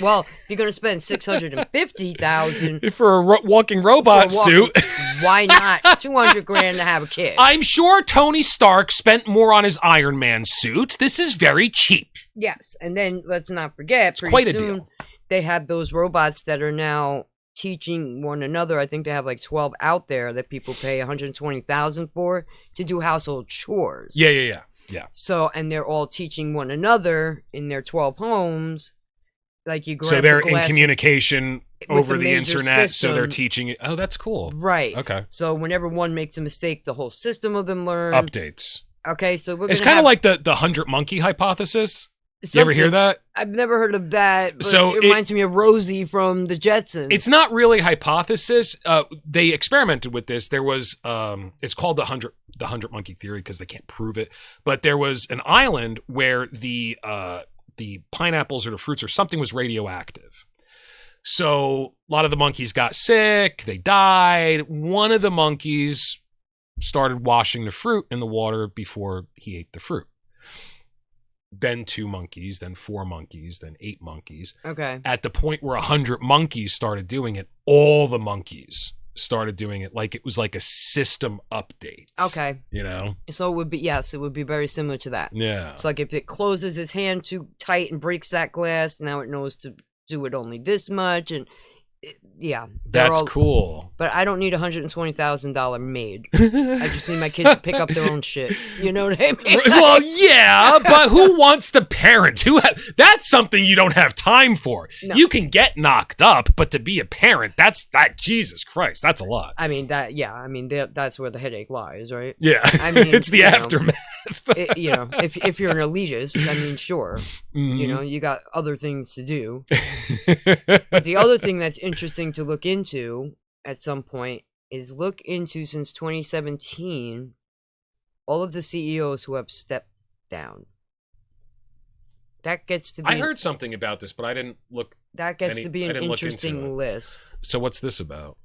Well, you're going to spend $650,000 for a walking robot suit. Why not $200,000 to have a kid? I'm sure Tony Stark spent more on his Iron Man suit. This is very cheap. Yes, and then let's not forget, it's quite a deal. They have those robots that are now teaching one another. I think they have like 12 out there that people pay $120,000 for to do household chores. Yeah. So, and they're all teaching one another in their 12 homes. Like you grab so they're in communication over the internet, system. So they're teaching it. Oh, that's cool. Right. Okay. So whenever one makes a mistake, the whole system of them learn. Updates. Okay, so it's kind of like the 100 monkey hypothesis. You ever hear that? I've never heard of that. But so it reminds me of Rosie from the Jetsons. It's not really hypothesis. They experimented with this. There was it's called the 100 monkey theory because they can't prove it. But there was an island where the pineapples or the fruits or something was radioactive. So a lot of the monkeys got sick. They died. One of the monkeys started washing the fruit in the water before he ate the fruit. Then 2 monkeys, then 4 monkeys, then 8 monkeys. Okay. At the point where 100 monkeys started doing it, all the monkeys started doing it like it was like a system update. Okay. So it would be, yes, it would be very similar to that. Yeah. It's like if it closes his hand too tight and breaks that glass, now it knows to do it only this much. And yeah. That's cool. But I don't need $120,000 maid. I just need my kids to pick up their own shit. You know what I mean? Well, yeah, but who wants to parent? That's something you don't have time for. No. You can get knocked up, but to be a parent, Jesus Christ, that's a lot. I mean, that's where the headache lies, right? Yeah. I mean, it's the aftermath. If you're an elitist, I mean, sure. Mm-hmm. You got other things to do. But the other thing that's interesting to look into at some point is look into, since 2017, all of the CEOs who have stepped down. That gets to be... I heard something about this, but I didn't look... That gets to be an interesting list. So what's this about?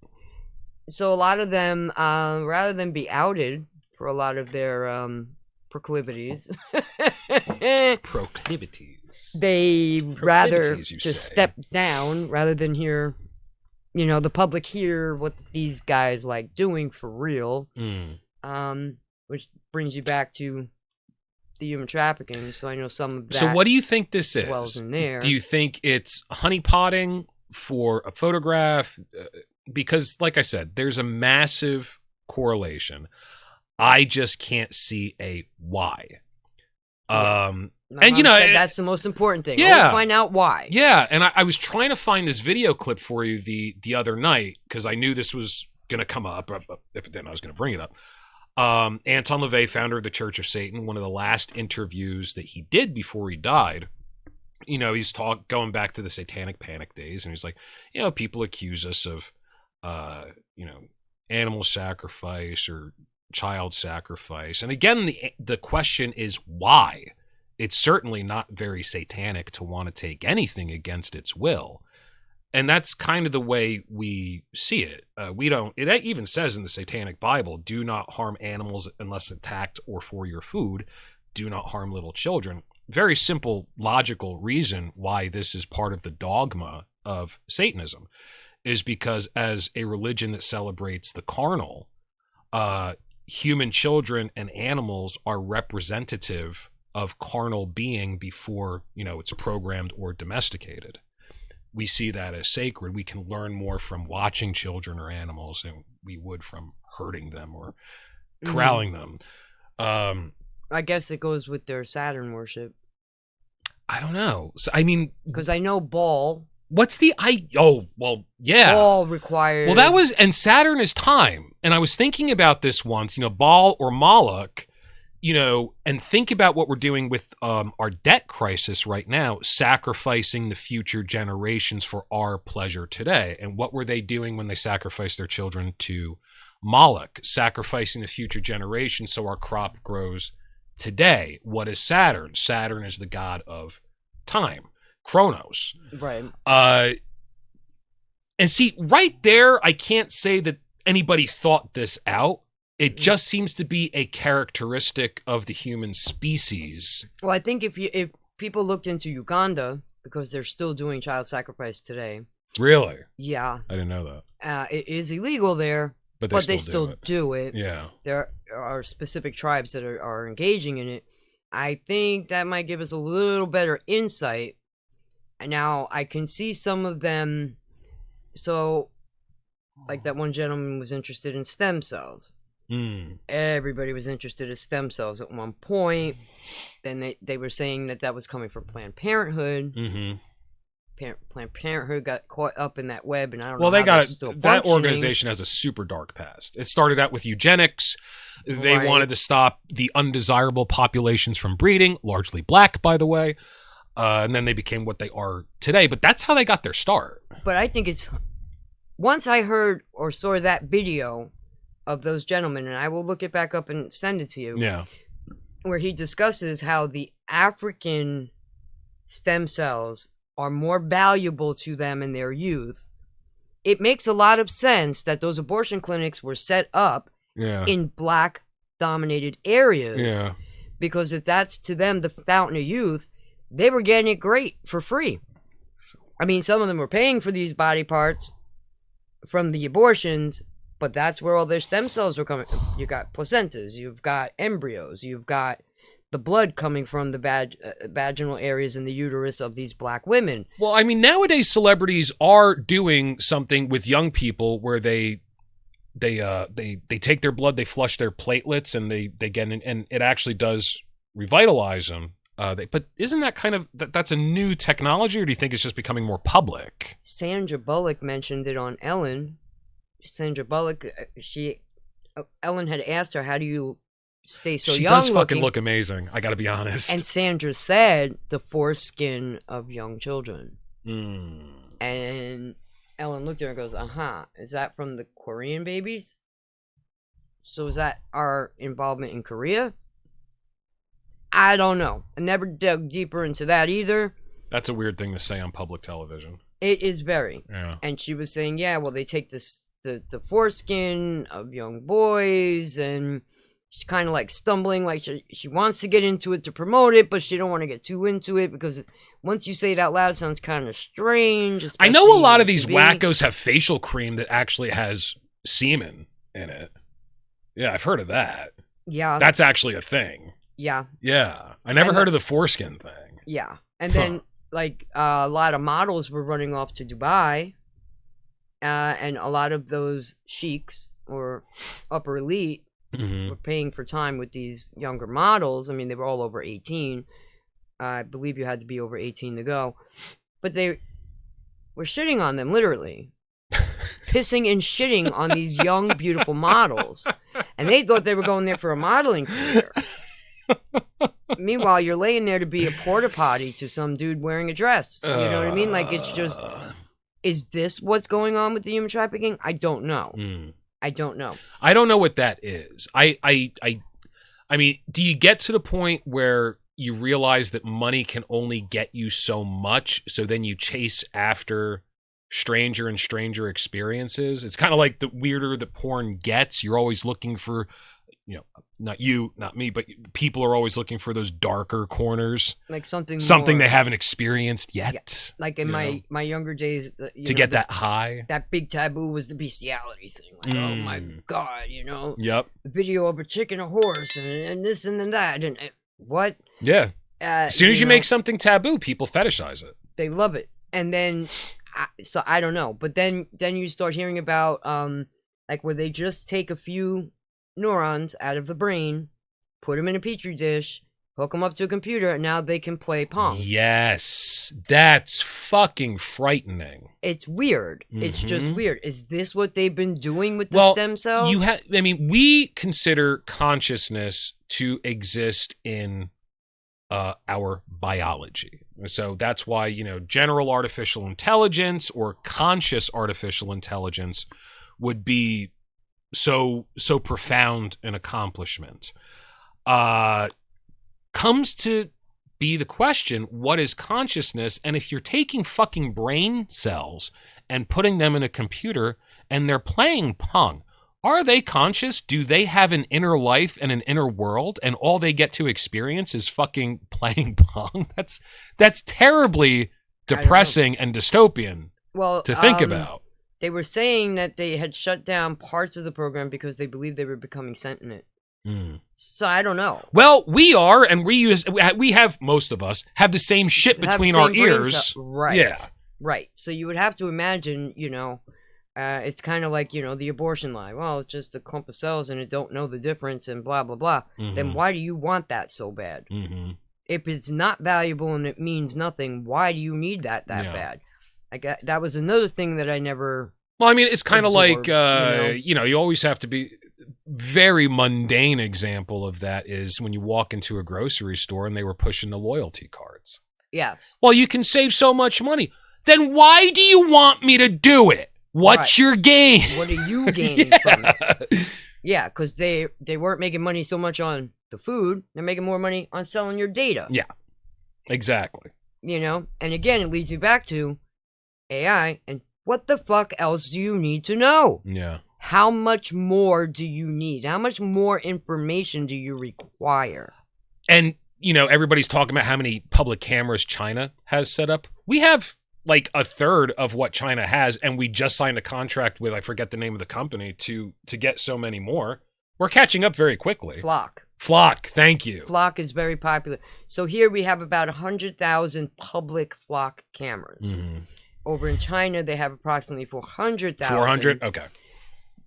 So a lot of them, rather than be outed for a lot of their proclivities... Proclivities. They rather just step down rather than hear the public hear what these guys like doing for real. Which brings you back to the human trafficking. So I know some of that. So what do you think this is? Dwells in there. Do you think it's honeypotting for a photograph? Because, like I said, there's a massive correlation. I just can't see a why. And that's the most important thing. Yeah, always find out why. Yeah, and I was trying to find this video clip for you the other night because I knew this was going to come up. If it didn't, I was going to bring it up. Anton LaVey, founder of the Church of Satan, one of the last interviews that he did before he died, he's going back to the satanic panic days, and he's like, people accuse us of, animal sacrifice or child sacrifice. And again, the question is why? It's certainly not very satanic to want to take anything against its will. And that's kind of the way we see it. It even says in the Satanic Bible, do not harm animals unless attacked or for your food. Do not harm little children. Very simple, logical reason why this is part of the dogma of Satanism is because as a religion that celebrates the carnal, human children and animals are representative of carnal being before, it's programmed or domesticated. We see that as sacred. We can learn more from watching children or animals than we would from hurting them or corralling them. I guess it goes with their Saturn worship. I don't know. So, I mean, because I know Baal. What's the oh, well, yeah. Baal required. Well, that was, and Saturn is time. And I was thinking about this once, Baal or Moloch, and think about what we're doing with our debt crisis right now, sacrificing the future generations for our pleasure today. And what were they doing when they sacrificed their children to Moloch? Sacrificing the future generations so our crop grows today. What is Saturn? Saturn is the god of time, Chronos. Right. And see, right there, I can't say that anybody thought this out. It just seems to be a characteristic of the human species. Well, I think if people looked into Uganda, because they're still doing child sacrifice today. Really? Yeah. I didn't know that. It is illegal there, but they still do it. Yeah. There are specific tribes that are engaging in it. I think that might give us a little better insight. And now I can see some of them. So, like that one gentleman was interested in stem cells. Everybody was interested in stem cells at one point. Then they were saying that was coming from Planned Parenthood. Planned Parenthood got caught up in that web, and I don't know. Well, they got it. That organization has a super dark past. It started out with eugenics. They wanted to stop the undesirable populations from breeding, largely black, by the way. And then they became what they are today. But that's how they got their start. But I think it's once I heard or saw that video of those gentlemen, and I will look it back up and send it to you. Yeah. Where he discusses how the African stem cells are more valuable to them in their youth. It makes a lot of sense that those abortion clinics were set up in black-dominated areas. Yeah. Because if that's to them the fountain of youth, they were getting it great for free. I mean, some of them were paying for these body parts from the abortions, but that's where all their stem cells were coming. You got placentas, you've got embryos, you've got the blood coming from the vaginal areas in the uterus of these black women. Well, I mean, nowadays celebrities are doing something with young people where they take their blood, they flush their platelets, and they get in, and it actually does revitalize them. But isn't that kind of that's a new technology, or do you think it's just becoming more public? Sandra Bullock mentioned it on Ellen. Sandra Bullock, Ellen had asked her, "How do you stay so young?" She does fucking look amazing. I got to be honest. And Sandra said, "The foreskin of young children." And Ellen looked at her and goes, is that from the Korean babies? So is that our involvement in Korea? I don't know. I never dug deeper into that either. That's a weird thing to say on public television. It is very. Yeah. And she was saying, well, they take the foreskin of young boys, and she's kind of like stumbling, like she wants to get into it to promote it, but she don't want to get too into it because once you say it out loud, it sounds kind of strange. I know a lot of these wackos have facial cream that actually has semen in it. Yeah, I've heard of that. Yeah. That's actually a thing. Yeah. Yeah. I never heard of the foreskin thing. Yeah. And then, like, a lot of models were running off to Dubai, and a lot of those sheiks or upper elite were paying for time with these younger models. I mean, they were all over 18. I believe you had to be over 18 to go. But they were shitting on them, literally. Pissing and shitting on these young, beautiful models. And they thought they were going there for a modeling career. Meanwhile, you're laying there to be a porta potty to some dude wearing a dress. You know what I mean? Like, it's just... Is this what's going on with the human trafficking? I don't know. I don't know. I don't know what that is. I mean, do you get to the point where you realize that money can only get you so much, so then you chase after stranger and stranger experiences? It's kind of like the weirder the porn gets, you're always looking for, you know, not you, not me, but people are always looking for those darker corners. Like something they haven't experienced yet. Yeah. Like in my younger days. To get that high. That big taboo was the bestiality thing. Like, oh my God, you know? Yep. The video of a chicken, a horse, and this and then that. And what? Yeah. As soon as you make something taboo, people fetishize it. They love it. And then, so I don't know. But then you start hearing about, like, where they just take a few neurons out of the brain, put them in a petri dish, hook them up to a computer, and now they can play Pong. Yes, that's fucking frightening. It's weird. It's just weird. Is this what they've been doing with the stem cells? I mean, we consider consciousness to exist in our biology. So that's why, you know, general artificial intelligence or conscious artificial intelligence would be so profound an accomplishment. Comes to be the question, what is consciousness? And if you're taking fucking brain cells and putting them in a computer and they're playing Pong, are they conscious? Do they have an inner life and an inner world, and all they get to experience is fucking playing Pong? That's terribly depressing and dystopian to think about. They were saying that they had shut down parts of the program because they believed they were becoming sentient. So I don't know. Well, we are, and we have, most of us, have the same shit between our ears. Right. Yeah. Right. So you would have to imagine, you know, it's kind of like, you know, the abortion lie. Well, it's just a clump of cells and it don't know the difference and blah, blah, blah. Then why do you want that so bad? If it's not valuable and it means nothing, why do you need that bad? Like, that was another thing that I never... Well, I mean, it's kind of like, you know? You always have to be... Very mundane example of that is when you walk into a grocery store and they were pushing the loyalty cards. Yes. Well, you can save so much money. Then why do you want me to do it? What's your gain? What are you gaining from it? Yeah, because they weren't making money so much on the food. They're making more money on selling your data. Yeah, exactly. You know? And again, it leads me back to AI and what the fuck else do you need to know? Yeah. How much more do you need? How much more information do you require? And, you know, everybody's talking about how many public cameras China has set up. We have like a third of what China has, and we just signed a contract with, I forget the name of the company, to get so many more. We're catching up very quickly. Flock, thank you. Flock is very popular. So here we have about 100,000 public Flock cameras. Over in China, they have approximately 400,000. 400? Okay.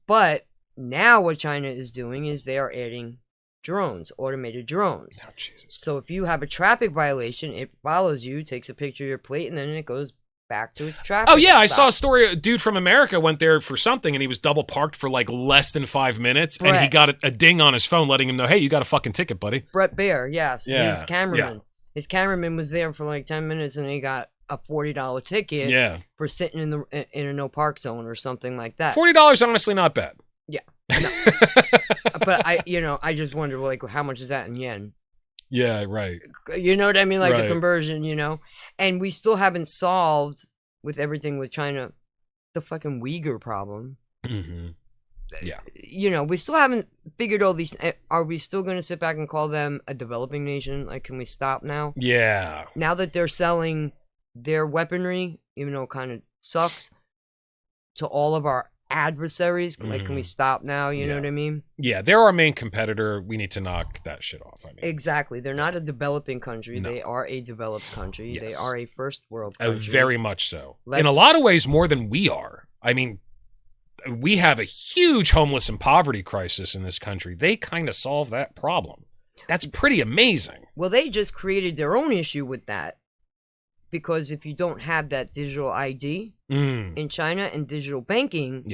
But now what China is doing is they are adding drones, automated drones. Oh, Jesus. So if you have a traffic violation, it follows you, takes a picture of your plate, and then it goes back to a traffic Oh, yeah, stop. I saw a story. A dude from America went there for something, and he was double parked for like less than 5 minutes, and he got a ding on his phone letting him know, hey, you got a fucking ticket, buddy. Brett Baer, yes. Yeah. His cameraman. Yeah. His cameraman was there for like 10 minutes, and he got a $40 ticket for sitting in a no park zone or something like that. $40, honestly, not bad. Yeah. No. But I just wonder, like, how much is that in yen? Yeah, right. You know what I mean? Like the conversion, you know? And we still haven't solved, with everything with China, the fucking Uyghur problem. Yeah. You know, we still haven't figured all these. Are we still going to sit back and call them a developing nation? Like, can we stop now? Yeah. Now that they're selling their weaponry, even though it kind of sucks, to all of our adversaries, like, can we stop now? You know what I mean? Yeah, they're our main competitor. We need to knock that shit off. I mean, Exactly. They're not a developing country. No. They are a developed country. Yes. They are a first world country. very much so. In a Let's- lot of ways, more than we are. I mean, we have a huge homeless and poverty crisis in this country. They kind of solve that problem. That's pretty amazing. Well, they just created their own issue with that. Because if you don't have that digital ID in China and digital banking,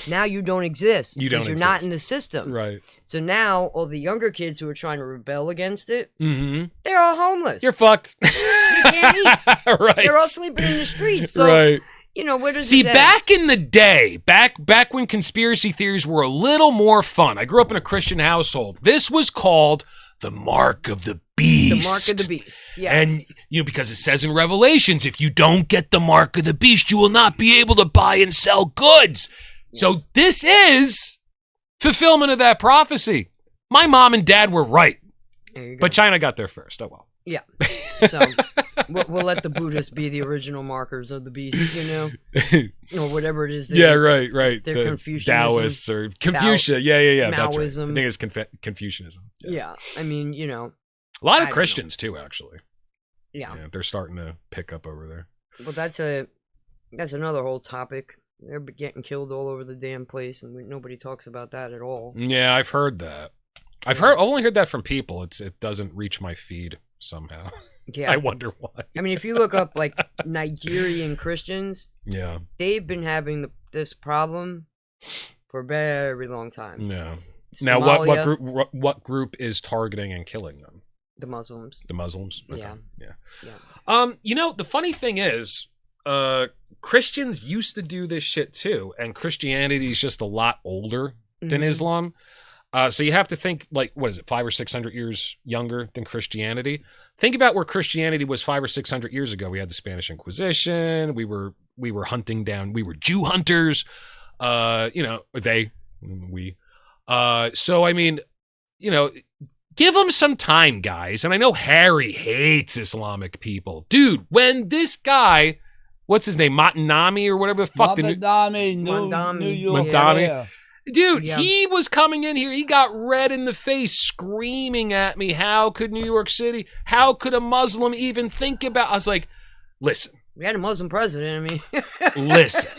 now you don't exist. You don't because you're not in the system. Right. So now all the younger kids who are trying to rebel against it, they're all homeless. You're fucked. You can't eat. Right. They're all sleeping in the streets. So, right. you know, where does See, this back end? in the day, back when conspiracy theories were a little more fun, I grew up in a Christian household. This was called the Mark of the Beast. The mark of the beast, yes. And, you know, because it says in Revelations, if you don't get the Mark of the Beast, you will not be able to buy and sell goods. Yes. So this is fulfillment of that prophecy. My mom and dad were right, There you go. but China got there first. Oh, well. Yeah. So we'll let the Buddhists be the original markers of the beast, you know, or whatever it is. Yeah, right. They're The Confucianism. Taoists or Confucia. Yeah. That's right. I Maoism. think it's Confucianism. Yeah. I mean, you know. A lot I of don't Christians too, actually. Yeah. They're starting to pick up over there. Well, that's another whole topic. They're getting killed all over the damn place, and nobody talks about that at all. Yeah, I've heard that. I've only heard that from people. It doesn't reach my feed somehow. Yeah. I wonder why. I mean, if you look up like Nigerian Christians, Yeah. they've been having this problem for a very long time. Yeah. Now, Somalia, what group is targeting and killing them? the Muslims. The Muslims. Okay. Yeah. You know, the funny thing is, Christians used to do this shit too, and Christianity is just a lot older than Islam. So you have to think, like, what is it, 500 or 600 years younger than Christianity? Think about where Christianity was 500 or 600 years ago. We had the Spanish Inquisition. We were hunting down. We were Jew hunters. You know, we. So I mean, you know, give them some time, guys. And I know Harry hates Islamic people, dude. When this guy, what's his name, Matanami or whatever the fuck, Mandami, New York. Yeah. dude, Yeah. he was coming in here. He got red in the face, screaming at me. How could New York City? How could a Muslim even think about? I was like, listen. We had a Muslim president. I mean, listen.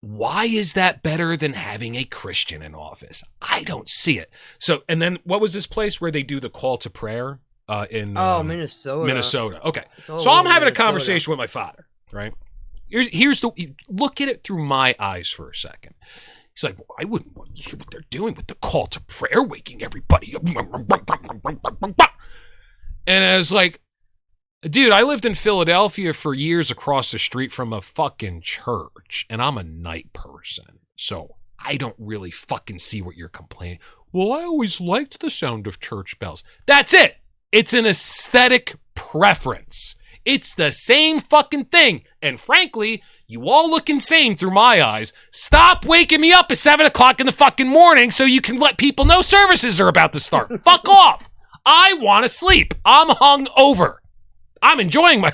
Why is that better than having a Christian in office? I don't see it. So, and then what was this place where they do the call to prayer? In Minnesota. Minnesota. Okay. It's all So I'm over having a Minnesota. conversation with my father, right? Here's look at it through my eyes for a second. He's like, well, I wouldn't want to hear what they're doing with the call to prayer, waking everybody up. And I was like, dude, I lived in Philadelphia for years across the street from a fucking church, and I'm a night person. So I don't really fucking see what you're complaining. Well, I always liked the sound of church bells. That's it. It's an aesthetic preference. It's the same fucking thing. And frankly, you all look insane through my eyes. Stop waking me up at 7 o'clock in the fucking morning so you can let people know services are about to start. Fuck off. I want to sleep. I'm hungover. I'm enjoying my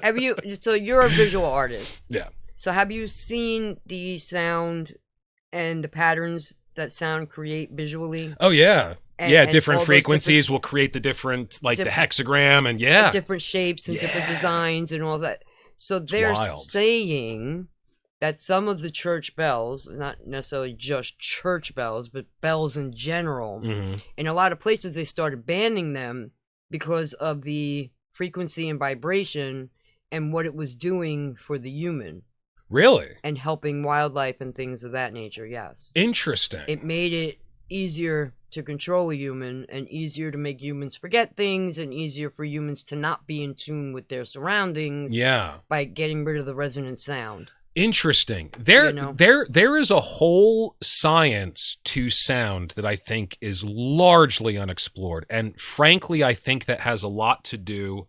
Have you? So you're a visual artist. Yeah. So have you seen the sound and the patterns that sound create visually? Oh, yeah. And- yeah, and different all those frequencies will create the different, like the different- hexagram, and yeah. Different shapes and different designs and all that. So they're wild. saying that some of the church bells, not necessarily just church bells, but bells in general, in a lot of places they started banning them because of the frequency and vibration and what it was doing for the human. Really? And helping wildlife and things of that nature, yes. Interesting. It made it easier to control a human and easier to make humans forget things and easier for humans to not be in tune with their surroundings Yeah. by getting rid of the resonant sound. Interesting. There is a whole science to sound that I think is largely unexplored. And frankly, I think that has a lot to do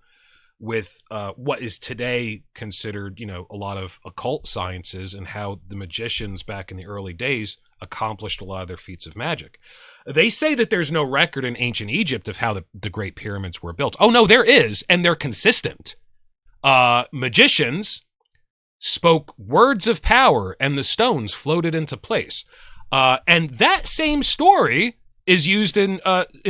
with what is today considered, a lot of occult sciences, and how the magicians back in the early days accomplished a lot of their feats of magic. They say that there's no record in ancient Egypt of how the Great Pyramids were built. Oh, no, there is, and they're consistent. Magicians spoke words of power, and the stones floated into place. And that same story is used in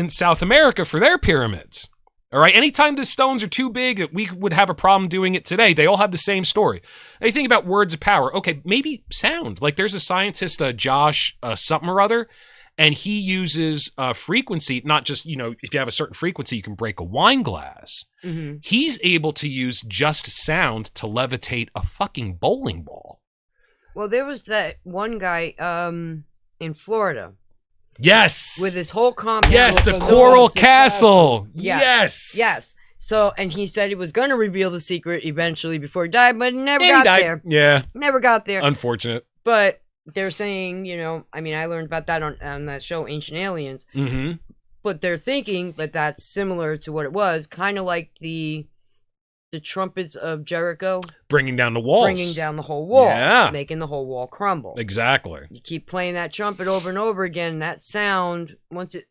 South America for their pyramids. All right. Anytime the stones are too big that we would have a problem doing it today, they all have the same story. Now you think about words of power. Okay, maybe sound. Like there's a scientist, Josh something or other, and he uses frequency, not just, if you have a certain frequency, you can break a wine glass. Mm-hmm. He's able to use just sound to levitate a fucking bowling ball. Well, there was that one guy in Florida. Yes. With his whole compound. Yes, the Coral Castle. Yes. Yes. So, and he said he was going to reveal the secret eventually before he died, but never got there. Yeah. Never got there. Unfortunate. But they're saying, I learned about that on that show, Ancient Aliens. Mm-hmm. But they're thinking that that's similar to what it was, kind of like the trumpets of Jericho. Bringing down the walls. Bringing down the whole wall. Yeah. Making the whole wall crumble. Exactly. You keep playing that trumpet over and over again, that sound, once it,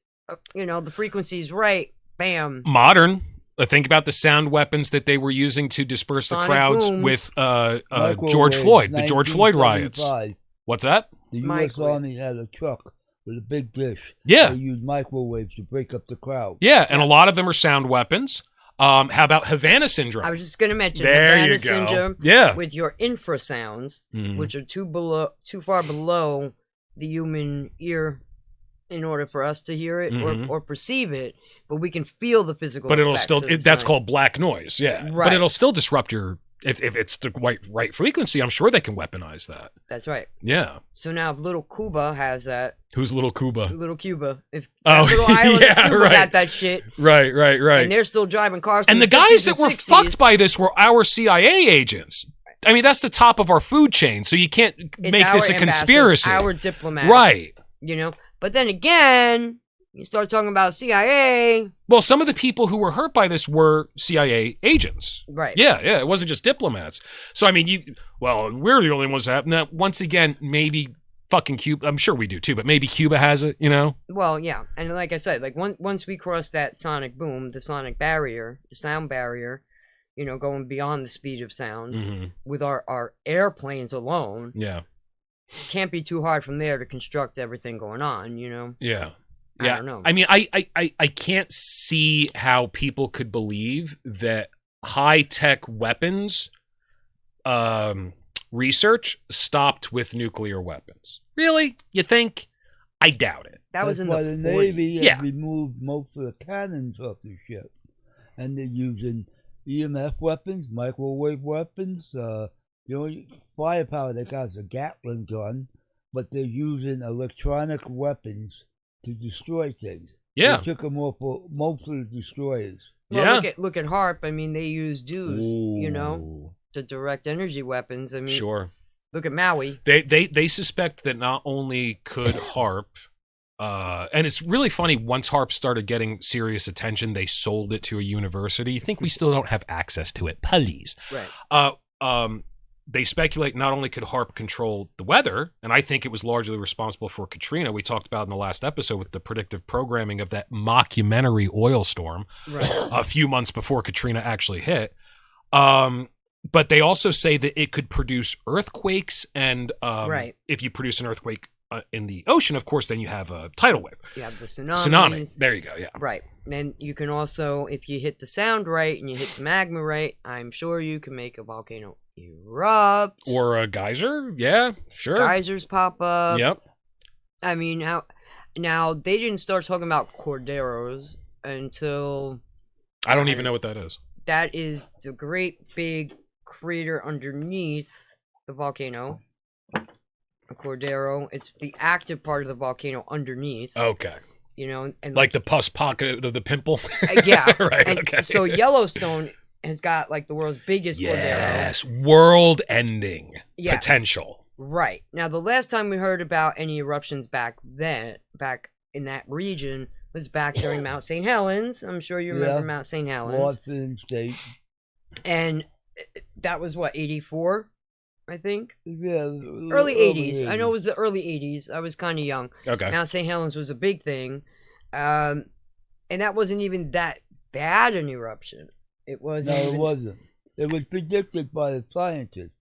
the frequency's right, bam. Modern. Think about the sound weapons that they were using to disperse Sonic the crowds booms. with George Floyd, the George Floyd riots. What's that? The U.S. Army had a truck with a big dish. Yeah. They used microwaves to break up the crowd. Yeah, and a lot of them are sound weapons. How about Havana syndrome? I was just going to mention there Havana you go. syndrome. Yeah. With your infrasounds, which are too far below the human ear in order for us to hear it or perceive it, but we can feel the physical. But it'll still that's sound. called black noise. Yeah. Right. But it'll still disrupt your. If it's the right frequency, I'm sure they can weaponize that. That's right. Yeah. So now if Little Cuba has that. Who's Little Cuba? Little Cuba. If little island yeah, of Cuba right. got that shit. Right. And they're still driving cars. And the guys that were fucked by this were our CIA agents. I mean, that's the top of our food chain, so you can't make this a conspiracy. Our diplomats. Right. But then again, you start talking about CIA. Well, some of the people who were hurt by this were CIA agents. Right. Yeah. It wasn't just diplomats. So, I mean, we're the only ones that have. Now, once again, maybe fucking Cuba. I'm sure we do too, but maybe Cuba has it, Well, yeah. And like I said, like once we cross that sonic boom, the sonic barrier, the sound barrier, going beyond the speed of sound with our airplanes alone. Yeah. It can't be too hard from there to construct everything going on, Yeah. I don't know. I mean, I can't see how people could believe that high-tech weapons research stopped with nuclear weapons. Really? You think? I doubt it. That was in the 40s. Navy has removed most of the cannons off the ship. And they're using EMF weapons, microwave weapons, firepower they got is a Gatling gun, but they're using electronic weapons to destroy things. Yeah. They took them off for most of the destroyers. Well, look at HARP. I mean, they use DEWs, to direct energy weapons. I mean, sure. Look at Maui. They suspect that not only could HARP, and it's really funny, once HARP started getting serious attention, they sold it to a university. You think we still don't have access to it? Please. Right. They speculate not only could HARP control the weather, and I think it was largely responsible for Katrina. We talked about in the last episode with the predictive programming of that mockumentary oil storm a few months before Katrina actually hit. But they also say that it could produce earthquakes, and if you produce an earthquake in the ocean, of course, then you have a tidal wave. You have the tsunami. There you go, yeah. Right. And you can also, if you hit the sound right and you hit the magma right, I'm sure you can make a volcano erupt. Or a geyser, yeah, sure. Geysers pop up. Yep. I mean, now they didn't start talking about corderos until... I don't even know what that is. That is the great big crater underneath the volcano. A cordero. It's the active part of the volcano underneath. Okay. And like the pus pocket of the pimple? Yeah. Right, and okay. So Yellowstone has got like the world's biggest cordero. Yes, world-ending potential. Right. Now, the last time we heard about any eruptions back in that region was back during Mount St. Helens. I'm sure you remember Mount St. Helens. Washington State. And that was what, 84, I think? Yeah. Early 80s. I know it was the early 80s. I was kind of young. Okay. Mount St. Helens was a big thing. And that wasn't even that bad an eruption. It wasn't. No, it wasn't. It was predicted by the scientists.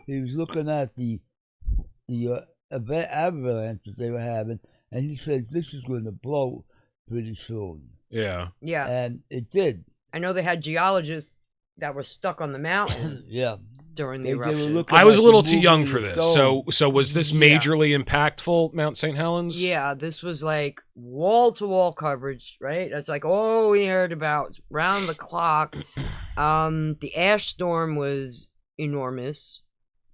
He was looking at the avalanches they were having, and he said, this is going to blow pretty soon. Yeah. Yeah. And it did. I know they had geologists that were stuck on the mountain Yeah. during the They were eruption. looking I was at a little the too young moving for this. stone. So was this majorly impactful, Mount St. Helens? Yeah, this was like wall-to-wall coverage, right? That's like all we heard about round the clock. The ash storm was enormous,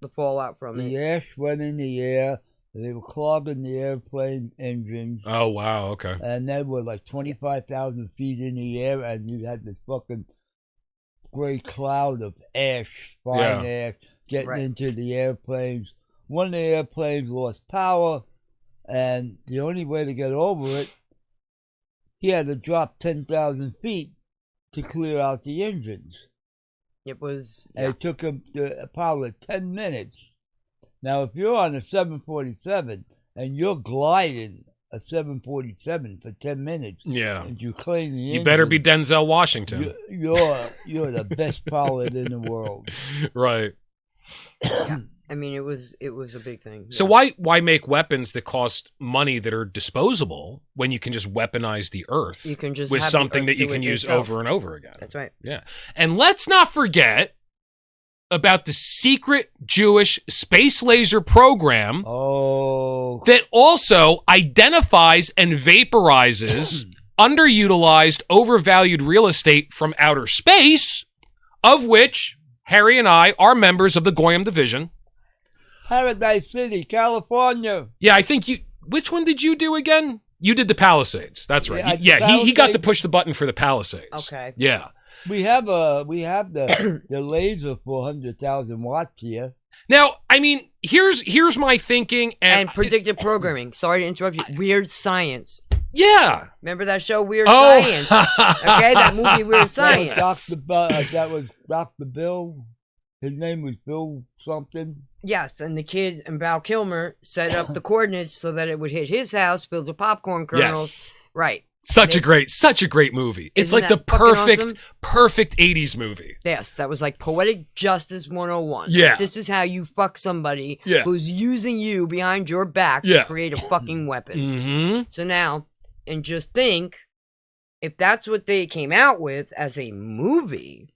the fallout from it. The ash went in the air. They were clogging the airplane engines. Oh, wow. Okay. And they were like 25,000 feet in the air, and you had this fucking gray cloud of ash, fine ash, getting into the airplanes. One of the airplanes lost power, and the only way to get over it, he had to drop 10,000 feet to clear out the engines. It was... And it took him probably 10 minutes. Now, if you're on a 747 and you're gliding a 747 for 10 minutes, and you clean the engine, You better be Denzel Washington. You're the best pilot in the world. Right. Yeah. I mean, it was a big thing. So why make weapons that cost money that are disposable when you can just weaponize the earth You can just with have the something earth that you do can it use itself. over and over again? That's right. Yeah. And let's not forget about the secret Jewish space laser program that also identifies and vaporizes underutilized, overvalued real estate from outer space, of which Harry and I are members of the Goyim Division. Paradise City, California. Yeah, I think you... Which one did you do again? You did the Palisades. That's right. Yeah, He got to push the button for the Palisades. Okay. Yeah. We have the laser 400,000 watts here. Now, I mean, here's my thinking And predictive programming. Sorry to interrupt you. Weird Science. Yeah. Remember that show, Weird Science? Okay, that movie, Weird Science. That was Dr. Bill. His name was Bill something. Yes, and the kid and Val Kilmer set up the coordinates so that it would hit his house, build the popcorn kernels. Yes. Right. Such a great movie. It's Isn't like the that fucking awesome? perfect 80s movie. Yes, that was like Poetic Justice 101. Yeah. This is how you fuck somebody Yeah. who's using you behind your back Yeah. to create a fucking weapon. Mm-hmm. So now, and just think, if that's what they came out with as a movie,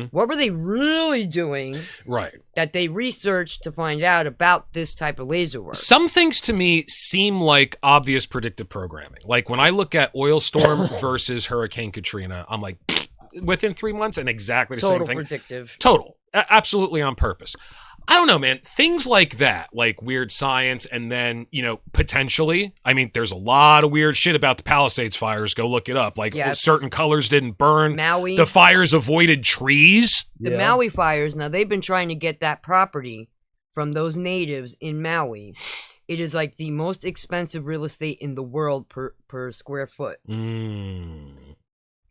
what were they really doing Right. that they researched to find out about this type of laser work? Some things to me seem like obvious predictive programming. Like when I look at Oil Storm versus Hurricane Katrina, I'm like, within 3 months and exactly the same thing. Predictive. Total. Absolutely on purpose. I don't know, man. Things like that, like Weird Science, and then, potentially, I mean, there's a lot of weird shit about the Palisades fires. Go look it up. Like, certain colors didn't burn. Maui. The fires avoided trees. The Maui fires, now they've been trying to get that property from those natives in Maui. It is like the most expensive real estate in the world per square foot. And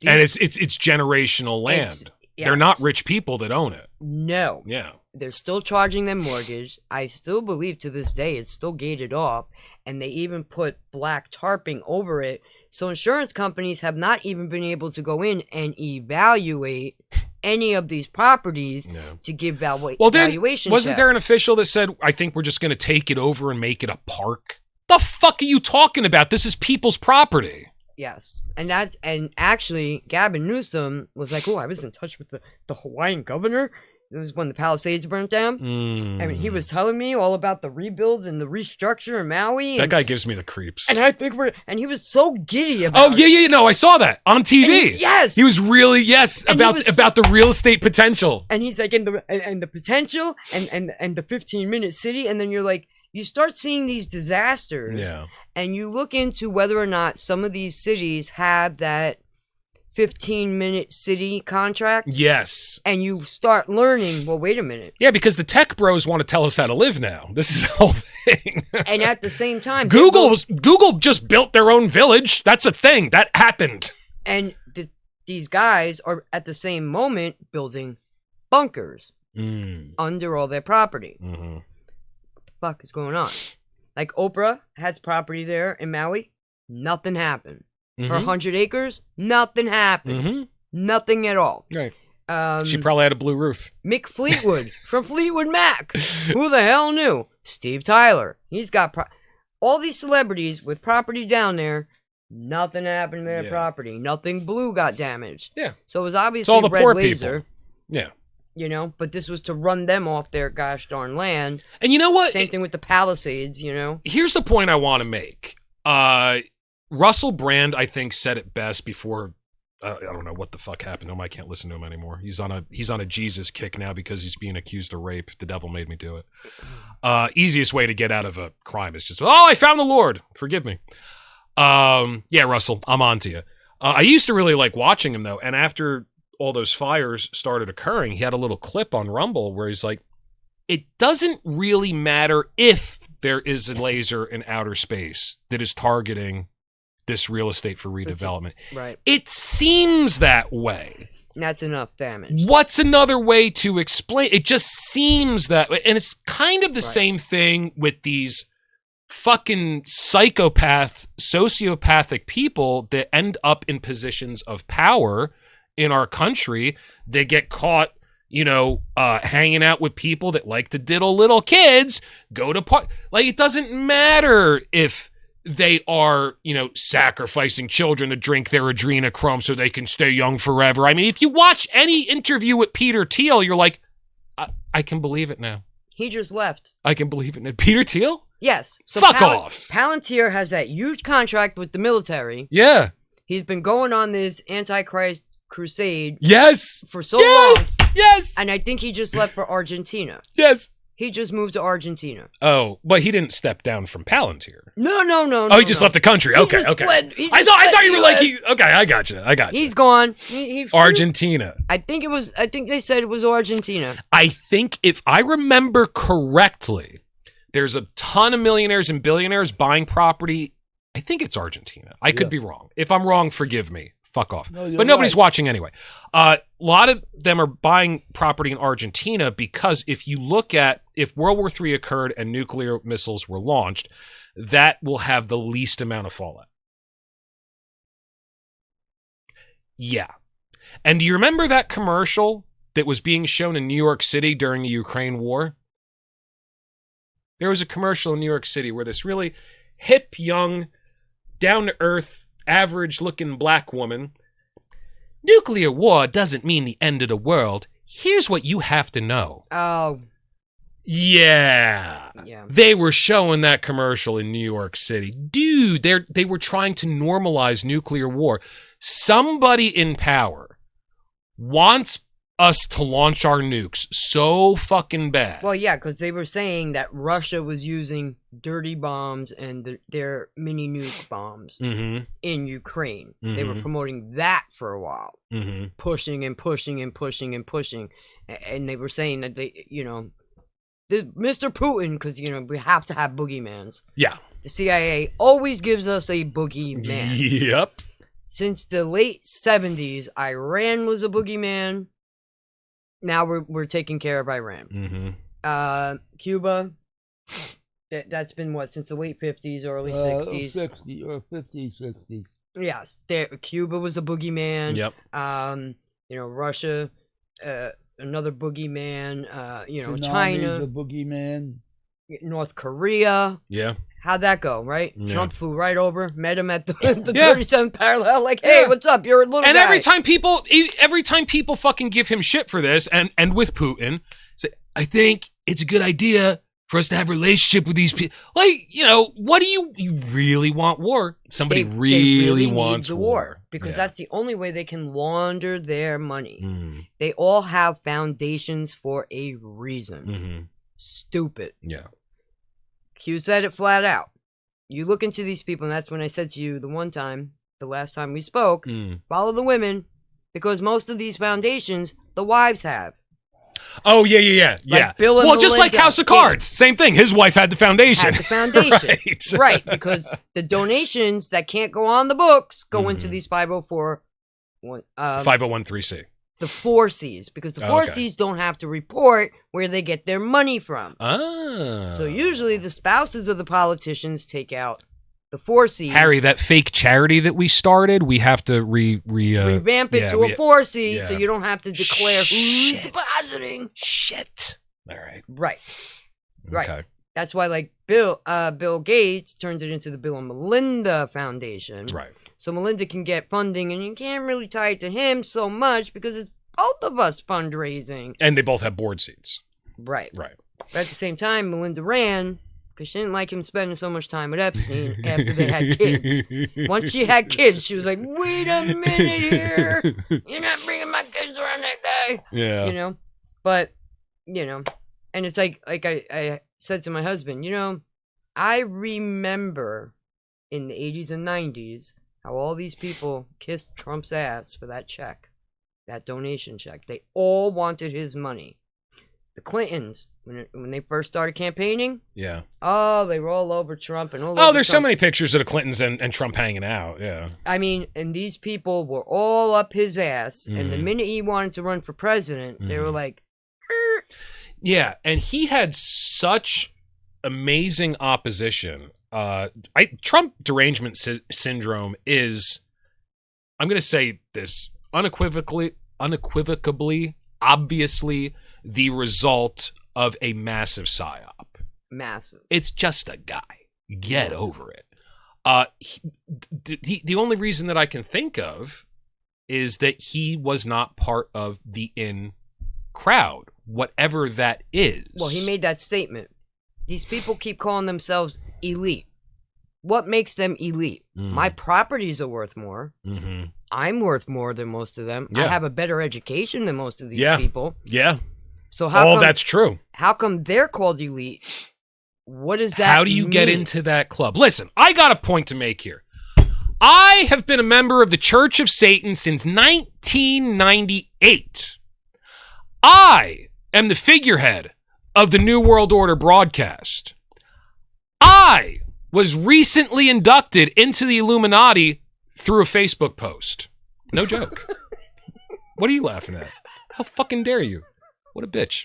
it's generational land. They're not rich people that own it. No. Yeah. They're still charging them mortgage. I still believe to this day it's still gated off. And they even put black tarping over it. So insurance companies have not even been able to go in and evaluate any of these properties to give valuation wasn't there an checks. official that said, I think we're just going to take it over and make it a park? The fuck are you talking about? This is people's property. Yes, and actually Gavin Newsom was like, "Oh, I was in touch with the Hawaiian governor." It was when the Palisades burnt down. I mean, he was telling me all about the rebuilds and the restructure in Maui. That guy gives me the creeps. And I think he was so giddy about it. Yeah, no, I saw that on TV. Yes, he was really about the real estate potential. And he's like, and the potential and the 15-minute city, and then you're like, you start seeing these disasters, and you look into whether or not some of these cities have that 15-minute city contract. Yes. And you start learning, well, wait a minute. Yeah, because the tech bros want to tell us how to live now. This is the whole thing. And at the same time, Google just built their own village. That's a thing. That happened. And these guys are at the same moment building bunkers Mm. under all their property. Mm-hmm. What the fuck is going on? Like Oprah has property there in Maui. Nothing happened. Her 100 acres, nothing happened. Mm-hmm. Nothing at all. Right. She probably had a blue roof. Mick Fleetwood from Fleetwood Mac. Who the hell knew? Steve Tyler. He's got all these celebrities with property down there. Nothing happened to their property. Nothing blue got damaged. Yeah. So it was obviously all the Red poor Laser. people. Yeah. You know, but this was to run them off their gosh darn land. And you know what? Same thing with the Palisades, you know. Here's the point I want to make. Russell Brand, I think, said it best before. I don't know what the fuck happened to him. I can't listen to him anymore. He's on a Jesus kick now because he's being accused of rape. The devil made me do it. Easiest way to get out of a crime is just, I found the Lord. Forgive me. Yeah, Russell, I'm on to you. I used to really like watching him, though. And after all those fires started occurring, he had a little clip on Rumble where he's like, it doesn't really matter if there is a laser in outer space that is targeting this real estate for redevelopment. Right. It seems that way. That's enough damage. What's another way to explain? It just seems that way. And it's kind of the same thing with these fucking sociopathic people that end up in positions of power in our country. They get caught, hanging out with people that like to diddle little kids, go to like, it doesn't matter if they are, sacrificing children to drink their adrenochrome so they can stay young forever. I mean, if you watch any interview with Peter Thiel, you're like, I can believe it now. He just left. I can believe it now. Peter Thiel? Yes. So fuck off. Palantir has that huge contract with the military. Yeah. He's been going on this Antichrist crusade. Yes. For so long. Yes. And I think he just left for Argentina. Yes. He just moved to Argentina. Oh, but he didn't step down from Palantir. No. Oh, he just left the country. Okay. I thought you were like, okay, I got you. He's gone. He Argentina. I think they said it was Argentina. I think if I remember correctly, there's a ton of millionaires and billionaires buying property. I think it's Argentina. I could be wrong. If I'm wrong, forgive me. Fuck off. No, but nobody's watching anyway. A lot of them are buying property in Argentina because if World War III occurred and nuclear missiles were launched, that will have the least amount of fallout. Yeah. And do you remember that commercial that was being shown in New York City during the Ukraine war? There was a commercial in New York City where this really hip, young, down-to-earth, average-looking black woman. Nuclear war doesn't mean the end of the world. Here's what you have to know. Oh. Yeah. They were showing that commercial in New York City. Dude, they were trying to normalize nuclear war. Somebody in power wants us to launch our nukes so fucking bad. Well, yeah, because they were saying that Russia was using dirty bombs and their mini nuke bombs in Ukraine. They were promoting that for a while, pushing and pushing and pushing and pushing, and they were saying that Mr. Putin, because we have to have boogeymans. Yeah, the CIA always gives us a boogeyman. Yep. Since the late 70s, Iran was a boogeyman. Now we're taking care of Iran. Cuba, that's been what, since the late 50s, early 60s? 60 or 50s, 60s. Yes, Cuba was a boogeyman. Yep. Russia, another boogeyman. Tsunami's China, a boogeyman. North Korea. Yeah. How'd that go, right? Yeah. Trump flew right over, met him at the 37th parallel, like, hey, what's up? You're a little guy. And every time people fucking give him shit for this, and with Putin, say, I think it's a good idea for us to have a relationship with these people. Like, what do you really want war? Somebody really wants war. Because that's the only way they can launder their money. They all have foundations for a reason. Stupid. Yeah. Q said it flat out. You look into these people, and that's when I said to you the last time we spoke, follow the women, because most of these foundations, the wives have. Oh, yeah. Bill and well, just Melinda, like House of Cards. Same thing. His wife had the foundation. Right, because the donations that can't go on the books go into these 501... 501(c). the 4Cs, because the 4Cs don't have to report where they get their money from. So usually the spouses of the politicians take out the 4Cs. Harry, that fake charity that we started, we have to revamp it to a 4C so you don't have to declare who's depositing. Shit. All right. Right. Okay. That's why, like, Bill Gates turned it into the Bill and Melinda Foundation. Right. So Melinda can get funding, and you can't really tie it to him so much because it's both of us fundraising. And they both have board seats. Right. Right. But at the same time, Melinda ran because she didn't like him spending so much time with Epstein after they had kids. Once she had kids, she was like, wait a minute here. You're not bringing my kids around that guy. Yeah. You know? But, you know, and it's like I said to my husband, you know, I remember in the 80s and 90s how all these people kissed Trump's ass for that check, that donation check. They all wanted his money. The Clintons, when they first started campaigning, yeah. Oh, they were all over Trump and all over there's Trump. So many pictures of the Clintons and Trump hanging out. Yeah. I mean, and these people were all up his ass. And the minute he wanted to run for president, they were like, yeah. And he had such amazing opposition. Trump derangement syndrome is, I'm going to say this unequivocally, obviously the result of a massive psyop. Massive. It's just a guy. Get over it. The only reason that I can think of is that he was not part of the in crowd, whatever that is. Well, he made that statement. These people keep calling themselves elite. What makes them elite? My properties are worth more. Mm-hmm. I'm worth more than most of them. Yeah. I have a better education than most of these people. Yeah. So how that's true. How come they're called elite? What does that How do you mean? get into that club? Listen, I got a point to make here. I have been a member of the Church of Satan since 1998. I am the figurehead of the New World Order broadcast. I was recently inducted into the Illuminati through a Facebook post. No joke. What are you laughing at? How fucking dare you? What a bitch.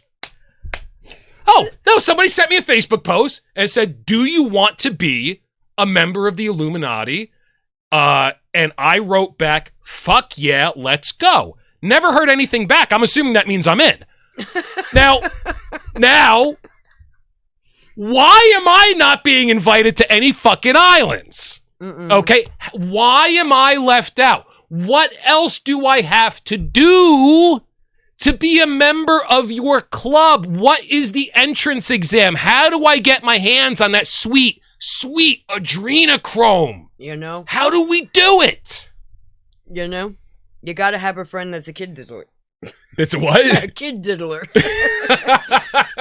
Oh, no, somebody sent me a Facebook post and said, do you want to be a member of the Illuminati? And I wrote back, fuck yeah, let's go. Never heard anything back. I'm assuming that means I'm in. Now, why am I not being invited to any fucking islands? Okay, why am I left out? What else do I have to do to be a member of your club? What is the entrance exam? How do I get my hands on that sweet adrenochrome? You know? How do we do it? You know? You gotta have a friend that's a kid diddler. It's a what? A kid diddler.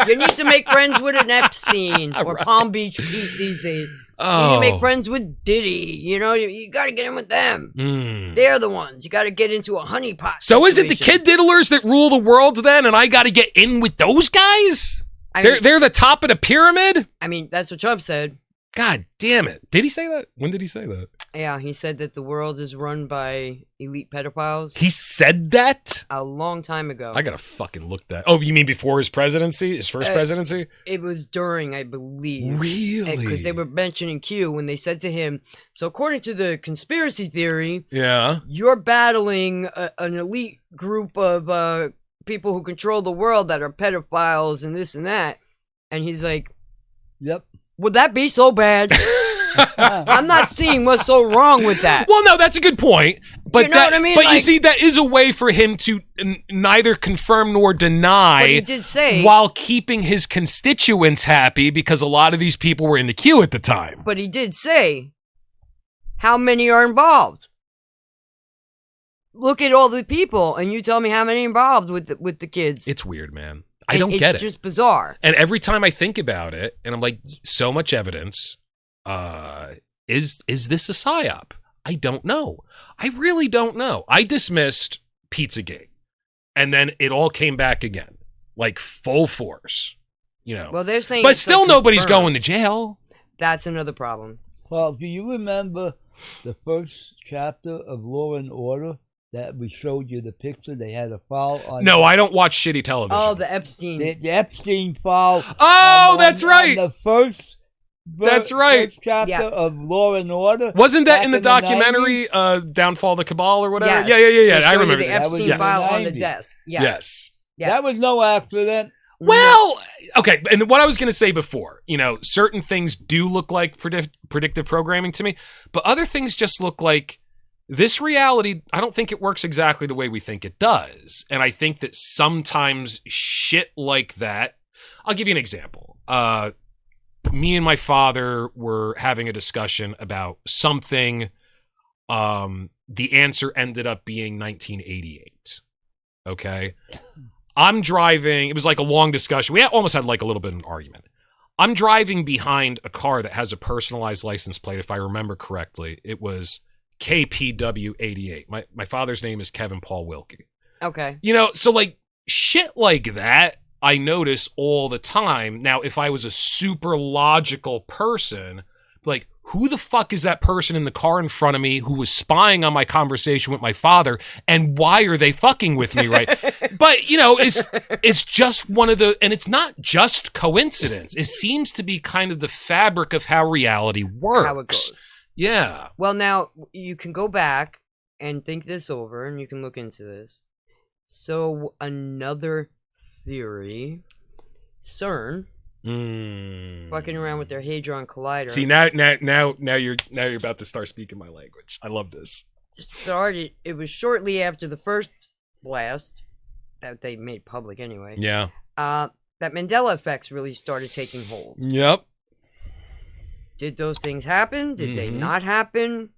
You need to make friends with an Epstein or Palm Beach Pete these days. You need to make friends with Diddy. You know, you got to get in with them. They're the ones. You got to get into a honeypot. So is it the kid diddlers that rule the world then, and I got to get in with those guys? They're the top of the pyramid? I mean, that's what Trump said. God damn it. Did he say that? When did he say that? Yeah, he said that the world is run by elite pedophiles. He said that? A long time ago. I gotta fucking look that. Oh, you mean before his presidency? His first presidency? It was during, I believe. Really? Because they were mentioning Q when they said to him, so according to the conspiracy theory, you're battling an elite group of people who control the world that are pedophiles and this and that. And he's like, yep. Would that be so bad? I'm not seeing what's so wrong with that. Well, no, that's a good point. But you know what I mean? But you see, that is a way for him to neither confirm nor deny. But he did say, while keeping his constituents happy, because a lot of these people were in the queue at the time. But he did say, how many are involved? Look at all the people, and you tell me how many involved with the kids. It's weird, man. I don't get it. It's just bizarre. And every time I think about it, and I'm like, so much evidence. Is this a psyop? I don't know. I really don't know. I dismissed Pizzagate, and then it all came back again, like full force. You know. Well, they're saying, but still, nobody's going to jail. That's another problem. Well, do you remember the first chapter of Law and Order that we showed you the picture. They had a file on. No, I don't watch shitty television. Oh, the Epstein. The Epstein file. Oh, that's right. On the first. That's right. First chapter of Law and Order. Wasn't that in the the documentary, Downfall of the Cabal or whatever? Yes. Yeah. They I show you remember the that. Epstein That was file in on the the 90s. desk. Yes. That was no accident. Well, okay, and what I was going to say before, certain things do look like predictive programming to me, but other things just look like this reality. I don't think it works exactly the way we think it does. And I think that sometimes shit like that, I'll give you an example. Me and my father were having a discussion about something. The answer ended up being 1988. Okay. I'm driving. It was like a long discussion. We almost had like a little bit of an argument. I'm driving behind a car that has a personalized license plate. If I remember correctly, it was KPW88. My father's name is Kevin Paul Wilkie. Okay. So like shit like that, I notice all the time. Now, if I was a super logical person, like, who the fuck is that person in the car in front of me who was spying on my conversation with my father, and why are they fucking with me, right? But, it's just one of the, and it's not just coincidence. It seems to be kind of the fabric of how reality works. How it goes. Yeah. Well, now, you can go back and think this over, and you can look into this. So, another theory, CERN, fucking around with their Hadron Collider. See, now you're about to start speaking my language. I love this. It was shortly after the first blast that they made public anyway. Yeah. That Mandela effects really started taking hold. Yep. Did those things happen? Did they not happen?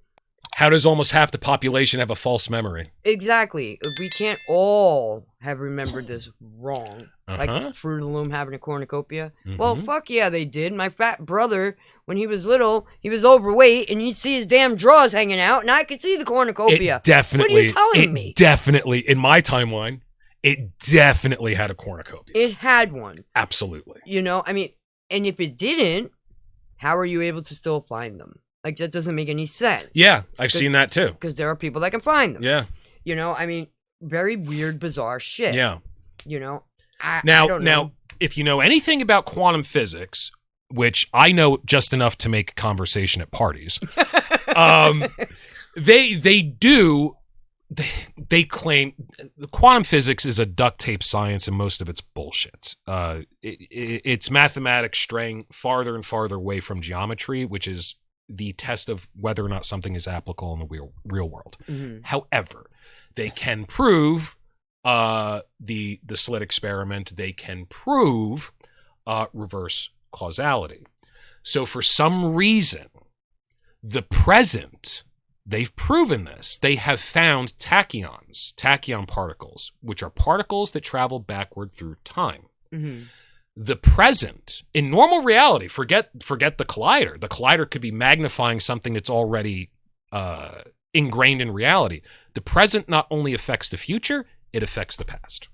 How does almost half the population have a false memory? Exactly. We can't all have remembered this wrong. Like Fruit of the Loom having a cornucopia. Well, fuck yeah, they did. My fat brother, when he was little, he was overweight, and you'd see his damn drawers hanging out, and I could see the cornucopia. What are you telling me? Definitely, in my timeline, it definitely had a cornucopia. It had one. Absolutely. And if it didn't, how are you able to still find them? Like, that doesn't make any sense. Yeah, I've seen that too. Because there are people that can find them. Yeah. Very weird, bizarre shit. Yeah. I don't know. Now, if you know anything about quantum physics, which I know just enough to make conversation at parties, they claim quantum physics is a duct tape science and most of it's bullshit. It's mathematics straying farther and farther away from geometry, which is the test of whether or not something is applicable in the real world. However, they can prove the slit experiment. They can prove reverse causality. So for some reason, the present, they've proven this. They have found tachyon particles, which are particles that travel backward through time. The present, in normal reality, forget the collider. The collider could be magnifying something that's already ingrained in reality. The present not only affects the future, it affects the past.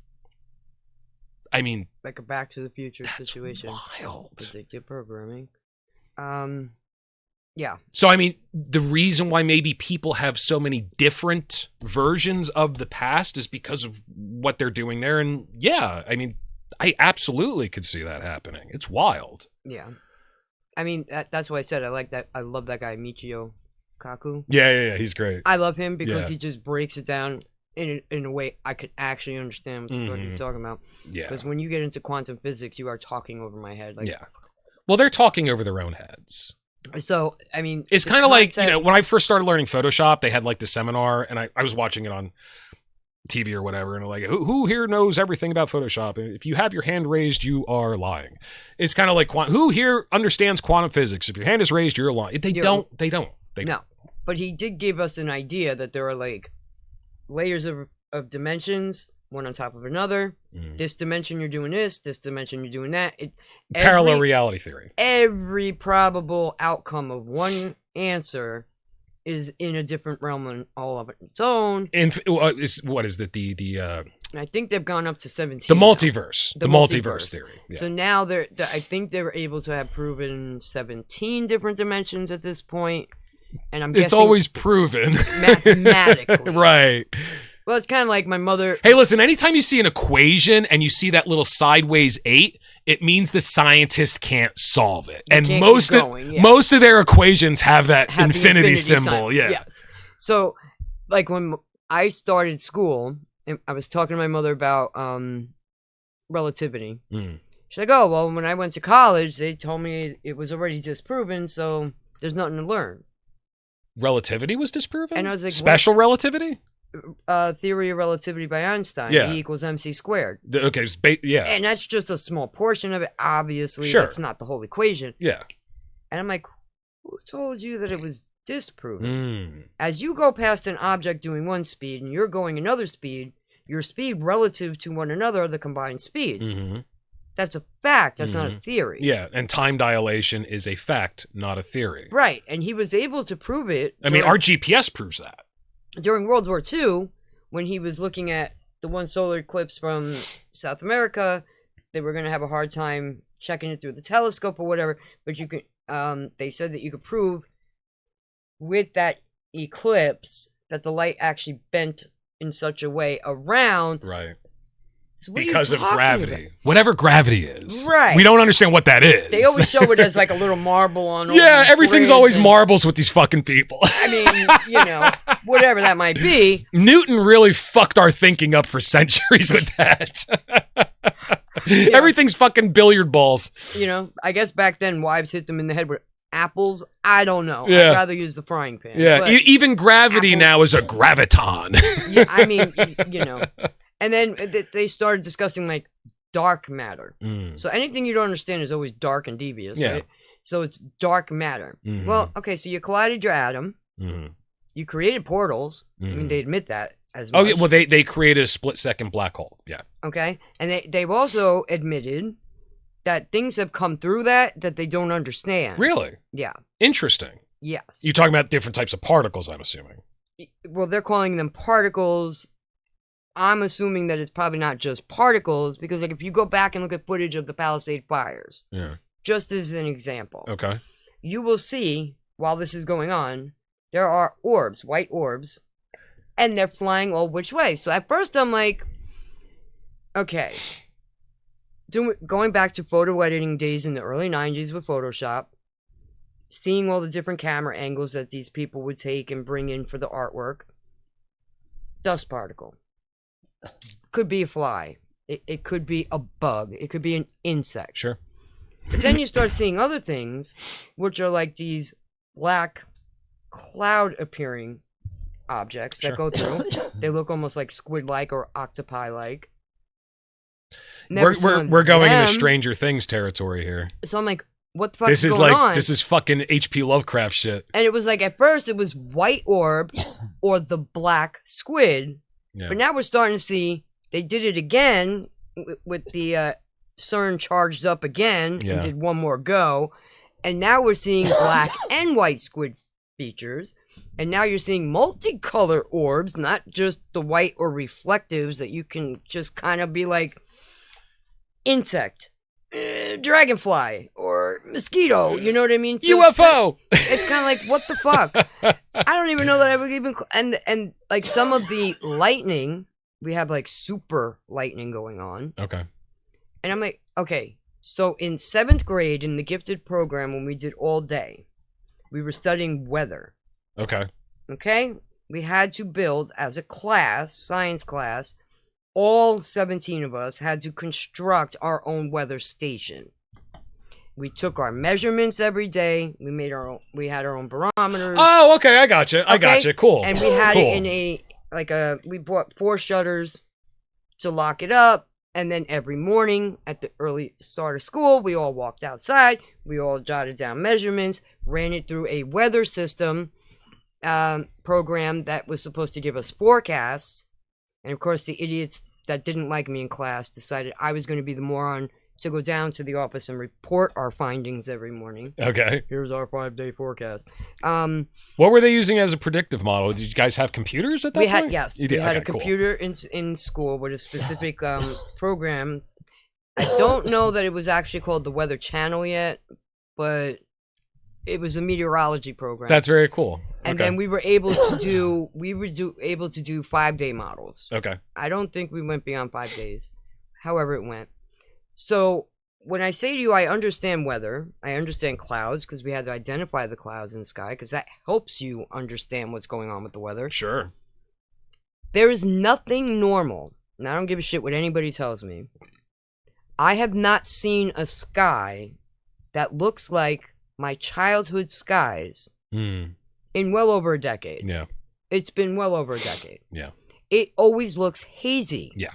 I mean, like a Back to the Future situation. Wild. Predictive programming. Yeah. So, I mean, the reason why maybe people have so many different versions of the past is because of what they're doing there. And yeah, I mean, I absolutely could see that happening. It's wild. Yeah. I mean, that's why I said I like that. I love that guy, Michio Kaku. Yeah. He's great. I love him because he just breaks it down in a way I could actually understand what the fuck he's talking about. Yeah. Because when you get into quantum physics, you are talking over my head. Like, well, they're talking over their own heads. So, I mean... It's kind of like, when I first started learning Photoshop, they had like the seminar, and I was watching it on TV or whatever, and like, who here knows everything about Photoshop? If you have your hand raised, you are lying. It's kind of like, who here understands quantum physics? If your hand is raised, you're lying. They don't. No, but he did give us an idea that there are like layers of dimensions, one on top of another. This dimension you're doing this dimension you're doing that. Parallel reality theory. Every probable outcome of one answer is in a different realm and all of its own. And what is that? I think they've gone up to 17. The multiverse. The multiverse theory. Yeah. So now I think they were able to have proven 17 different dimensions at this point. And I'm guessing it's always proven mathematically. Right. Well, it's kind of like my mother. Hey, listen, anytime you see an equation and you see that little sideways 8, it means the scientist can't solve it. And most of their equations have that infinity symbol. Sign. Yeah. Yes. So, like when I started school, and I was talking to my mother about relativity. She's like, oh, well, when I went to college, they told me it was already disproven, so there's nothing to learn. Relativity was disproven? And I was like, special relativity? Theory of relativity by Einstein. Yeah. E equals mc squared. Okay, yeah. And that's just a small portion of it. Obviously, Sure. That's not the whole equation. Yeah. And I'm like, who told you that it was disproven? As you go past an object doing one speed and you're going another speed, your speed relative to one another are the combined speeds. That's a fact. That's not a theory. Yeah, and time dilation is a fact, not a theory. Right, and he was able to prove it. I mean, our GPS proves that. During World War II, when he was looking at the one solar eclipse from South America, they were going to have a hard time checking it through the telescope or whatever, but you could. They said that you could prove with that eclipse that the light actually bent in such a way around. Right. So because of gravity. About? Whatever gravity is. Right. We don't understand what that is. They always show it as like a little marble on. Yeah, everything's always marbles with these fucking people. I mean, whatever that might be. Newton really fucked our thinking up for centuries with that. Everything's fucking billiard balls. I guess back then wives hit them in the head with apples. I don't know. Yeah. I'd rather use the frying pan. Yeah, even gravity now is a graviton. Yeah, I mean, And then they started discussing like dark matter. So anything you don't understand is always dark and devious, right? So it's dark matter. Well, okay, so you collided your atom. You created portals. I mean, they admit that as much. Oh, yeah, well, they created a split-second black hole. Yeah. Okay, and they've also admitted that things have come through that they don't understand. Really? Yeah. Interesting. Yes. You're talking about different types of particles, I'm assuming. Well, they're calling them particles. I'm assuming that it's probably not just particles, because like if you go back and look at footage of the Palisade fires, just as an example, you will see while this is going on, there are orbs, white orbs, and they're flying all which way. So at first I'm like, okay, going back to photo editing days in the early 90s with Photoshop, seeing all the different camera angles that these people would take and bring in for the artwork, dust particle. Could be a fly. It could be a bug. It could be an insect. Sure. But then you start seeing other things, which are like these black cloud-appearing objects that go through. They look almost like squid-like or octopi-like. We're going into Stranger Things territory here. So I'm like, what the fuck is going on? This is fucking H.P. Lovecraft shit. And it was like, at first, it was white orb or the black squid. Yeah. But now we're starting to see they did it again with the CERN charged up again and did one more go. And now we're seeing black and white squid features. And now you're seeing multicolor orbs, not just the white or reflectives that you can just kind of be like insect, dragonfly, or mosquito. You know what I mean? So UFO! It's kind of like, what the fuck? I don't even know that I would even... And like some of the lightning, we have like super lightning going on. Okay. And I'm like, okay, so in 7th grade in the gifted program when we did all day, we were studying weather. Okay. Okay? We had to build as a class, science class, all 17 of us had to construct our own weather station. We took our measurements every day. We had our own barometers. Oh, okay, I gotcha. Cool. And we had it in we bought 4 shutters to lock it up. And then every morning at the early start of school, we all walked outside. We all jotted down measurements, ran it through a weather system program that was supposed to give us forecasts. And of course, the idiots that didn't like me in class decided I was going to be the moron to go down to the office and report our findings every morning. Okay. Here's our 5-day forecast. What were they using as a predictive model? Did you guys have computers at that point? Yes. You did? We had a computer in school with a specific program. I don't know that it was actually called the Weather Channel yet, but it was a meteorology program. That's very cool. And then we were able to do 5-day models. Okay. I don't think we went beyond 5 days. However it went. So when I say to you, I understand weather, I understand clouds, because we had to identify the clouds in the sky, because that helps you understand what's going on with the weather. Sure. There is nothing normal, and I don't give a shit what anybody tells me. I have not seen a sky that looks like my childhood skies in well over a decade. Yeah. It's been well over a decade. Yeah. It always looks hazy. Yeah.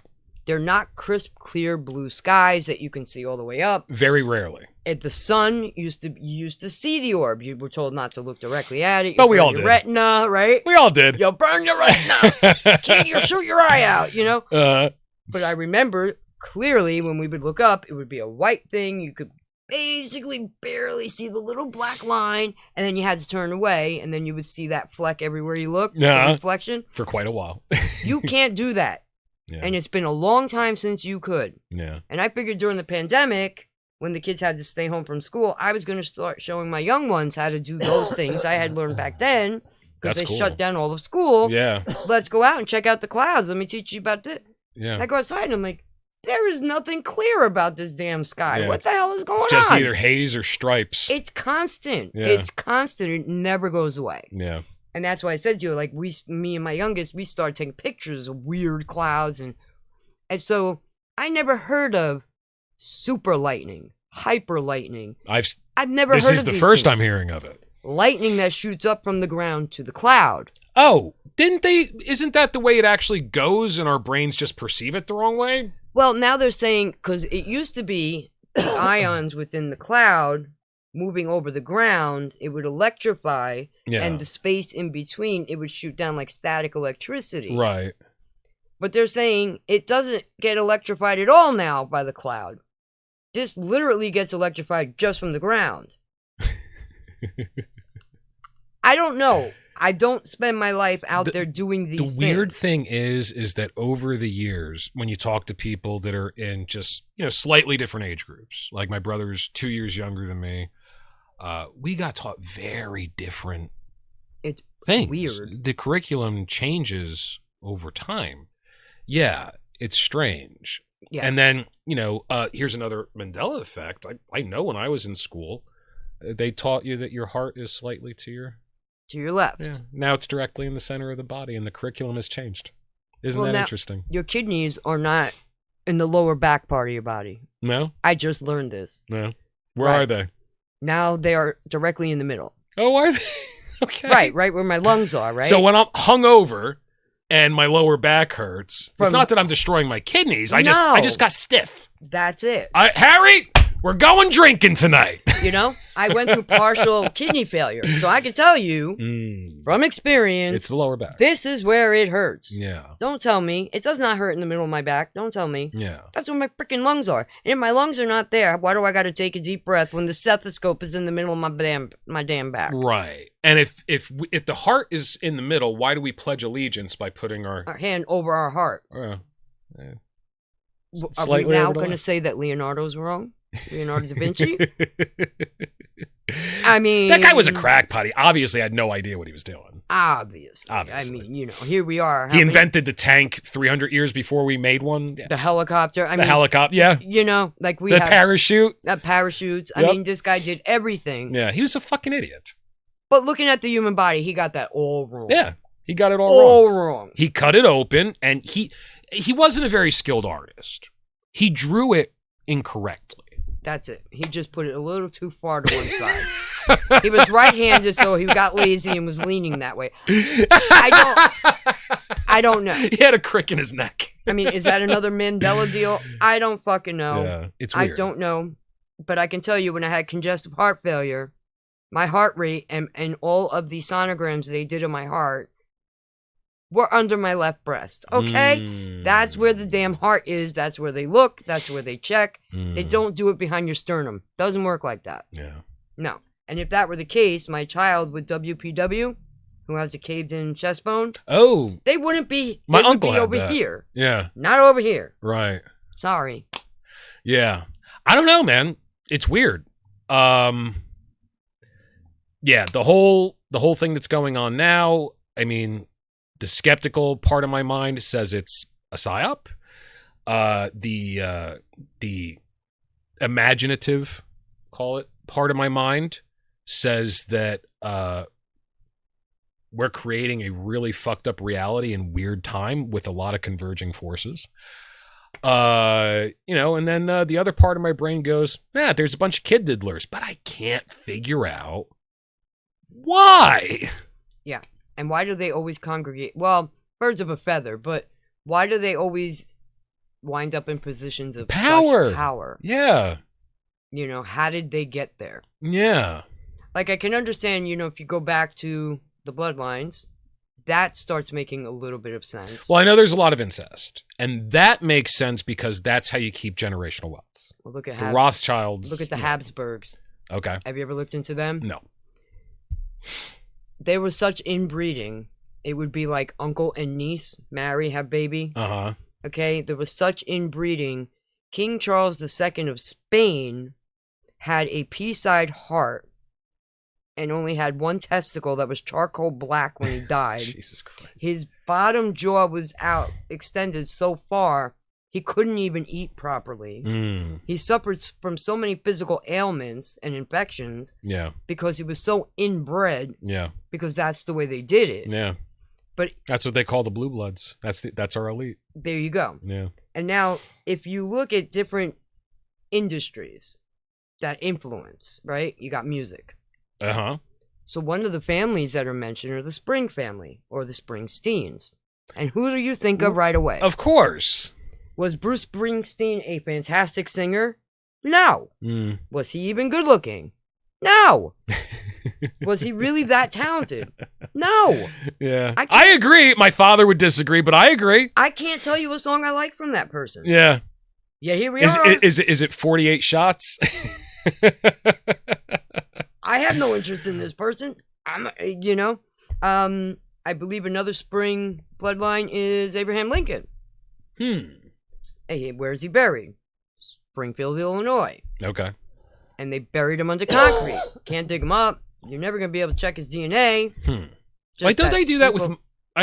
They're not crisp, clear blue skies that you can see all the way up. Very rarely. At the sun, you used to see the orb. You were told not to look directly at it. But we all did. Retina, right? We all did. You'll burn your retina. Can't you shoot your eye out, you know? But I remember clearly when we would look up, it would be a white thing. You could basically barely see the little black line, and then you had to turn away, and then you would see that fleck everywhere you looked, the reflection. For quite a while. You can't do that. Yeah. And it's been a long time since you could. Yeah. And I figured during the pandemic, when the kids had to stay home from school, I was going to start showing my young ones how to do those things I had learned back then, because they shut down all of school. Yeah. Let's go out and check out the clouds. Let me teach you about this. Yeah. And I go outside and I'm like, there is nothing clear about this damn sky. Yeah, what the hell is going on? It's just either haze or stripes. It's constant. Yeah. It's constant. It never goes away. Yeah. And that's why I said to you, like, me and my youngest, we started taking pictures of weird clouds. And so I never heard of super lightning, hyper lightning. I've never heard of these This is the first things. I'm hearing of it. Lightning that shoots up from the ground to the cloud. Oh, isn't that the way it actually goes and our brains just perceive it the wrong way? Well, now they're saying, because it used to be the ions within the cloud moving over the ground, it would electrify, and the space in between, it would shoot down like static electricity. Right. But they're saying it doesn't get electrified at all now by the cloud. This literally gets electrified just from the ground. I don't know. I don't spend my life out there doing these things. The weird thing is that over the years, when you talk to people that are in just, slightly different age groups, like my brother's 2 years younger than me, we got taught very different things. Weird. The curriculum changes over time. Yeah, it's strange. Yeah. And then, here's another Mandela effect. I know when I was in school, they taught you that your heart is slightly to your left. Yeah. Now it's directly in the center of the body, and the curriculum has changed. Isn't that interesting? Your kidneys are not in the lower back part of your body. No? I just learned this. No. Where are they? Now they are directly in the middle. Oh, are they? Okay. Right where my lungs are, right? So when I'm hungover and my lower back hurts, it's not that I'm destroying my kidneys. I just got stiff. That's it. Harry, we're going drinking tonight. I went through partial kidney failure. So I can tell you from experience, it's the lower back. This is where it hurts. Yeah. Don't tell me. It does not hurt in the middle of my back. Don't tell me. Yeah. That's where my freaking lungs are. And if my lungs are not there, why do I got to take a deep breath when the stethoscope is in the middle of my damn back? Right. And if the heart is in the middle, why do we pledge allegiance by putting our hand over our heart? Yeah. Are we now going to say that Leonardo's wrong? Leonardo da Vinci? I mean... That guy was a crackpot. He obviously had no idea what he was doing. Obviously. I mean, here we are. He invented the tank 300 years before we made one. Yeah. The helicopter. Helicopter, yeah. Like we have... The parachute. Parachutes. Yep. I mean, this guy did everything. Yeah, he was a fucking idiot. But looking at the human body, he got that all wrong. Yeah, he got it all wrong. He cut it open, and he wasn't a very skilled artist. He drew it incorrectly. That's it. He just put it a little too far to one side. He was right-handed, so he got lazy and was leaning that way. I don't know. He had a crick in his neck. I mean, is that another Mandela deal? I don't fucking know. Yeah, it's weird. I don't know. But I can tell you, when I had congestive heart failure, my heart rate and all of the sonograms they did on my heart were under my left breast. Okay? That's where the damn heart is. That's where they look. That's where they check. They don't do it behind your sternum. Doesn't work like that. Yeah. No. And if that were the case, my child with WPW, who has a caved-in chest bone, they wouldn't be. My uncle would be had over that. here. Yeah. Not over here. Right. Sorry. Yeah. I don't know, man. It's weird. Yeah, the whole the whole thing that's going on now, I mean, the skeptical part of my mind says it's a psyop. The imaginative, call it, part of my mind says that we're creating a really fucked up reality in weird time with a lot of converging forces. And then the other part of my brain goes, there's a bunch of kid diddlers, but I can't figure out why. Yeah. And why do they always congregate? Well, birds of a feather, but why do they always wind up in positions of power? Such power? Yeah. How did they get there? Yeah. Like, I can understand, if you go back to the bloodlines, that starts making a little bit of sense. Well, I know there's a lot of incest, and that makes sense because that's how you keep generational wealth. Well, look at the Rothschilds. Look at the Habsburgs. Okay. Have you ever looked into them? No. They were such inbreeding. It would be like uncle and niece marry, have baby. Uh-huh. Okay? There was such inbreeding. King Charles II of Spain had a pea-sized heart and only had one testicle that was charcoal black when he died. Jesus Christ. His bottom jaw was out, extended so far, he couldn't even eat properly. He suffered from so many physical ailments and infections. Yeah. Because he was so inbred. Yeah. Because that's the way they did it. Yeah. But that's what they call the blue bloods. That's our elite. There you go. Yeah. And now, if you look at different industries that influence, right? You got music. Uh-huh. So one of the families that are mentioned are the Spring family, or the Springsteens. And who do you think of right away? Of course. Was Bruce Springsteen a fantastic singer? No. Was he even good looking? No. Was he really that talented? No. Yeah. I agree. My father would disagree, but I agree. I can't tell you a song I like from that person. Yeah. Yeah, here we are. Is it 48 shots? I have no interest in this person. I believe another Spring bloodline is Abraham Lincoln. Hey, where's he buried? Springfield, Illinois. Okay. And they buried him under concrete. Can't dig him up. You're never going to be able to check his DNA. Why don't they do that with...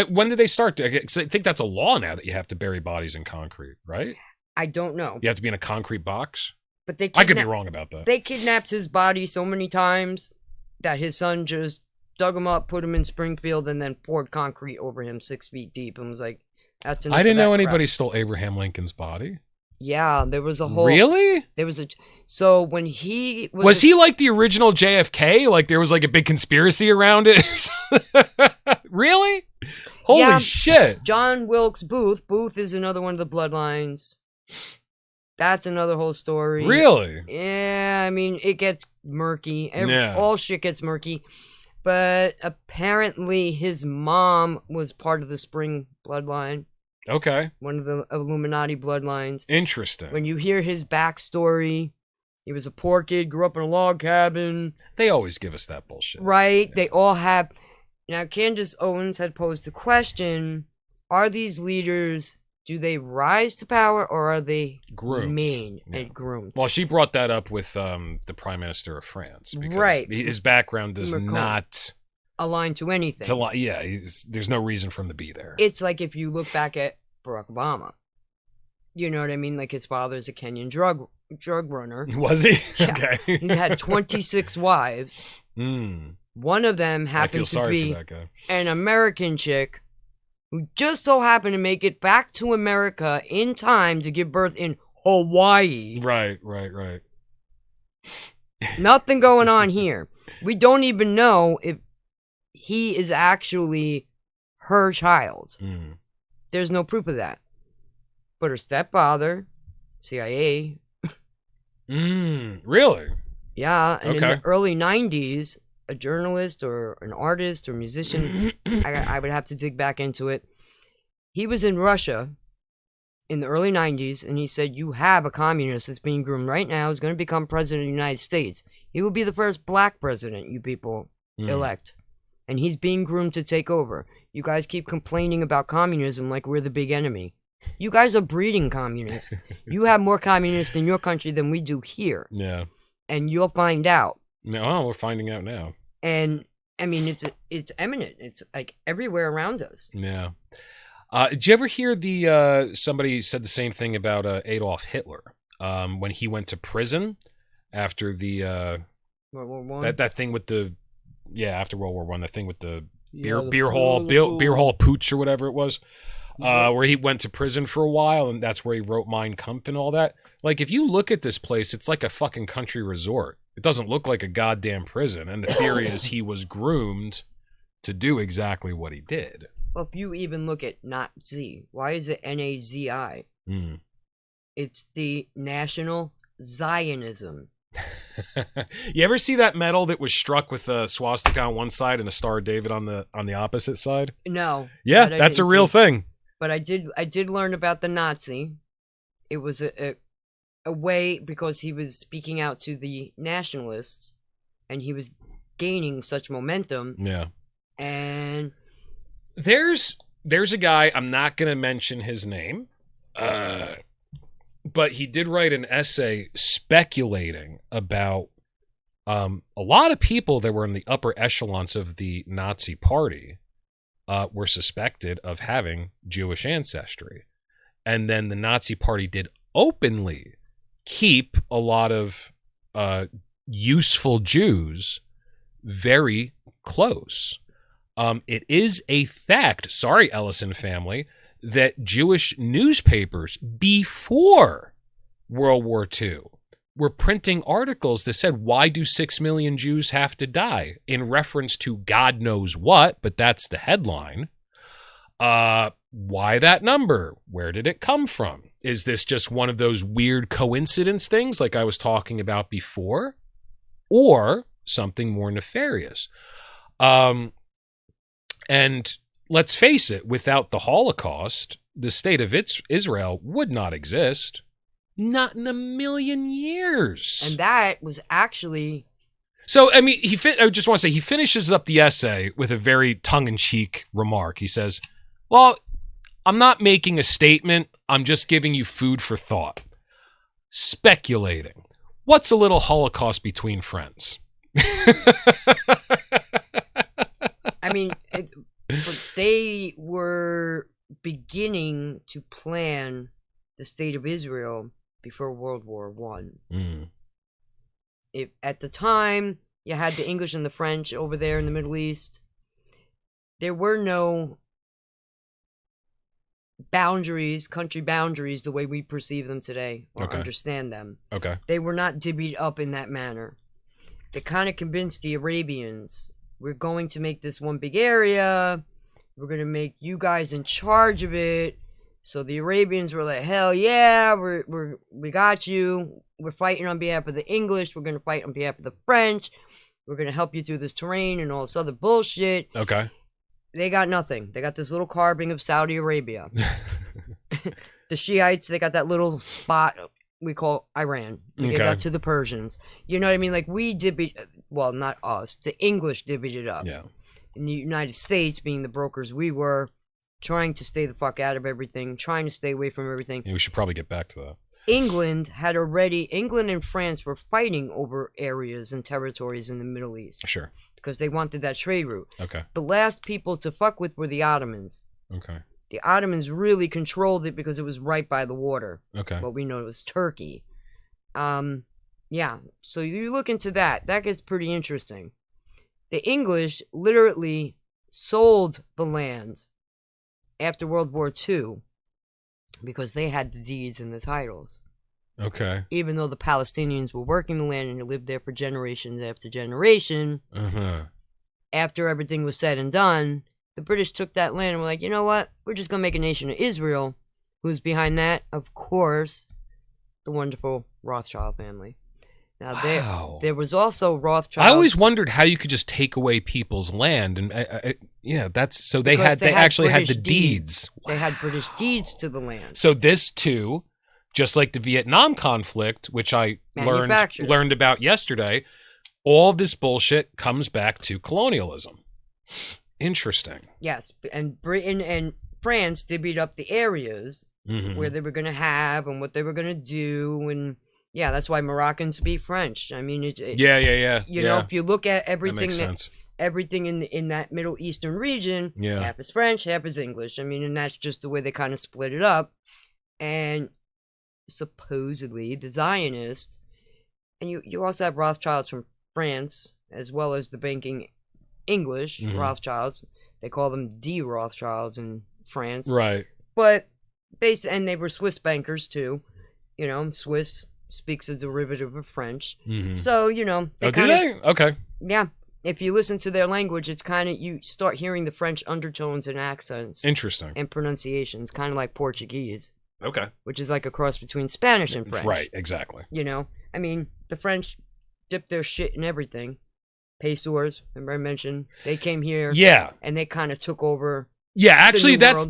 when did they start? Because I think that's a law now that you have to bury bodies in concrete, right? I don't know. You have to be in a concrete box? But I could be wrong about that. They kidnapped his body so many times that his son just dug him up, put him in Springfield, and then poured concrete over him 6 feet deep and was like, that's enough. I didn't know anybody crap. Stole Abraham Lincoln's body. Yeah, there was a whole... Really? There was a... So when he... Was he like the original JFK? Like there was like a big conspiracy around it? Really? Holy shit. John Wilkes Booth. Booth is another one of the bloodlines. That's another whole story. Really? Yeah, I mean, it gets murky. Yeah. All shit gets murky. But apparently his mom was part of the Spring bloodline. Okay. One of the Illuminati bloodlines. Interesting. When you hear his backstory, he was a poor kid, grew up in a log cabin. They always give us that bullshit. Right? Yeah. They all have... Now, Candace Owens had posed the question, are these leaders... Do they rise to power or are they groomed? Groomed? Well, she brought that up with the Prime Minister of France. Because his background does not align to anything. There's no reason for him to be there. It's like if you look back at Barack Obama. You know what I mean? Like his father's a Kenyan drug runner. Was he? Yeah. Okay. He had 26 wives. One of them happened to be an American chick who just so happened to make it back to America in time to give birth in Hawaii. Right. Nothing going on here. We don't even know if he is actually her child. There's no proof of that. But her stepfather, CIA. Really? Yeah, and in the early 90s, a journalist or an artist or musician, I would have to dig back into it. He was in Russia in the early 90s, and he said, you have a communist that's being groomed right now, is going to become president of the United States. He will be the first black president you people elect. And he's being groomed to take over. You guys keep complaining about communism like we're the big enemy. You guys are breeding communists. You have more communists in your country than we do here. Yeah. And you'll find out. No, we're finding out now. And I mean, it's eminent. It's like everywhere around us. Yeah. Did you ever hear somebody said the same thing about Adolf Hitler when he went to prison after the World War One. that thing with the after World War One, that thing with the Yeah, beer hall pooch or whatever it was, where he went to prison for a while, and that's where he wrote Mein Kampf and all that. Like, if you look at this place, it's like a fucking country resort. It doesn't look like a goddamn prison, and the theory is he was groomed to do exactly what he did. Well, if you even look at Nazi, why is it Nazi? It's the National Zionism. You ever see that medal that was struck with a swastika on one side and a Star of David on the opposite side? No. Yeah, that's a real thing. But I did learn about the Nazi. It was a way because he was speaking out to the nationalists, and he was gaining such momentum. Yeah. And there's a guy, I'm not going to mention his name, but he did write an essay speculating about a lot of people that were in the upper echelons of the Nazi party were suspected of having Jewish ancestry. And then the Nazi party did openly keep a lot of useful Jews very close. It is a fact, sorry, Ellison family, that Jewish newspapers before World War II were printing articles that said, why do 6 million Jews have to die? In reference to God knows what, but that's the headline. Why that number? Where did it come from? Is this just one of those weird coincidence things like I was talking about before? Or something more nefarious? And let's face it, without the Holocaust, the state of Israel would not exist. Not in a million years. And that was actually... So, I mean, I just want to say, he finishes up the essay with a very tongue-in-cheek remark. He says, well, I'm not making a statement. I'm just giving you food for thought. Speculating. What's a little Holocaust between friends? I mean, they were beginning to plan the state of Israel before World War One. If at the time you had the English and the French over there in the Middle East, there were no boundaries, country boundaries, the way we perceive them today or understand them. Okay. They were not divvied up in that manner. They kind of convinced the Arabians, we're going to make this one big area. We're going to make you guys in charge of it. So the Arabians were like, hell yeah, we got you. We're fighting on behalf of the English. We're going to fight on behalf of the French. We're going to help you through this terrain and all this other bullshit. Okay. They got nothing. They got this little carving of Saudi Arabia. The Shiites, they got that little spot we call Iran. We gave that to the Persians. You know what I mean? Like, we divvied, well, not us, the English divvied it up. Yeah. In the United States, being the brokers we were, trying to stay the fuck out of everything, trying to stay away from everything. Yeah, we should probably get back to that. England and France were fighting over areas and territories in the Middle East. Sure. Because they wanted that trade route. Okay. The last people to fuck with were the Ottomans. Okay. The Ottomans really controlled it because it was right by the water. Okay. What we know it was Turkey. Yeah. So you look into that. That gets pretty interesting. The English literally sold the land after World War II because they had the deeds and the titles. Okay. Even though the Palestinians were working the land and they lived there for generations after generation, after everything was said and done, the British took that land and were like, you know what? We're just going to make a nation of Israel. Who's behind that? Of course, the wonderful Rothschild family. Now, there was also Rothschild. I always wondered how you could just take away people's land, and yeah, that's so they actually had the deeds. They had British deeds to the land. So this too, just like the Vietnam conflict, which I learned about yesterday, all this bullshit comes back to colonialism. Interesting. Yes, and Britain and France divvied up the areas where they were going to have and what they were going to do, and yeah, that's why Moroccans speak French. I mean, yeah. You know, if you look at everything that makes sense. everything in that Middle Eastern region, half is French, half is English. I mean, and that's just the way they kind of split it up. And supposedly the Zionists, and you also have Rothschilds from France, as well as the banking English Rothschilds. They call them D. Rothschilds in France. Right. But and they were Swiss bankers too. You know, Swiss speaks a derivative of French. So, you know. Do they? Okay. Yeah. If you listen to their language, it's kind of, you start hearing the French undertones and accents. Interesting. And pronunciations, kind of like Portuguese. Okay. Which is like a cross between Spanish and French. Right, exactly. You know, I mean, the French dipped their shit in everything. Pesos, remember I mentioned, they came here. Yeah. And they kind of took over. Yeah, actually, that's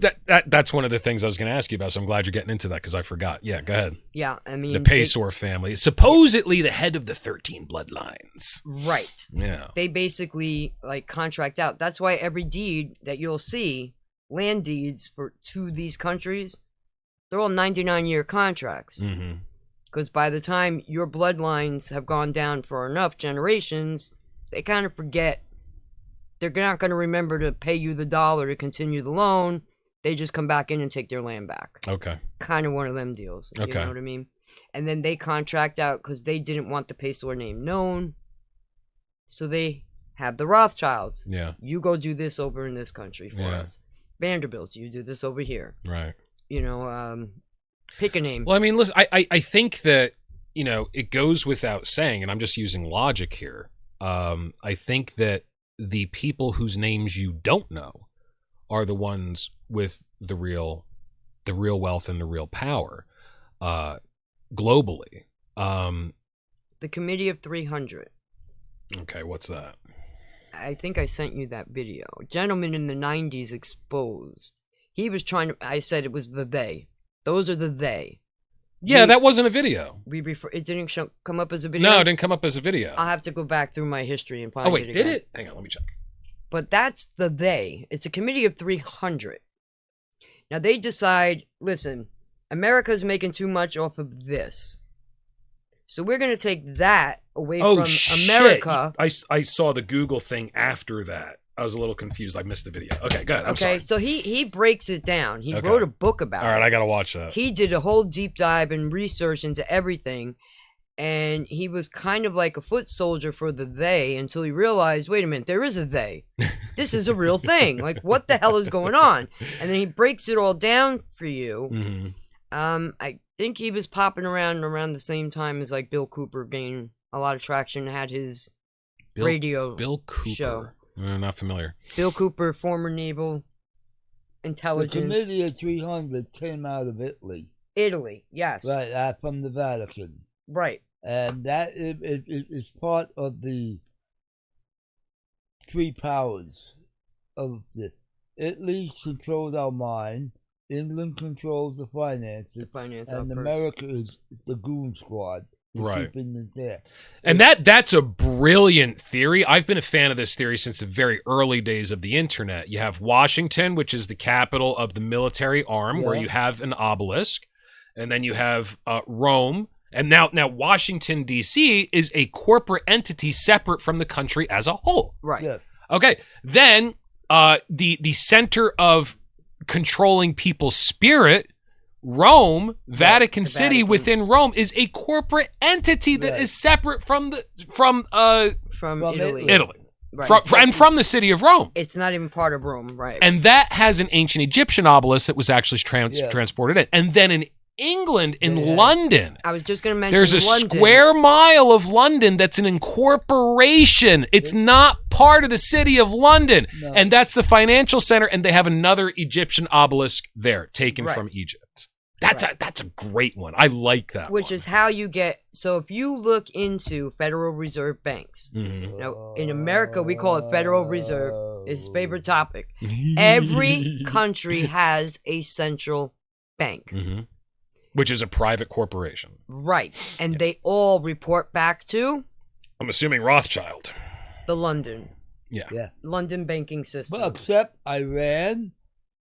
one of the things I was going to ask you about, so I'm glad you're getting into that because I forgot. Yeah, go ahead. Yeah, I mean... The Pesor family, supposedly the head of the 13 bloodlines. Right. Yeah. They basically, like, contract out. That's why every deed that you'll see, land deeds to these countries, they're all 99-year contracts. Because by the time your bloodlines have gone down for enough generations, they kind of forget. They're not going to remember to pay you the dollar to continue the loan. They just come back in and take their land back. Okay. Kind of one of them deals. You know what I mean? And then they contract out because they didn't want the Pesor name known. So they have the Rothschilds. Yeah. You go do this over in this country for us. Vanderbilts, you do this over here. Right. You know, pick a name. Well, I mean, listen, I think that, you know, it goes without saying, and I'm just using logic here. I think that the people whose names you don't know are the ones with the real wealth and the real power globally. The Committee of 300. Okay, what's that? I think I sent you that video. A gentleman in the 90s exposed. He was trying to, I said it was the they. Those are the they. Yeah, that wasn't a video. It didn't come up as a video? No, it didn't come up as a video. I'll have to go back through my history and find it. Oh, wait, did it? Hang on, let me check. But that's the they. It's a Committee of 300. Now, they decide, listen, America's making too much off of this. So we're going to take that away from America. I saw the Google thing after that. I was a little confused. I missed the video. Okay, go ahead. I'm sorry. So he breaks it down. He wrote a book about it. All right, I got to watch that. He did a whole deep dive and research into everything. And he was kind of like a foot soldier for the they until he realized, wait a minute, there is a they. This is a real thing. Like, what the hell is going on? And then he breaks it all down for you. I think he was popping around the same time as like Bill Cooper gained a lot of traction, had his radio show. I'm not familiar. Bill Cooper, former naval intelligence. The Committee of 300 came out of Italy. Italy, yes. Right, from the Vatican. Right. And that is part of the three powers of the... Italy controls our mind, England controls the finances, and America is the goon squad. Right. There. And that's a brilliant theory. I've been a fan of this theory since the very early days of the internet. You have Washington, which is the capital of the military arm, where you have an obelisk. And then you have Rome. And now Washington, D.C. is a corporate entity separate from the country as a whole. Right. Yeah. Okay. Then the center of controlling people's spirit, Rome, Vatican City within Rome, is a corporate entity that is separate from Italy. Right. From the city of Rome. It's not even part of Rome, right? And that has an ancient Egyptian obelisk that was actually transported in. And then in England, in London, I was just going to mention there's a square mile of London that's an incorporation. It's not part of the city of London. No. And that's the financial center, and they have another Egyptian obelisk there, taken from Egypt. That's a great one. I like that Which is how you get... So if you look into Federal Reserve banks, now in America we call it Federal Reserve, his favorite topic. Every country has a central bank. Which is a private corporation. Right. And they all report back to... I'm assuming Rothschild. The London. Yeah. London banking system. Well, except Iran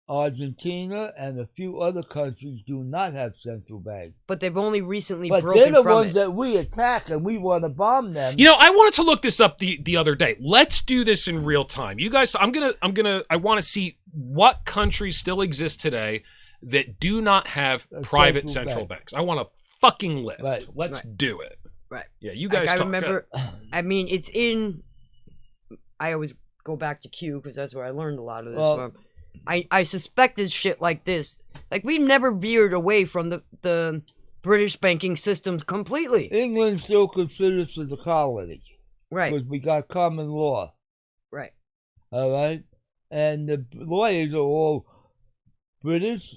Argentina and a few other countries do not have central banks. But they've only recently But broken they're the from ones it. that we attack and we want to bomb them. You know, I wanted to look this up the other day. Let's do this in real time. You guys, I want to see what countries still exist today that do not have private central banks. I want a fucking list. Right. Let's do it. Right. Yeah, you guys. I remember. I mean, it's in. I always go back to Q because that's where I learned a lot of this from. I suspected shit like this. Like, we've never veered away from the British banking system completely. England still considers us a colony. Right. Because we got common law. Right. All right? And the lawyers are all British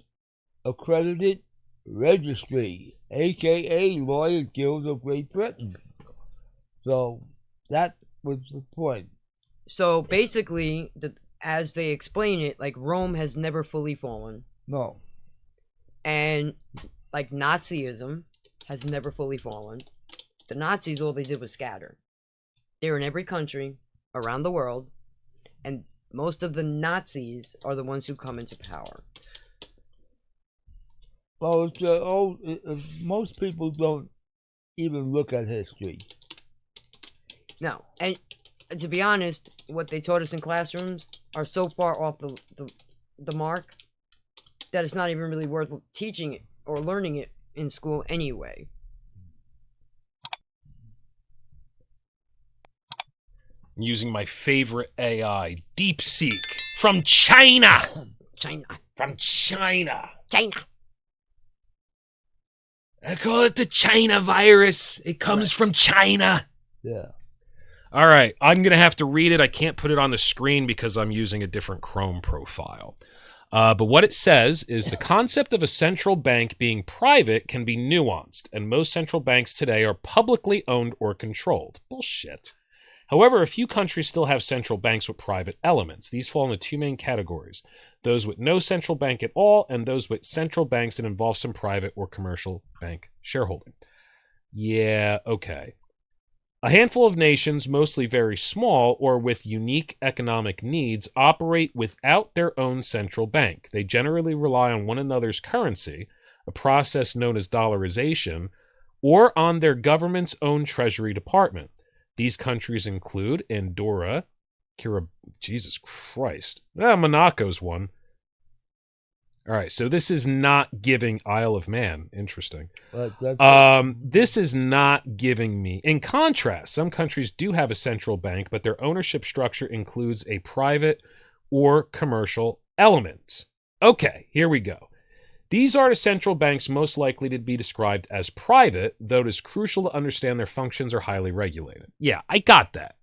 Accredited Registry, a.k.a. Lawyers Guild of Great Britain. So that was the point. So basically, as they explain it, like, Rome has never fully fallen. No. And, like, Nazism has never fully fallen. The Nazis, all they did was scatter. They're in every country around the world, and most of the Nazis are the ones who come into power. Well, most people don't even look at history. No, and to be honest, what they taught us in classrooms are so far off the mark that it's not even really worth teaching it or learning it in school anyway. Using my favorite AI, DeepSeek, from China. From China. I call it the China virus. It comes from China. Yeah. All right, I'm going to have to read it. I can't put it on the screen because I'm using a different Chrome profile. But what it says is the concept of a central bank being private can be nuanced, and most central banks today are publicly owned or controlled. Bullshit. However, a few countries still have central banks with private elements. These fall into two main categories: those with no central bank at all, and those with central banks that involve some private or commercial bank shareholding. Yeah, okay. A handful of nations, mostly very small or with unique economic needs, operate without their own central bank. They generally rely on one another's currency, a process known as dollarization, or on their government's own treasury department. These countries include Andorra, Jesus Christ. Monaco's one. All right, so this is not giving Isle of Man. Interesting. This is not giving me. In contrast, some countries do have a central bank, but their ownership structure includes a private or commercial element. Okay, here we go. These are the central banks most likely to be described as private, though it is crucial to understand their functions are highly regulated. Yeah, I got that.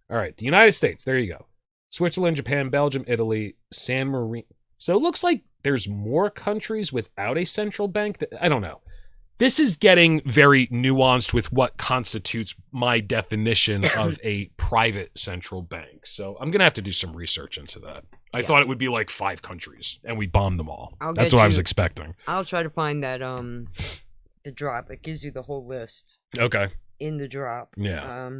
All right, the United States, there you go. Switzerland, Japan, Belgium, Italy, San Marino. So it looks like there's more countries without a central bank. I don't know. This is getting very nuanced with what constitutes my definition of a private central bank. So I'm going to have to do some research into that. I thought it would be like 5 countries, and we bombed them all. That's what I was expecting. I'll try to find that, the drop. It gives you the whole list. Okay. In the drop. Yeah.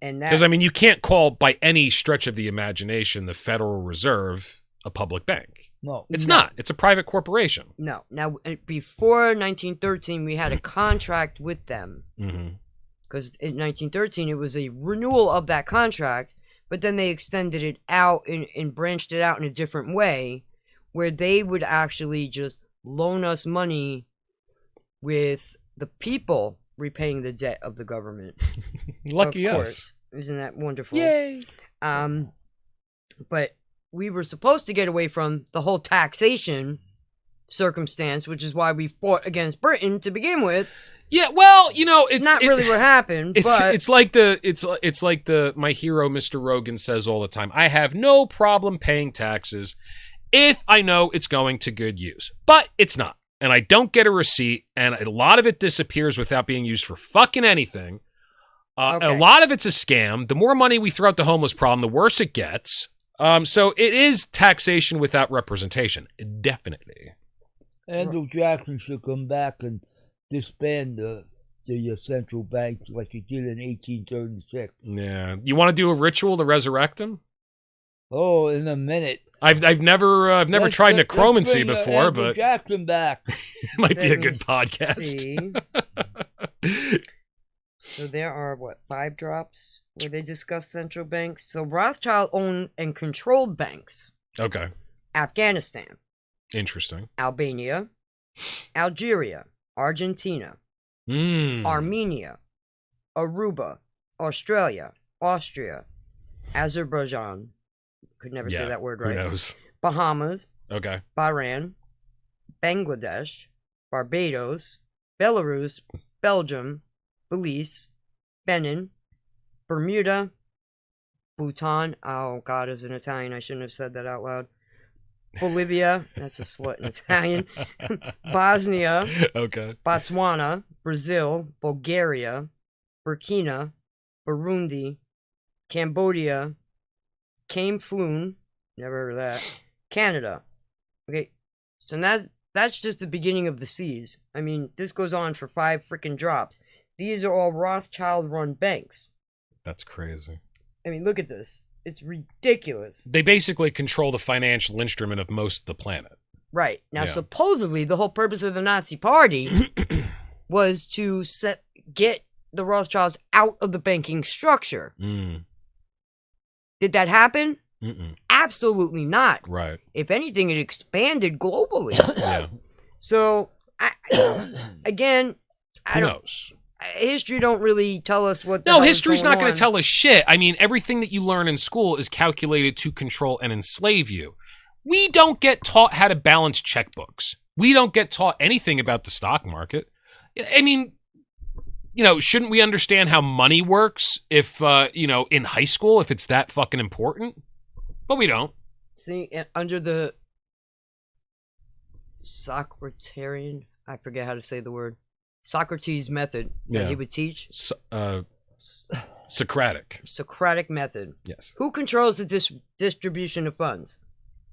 Because, I mean, you can't call by any stretch of the imagination the Federal Reserve a public bank. No. It's not. It's a private corporation. No. Now, before 1913, we had a contract with them. Because in 1913, it was a renewal of that contract, but then they extended it out and branched it out in a different way, where they would actually just loan us money with the people repaying the debt of the government. Lucky us. Isn't that wonderful? Yay! But we were supposed to get away from the whole taxation circumstance, which is why we fought against Britain to begin with. Yeah, well, you know, it's not really what happened. It's like the my hero Mr. Rogan says all the time. I have no problem paying taxes if I know it's going to good use, but it's not. And I don't get a receipt, and a lot of it disappears without being used for fucking anything. Okay. A lot of it's a scam. The more money we throw at the homeless problem, the worse it gets. So it is taxation without representation, definitely. Andrew Jackson should come back and disband the central banks like he did in 1836. Yeah. You want to do a ritual to resurrect him? Oh, in a minute. I've never tried necromancy before, Andrew but Jackson back. it might be a good podcast. So there are, 5 drops where they discuss central banks? So Rothschild owned and controlled banks. Okay. Afghanistan. Interesting. Albania. Algeria. Argentina. Armenia. Aruba. Australia. Austria. Azerbaijan. Could never say that word right. Who knows? Bahamas. Okay. Bahrain. Bangladesh. Barbados. Belarus. Belgium. Belize, Benin, Bermuda, Bhutan. Oh, God, as an Italian, I shouldn't have said that out loud. Bolivia. That's a slut in Italian. Bosnia. Okay. Botswana, Brazil, Bulgaria, Burkina, Burundi, Cambodia, Camfloon. Never heard of that. Canada. Okay, so that's just the beginning of the seas. I mean, this goes on for 5 freaking drops. These are all Rothschild-run banks. That's crazy. I mean, look at this. It's ridiculous. They basically control the financial instrument of most of the planet. Right. Now, supposedly, the whole purpose of the Nazi Party was to get the Rothschilds out of the banking structure. Did that happen? Absolutely not. Right. If anything, it expanded globally. Yeah. So, again, who knows? History don't really tell us what. No, history's not going to tell us shit. I mean, everything that you learn in school is calculated to control and enslave you. We don't get taught how to balance checkbooks. We don't get taught anything about the stock market. I mean, shouldn't we understand how money works if, in high school, if it's that fucking important? But we don't. See, under the Socraterian, I forget how to say the word, Socrates method that he would teach. Socratic. Socratic method. Yes. Who Who controls the distribution of funds?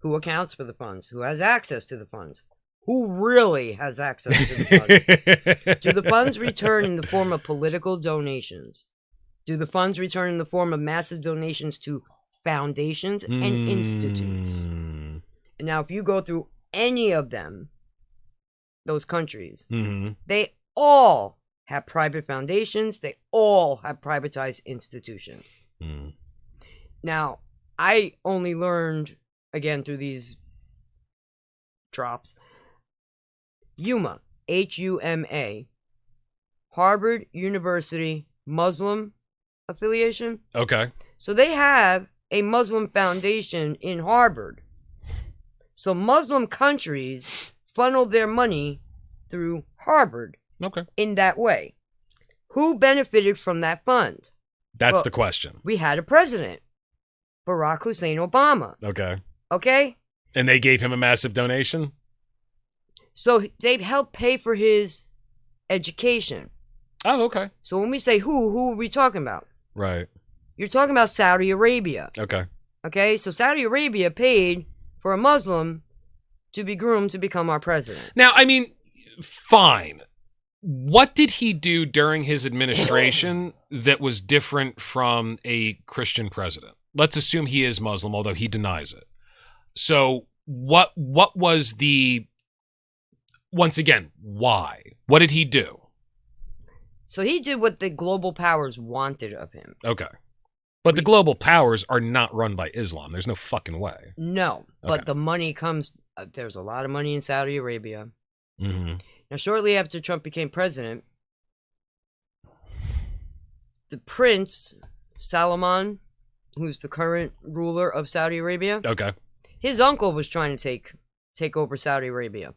Who accounts for the funds? Who has access to the funds? Who really has access to the funds? Do the funds return in the form of political donations? Do the funds return in the form of massive donations to foundations and institutes? And now, if you go through any of them, those countries, they all have private foundations. They all have privatized institutions. Now, I only learned, again, through these drops, HUMA, H-U-M-A, Harvard University Muslim affiliation. Okay. So they have a Muslim foundation in Harvard. So Muslim countries funnel their money through Harvard. Okay. In that way. Who benefited from that fund? That's the question. We had a president, Barack Hussein Obama. Okay. Okay? And they gave him a massive donation? So they helped pay for his education. Oh, okay. So when we say who are we talking about? Right. You're talking about Saudi Arabia. Okay. Okay? So Saudi Arabia paid for a Muslim to be groomed to become our president. Now, I mean, fine. What did he do during his administration that was different from a Christian president? Let's assume he is Muslim, although he denies it. So what was once again, why? What did he do? So he did what the global powers wanted of him. Okay. But the global powers are not run by Islam. There's no fucking way. No, but Okay. the money comes, there's a lot of money in Saudi Arabia. Mm-hmm. Now, shortly after Trump became president, the Prince Salman, who's the current ruler of Saudi Arabia, Okay. his uncle was trying to take over Saudi Arabia.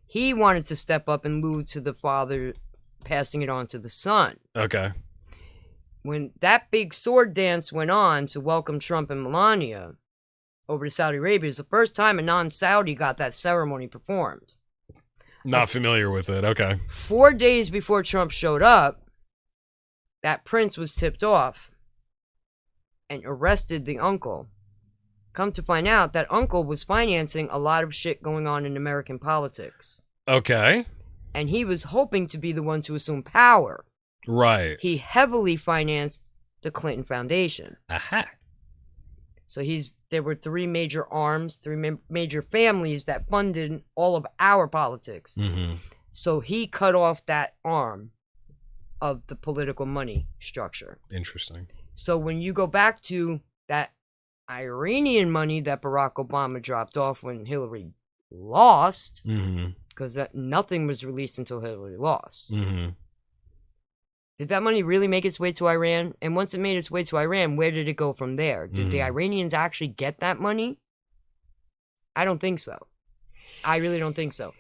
He wanted to step up in lieu to the father passing it on to the son. Okay. When that big sword dance went on to welcome Trump and Melania over to Saudi Arabia, it was the first time a non-Saudi got that ceremony performed. Not familiar with it. Okay. 4 days before Trump showed up, that prince was tipped off and arrested the uncle. Come to find out, that uncle was financing a lot of shit going on in American politics. Okay. And he was hoping to be the one to assume power. Right. He heavily financed the Clinton Foundation. Aha. So there were three major arms, major families that funded all of our politics. Mm-hmm. So he cut off that arm of the political money structure. Interesting. So when you go back to that Iranian money that Barack Obama dropped off when Hillary lost, because nothing was released until Hillary lost. Mm-hmm. Did that money really make its way to Iran? And once it made its way to Iran, where did it go from there? Did the Iranians actually get that money? I don't think so. I really don't think so.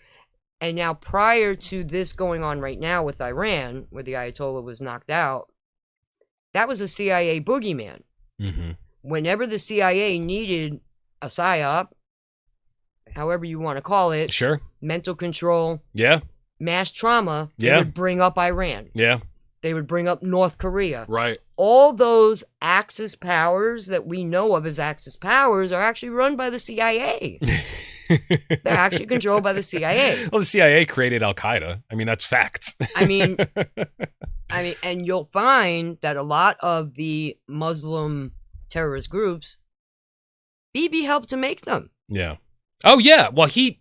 And now, prior to this going on right now with Iran, where the Ayatollah was knocked out, that was a CIA boogeyman. Mm-hmm. Whenever the CIA needed a psyop, however you want to call it, sure, mental control, yeah, mass trauma, they would bring up Iran. Yeah. They would bring up North Korea. Right. All those Axis powers that we know of as Axis powers are actually run by the CIA. They're actually controlled by the CIA. Well, the CIA created Al-Qaeda. I mean, that's fact. I mean, and you'll find that a lot of the Muslim terrorist groups, Bibi helped to make them. Yeah. Oh, yeah. Well, he's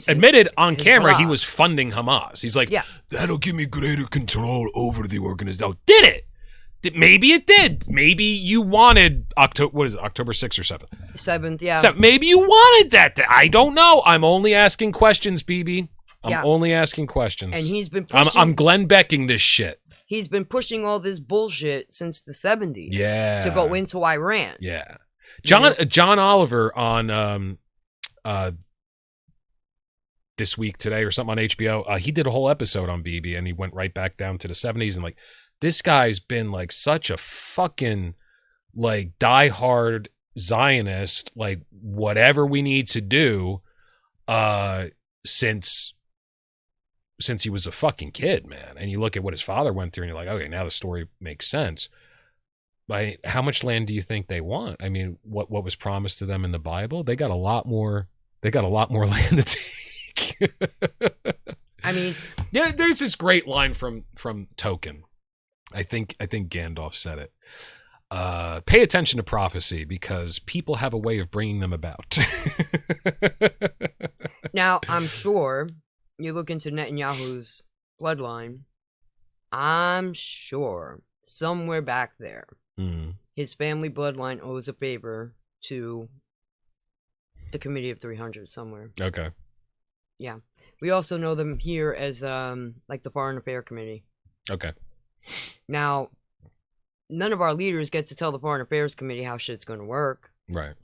admitted on camera he was funding Hamas. He's like, that'll give me greater control over the organization. Oh, did it? Maybe it did. Maybe you wanted October 6th or 7th? 7th, yeah. Maybe you wanted that. I don't know. I'm only asking questions, BB. I'm only asking questions. And he's been pushing, I'm Glenn Becking this shit. He's been pushing all this bullshit since the 70s. Yeah. To go into Iran. Yeah. John Oliver on This Week Today or something on HBO, he did a whole episode on BB, and he went right back down to the 70s, and like, this guy's been like such a fucking like diehard Zionist, like whatever we need to do, since he was a fucking kid, man. And you look at what his father went through, and you're like, okay, now the story makes sense. But how much land do you think they want? I mean, what was promised to them in the Bible? They got a lot more. They got a lot more land to take. I mean, yeah, there's this great line from Tolkien. I think Gandalf said it. Pay attention to prophecy because people have a way of bringing them about. Now, I'm sure you look into Netanyahu's bloodline. I'm sure somewhere back there, his family bloodline owes a favor to the Committee of 300 somewhere. Okay. Yeah. We also know them here as like the Foreign Affairs Committee. Okay. Now, none of our leaders get to tell the Foreign Affairs Committee how shit's going to work. Right.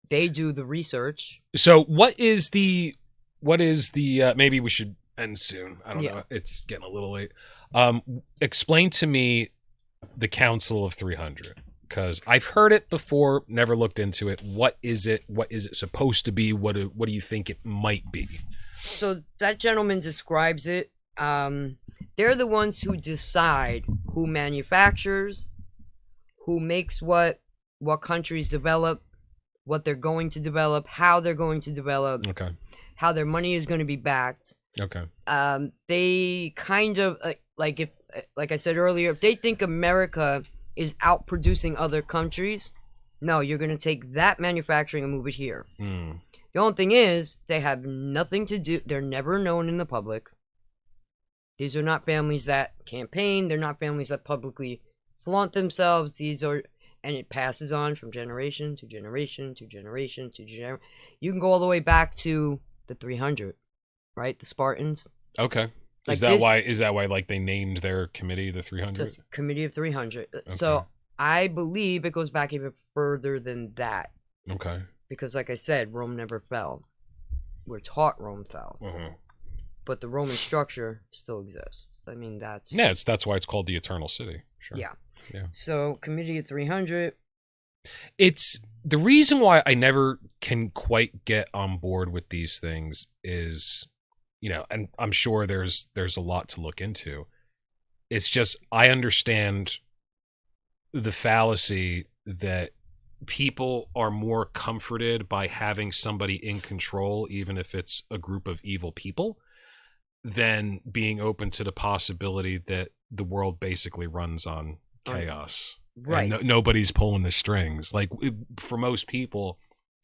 They do the research. So what is the maybe we should end soon. I don't know. It's getting a little late. Explain to me the Council of 300, because I've heard it before, never looked into it. What is it? What is it supposed to be? What do you think it might be? So that gentleman describes it. They're the ones who decide who manufactures, who makes what countries develop, what they're going to develop, how they're going to develop, how their money is going to be backed. Okay. They kind of like I said earlier, if they think America is outproducing other countries, no, you're going to take that manufacturing and move it here. The only thing is, they have nothing to do. They're never known in the public. These are not families that campaign. They're not families that publicly flaunt themselves. And it passes on from generation to generation to generation to generation. You can go all the way back to the 300, right? The Spartans. Okay. Like is that why like they named their committee the 300? The Committee of 300. Okay. So I believe it goes back even further than that. Okay. Because like I said, Rome never fell. We're taught Rome fell. But the Roman structure still exists. I mean, that's why it's called the Eternal City. Sure. Yeah. So, Committee of 300. It's the reason why I never can quite get on board with these things is, and I'm sure there's a lot to look into. It's just I understand the fallacy that people are more comforted by having somebody in control, even if it's a group of evil people, than being open to the possibility that the world basically runs on chaos. Right. And nobody's pulling the strings. Like, for most people,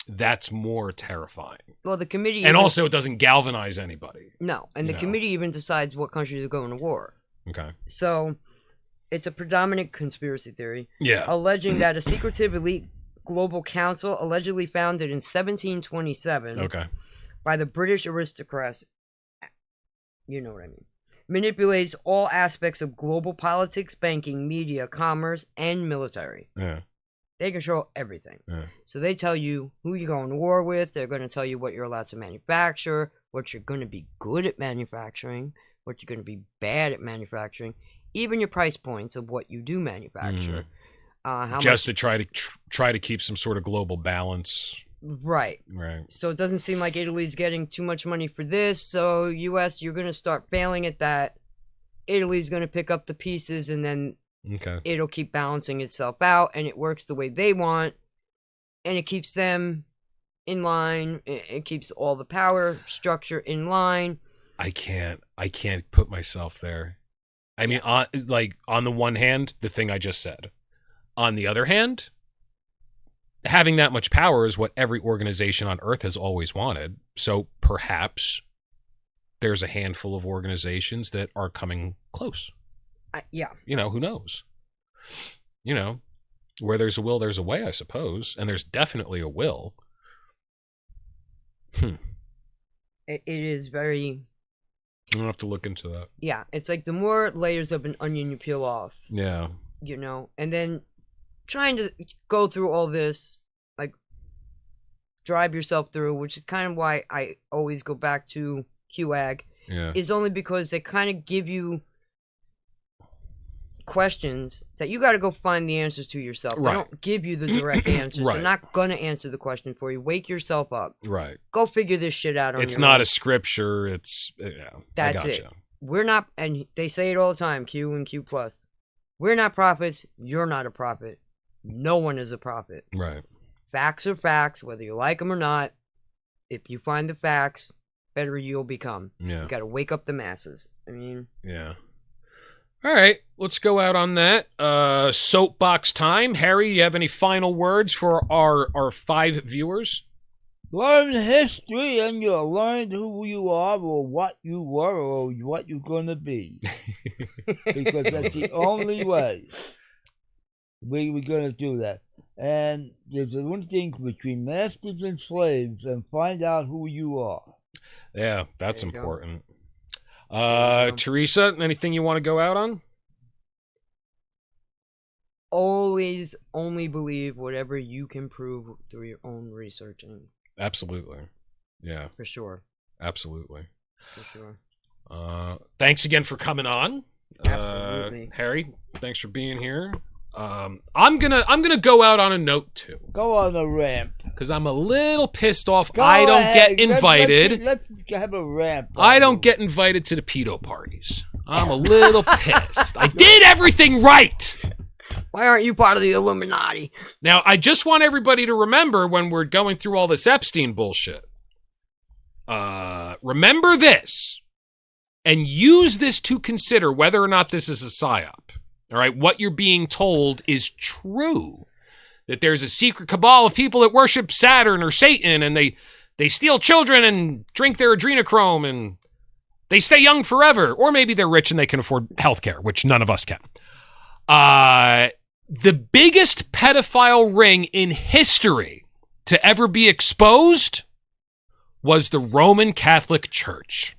that's more terrifying. Well, the committee... And also, it doesn't galvanize anybody. No, and the committee even decides what countries are going to war. Okay. So, it's a predominant conspiracy theory. Yeah. Alleging that a secretive elite global council, allegedly founded in 1727... Okay. by the British aristocrats, you know what I mean, manipulates all aspects of global politics, banking, media, commerce, and military. Yeah. They control everything. Yeah. So they tell you who you're going to war with. They're going to tell you what you're allowed to manufacture, what you're going to be good at manufacturing, what you're going to be bad at manufacturing, even your price points of what you do manufacture. Just to try to keep some sort of global balance. Right. So it doesn't seem like Italy's getting too much money for this. So U.S., you're going to start failing at that. Italy's going to pick up the pieces, and then it'll keep balancing itself out, and it works the way they want, and it keeps them in line. It keeps all the power structure in line. I can't put myself there. I mean, on the one hand, the thing I just said. On the other hand, having that much power is what every organization on Earth has always wanted. So perhaps there's a handful of organizations that are coming close. Yeah. You know, who knows? You know, where there's a will, there's a way, I suppose. And there's definitely a will. It is very... I'm going to have to look into that. Yeah. It's like the more layers of an onion you peel off. Yeah. You know, and then trying to go through all this, like, drive yourself through, which is kind of why I always go back to QAG, is only because they kind of give you questions that you got to go find the answers to yourself. They don't give you the direct answers. They're not going to answer the question for you. Wake yourself up. Right. Go figure this shit out on your own. It's not a scripture. It's, that's it. We're not, and they say it all the time, Q and Q+. We're not prophets. You're not a prophet. No one is a prophet. Right. Facts are facts, whether you like them or not. If you find the facts, better you'll become. Yeah. You got to wake up the masses. I mean. Yeah. All right. Let's go out on that. Soapbox time. Harry, you have any final words for our 5 viewers? Learn history and you'll learn who you are or what you were or what you're going to be. Because that's the only way we're going to do that. And there's a one thing between masters and slaves, and find out who you are. Yeah, that's important. Theresa, anything you want to go out on? Always only believe whatever you can prove through your own researching. Absolutely. Yeah. For sure. Absolutely. For sure. Thanks again for coming on. Absolutely. Harry, thanks for being here. I'm gonna go out on a note too. Go on a ramp. Because I'm a little pissed off. I don't get invited. Let's have a ramp. I don't get invited to the pedo parties. I'm a little pissed. I did everything right. Why aren't you part of the Illuminati? Now, I just want everybody to remember when we're going through all this Epstein bullshit. Remember this. And use this to consider whether or not this is a psyop. All right, what you're being told is true. That there's a secret cabal of people that worship Saturn or Satan, and they steal children and drink their adrenochrome, and they stay young forever. Or maybe they're rich and they can afford healthcare, which none of us can. The biggest pedophile ring in history to ever be exposed was the Roman Catholic Church.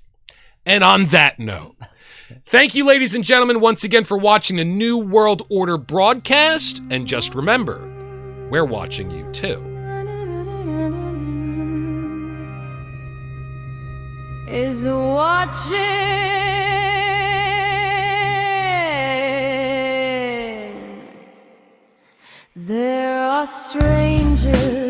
And on that note, thank you, ladies and gentlemen, once again for watching the New World Order broadcast. And just remember, we're watching you too. Is watching. There are strangers